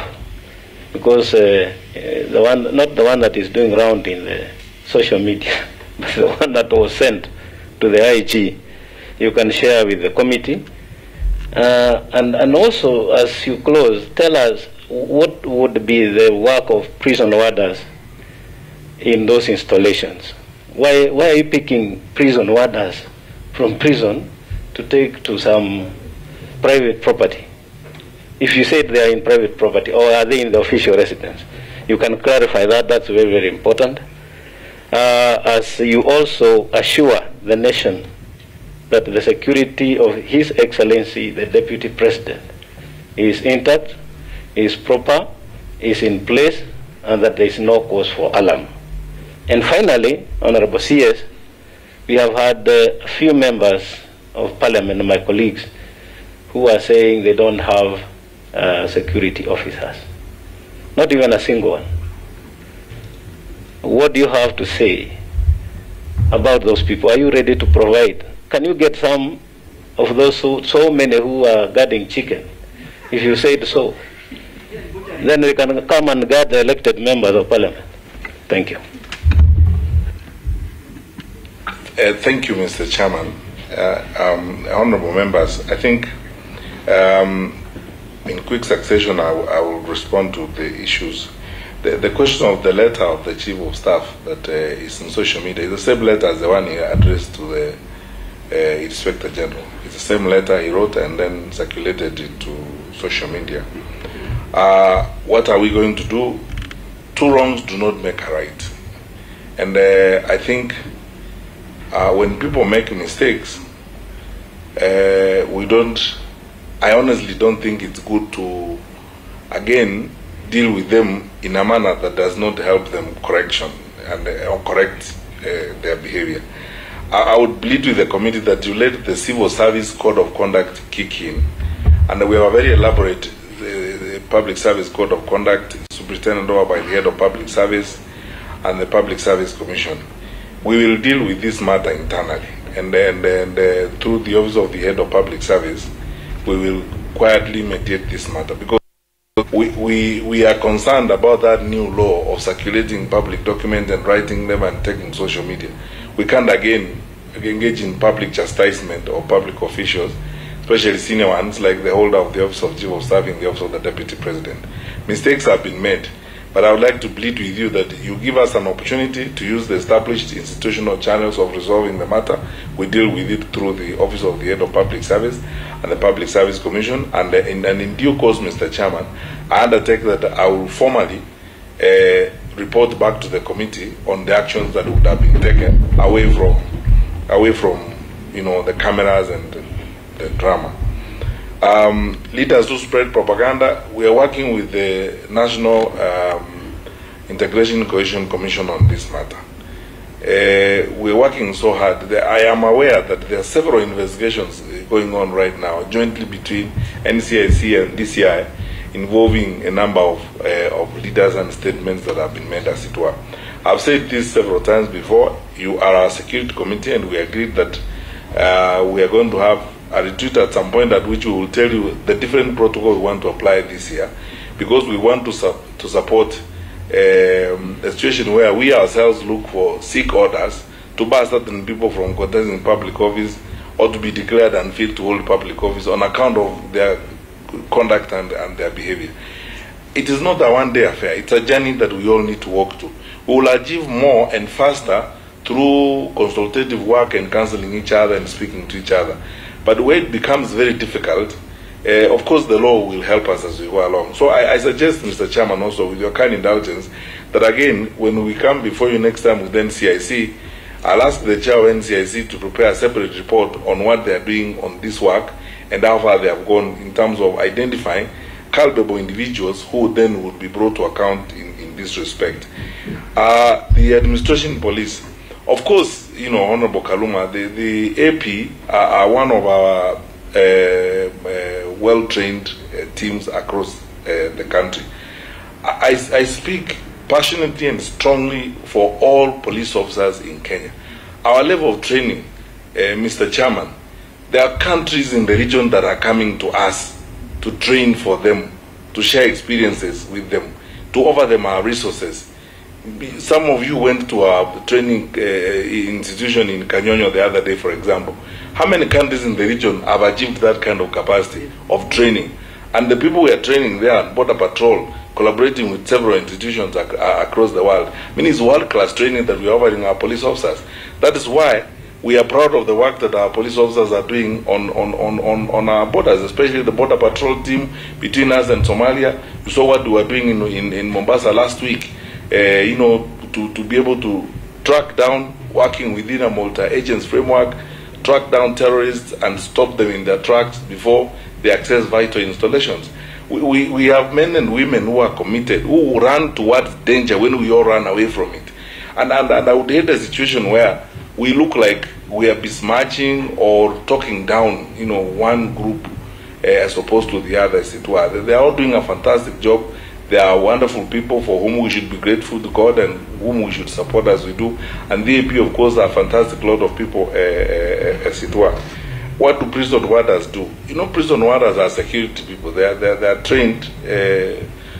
because not the one that is doing round in the social media, but the one that was sent to the IG, you can share with the committee. And also, as you close, tell us what would be the work of prison warders in those installations. Why are you picking prison warders from prison to take to some private property? If you said they are in private property, or are they in the official residence? You can clarify that. That's very, very important. As you also assure the nation that the security of His Excellency, the Deputy President, is intact, is proper, is in place, and that there is no cause for alarm. And finally, Honorable CS, we have had a few members of Parliament, my colleagues, who are saying they don't have security officers. Not even a single one. What do you have to say about those people? Are you ready to provide? Can you get some of those so many who are guarding chicken? If you said so, then we can come and guard the elected members of Parliament. Thank you. Thank you, Mr. Chairman. Honorable members, I think in quick succession I will respond to the issues. The question of the letter of the Chief of Staff that is in social media is the same letter as the one he addressed to the Inspector General. It's the same letter he wrote and then circulated into social media. What are we going to do? Two wrongs do not make a right. And I think when people make mistakes, I honestly don't think it's good to, again, deal with them in a manner that does not help them correction and or correct their behavior. I would plead with the committee that you let the Civil Service Code of Conduct kick in, and we have a very elaborate Public Service Code of Conduct, superintended over by the Head of Public Service and the Public Service Commission. We will deal with this matter internally, and then through the Office of the Head of Public Service, we will quietly mediate this matter, because we are concerned about that new law of circulating public documents and writing them and taking social media. We can't again engage in public chastisement of public officials, especially senior ones like the holder of the Office of Chief of Staff in the Office of the Deputy President. Mistakes have been made, but I would like to plead with you that you give us an opportunity to use the established institutional channels of resolving the matter. We deal with it through the Office of the Head of Public Service and the Public Service Commission, and in due course, Mr. Chairman, I undertake that I will formally report back to the committee on the actions that would have been taken away from the cameras and the drama. Leaders who spread propaganda, we are working with the National Integration Cohesion Commission on this matter. We're working so hard. I am aware that there are several investigations going on right now, jointly between NCIC and DCI, involving a number of leaders and statements that have been made, as it were. I've said this several times before. You are our security committee, and we agreed that we are going to have a retreat at some point at which we will tell you the different protocol we want to apply this year, because we want to support a situation where we ourselves look for seek orders to bar certain people from contesting public office or to be declared unfit to hold public office on account of their conduct and their behavior. It is not a one-day affair. It's a journey that we all need to walk to. We will achieve more and faster through consultative work and counseling each other and speaking to each other. But where it becomes very difficult, of course the law will help us as we go along. So I suggest, Mr. Chairman, also with your kind indulgence, that again, when we come before you next time with NCIC, I'll ask the chair of NCIC to prepare a separate report on what they are doing on this work and how far they have gone in terms of identifying culpable individuals who then would be brought to account in this respect. The administration police, of course, Honorable Kaluma, the AP are one of our well-trained teams across the country. I speak passionately and strongly for all police officers in Kenya. Our level of training, Mr. Chairman, there are countries in the region that are coming to us to train for them, to share experiences with them, to offer them our resources. Some of you went to our training institution in Kanyonyo the other day, for example. How many countries in the region have achieved that kind of capacity of training? And the people we are training there, Border Patrol, collaborating with several institutions across the world, it's world-class training that we are offering our police officers. That is why we are proud of the work that our police officers are doing on our borders, especially the Border Patrol team between us and Somalia. You saw what we were doing in Mombasa last week, to be able to track down, working within a multi-agents framework, track down terrorists and stop them in their tracks before they access vital installations. We have men and women who are committed, who run towards danger when we all run away from it. And I would hate a situation where we look like we are besmirching or talking down, one group as opposed to the other, as it were. They are all doing a fantastic job. They are wonderful people for whom we should be grateful to God and whom we should support as we do. And the AP, of course, are a fantastic lot of people, as it were. What do prison warders do? Prison warders are security people. They are trained,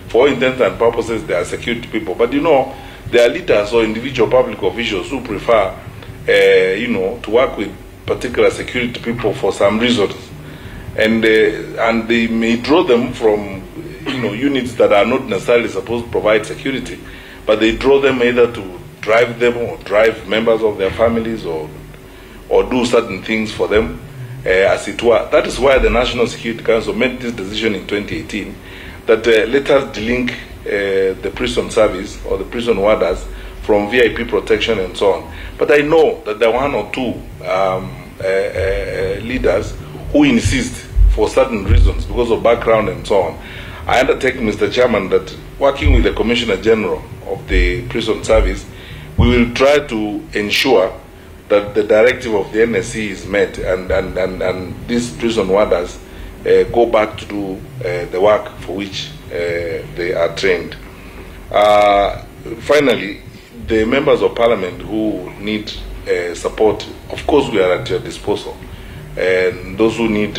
for all intents and purposes, they are security people. But there are leaders or individual public officials who prefer, to work with particular security people for some reasons. And they may draw them from, units that are not necessarily supposed to provide security, but they draw them either to drive them or drive members of their families or do certain things for them, as it were. That is why the National Security Council made this decision in 2018 that let us delink the prison service or the prison warders from VIP protection and so on. But I know that there are one or two leaders who insist for certain reasons because of background and so on. I undertake, Mr. Chairman, that working with the Commissioner General of the Prison Service, we will try to ensure that the directive of the NSC is met and these prison warders go back to do the work for which they are trained. Finally, the members of Parliament who need support, of course we are at your disposal. And those who need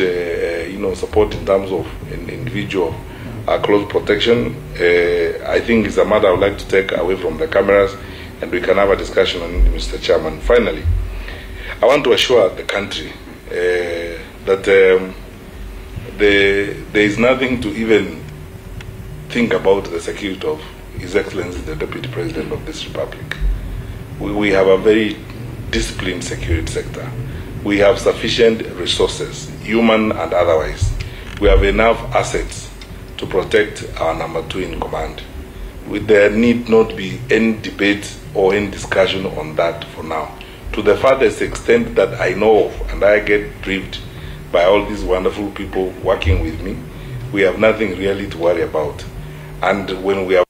support in terms of individual close protection, I think is a matter I would like to take away from the cameras and we can have a discussion on it, Mr. Chairman. Finally, I want to assure the country that there is nothing to even think about the security of His Excellency the Deputy President of this Republic. We have a very disciplined security sector. We have sufficient resources, human and otherwise. We have enough assets to protect our number 2 in command. There need not be any debate or any discussion on that for now. To the farthest extent that I know of, and I get briefed by all these wonderful people working with me, we have nothing really to worry about. And when we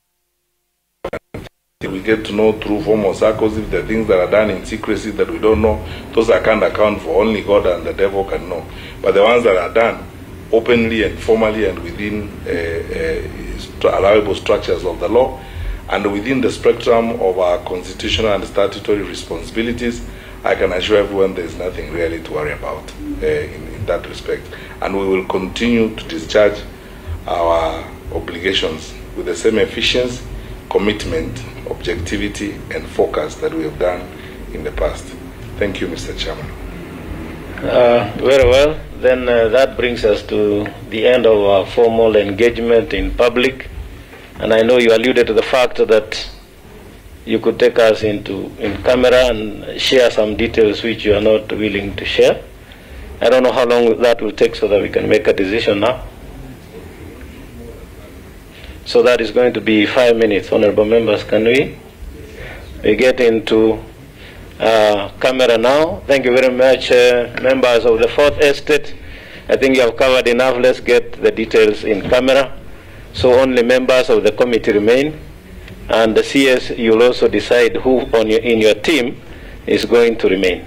get to know through formal circles, if the things that are done in secrecy that we don't know, those I can't account for, only God and the devil can know. But the ones that are done openly and formally and within allowable structures of the law and within the spectrum of our constitutional and statutory responsibilities, I can assure everyone there is nothing really to worry about in that respect. And we will continue to discharge our obligations with the same efficiency, commitment, objectivity, and focus that we have done in the past. Thank you, Mr. Chairman. Very well. Then that brings us to the end of our formal engagement in public. And I know you alluded to the fact that you could take us in camera and share some details which you are not willing to share. I don't know how long that will take so that we can make a decision now. So that is going to be 5 minutes. Honorable members, can we get into camera now? Thank you very much, members of the 4th Estate. I think you have covered enough. Let's get the details in camera. So only members of the committee remain, and the CS, you'll also decide who in your team is going to remain.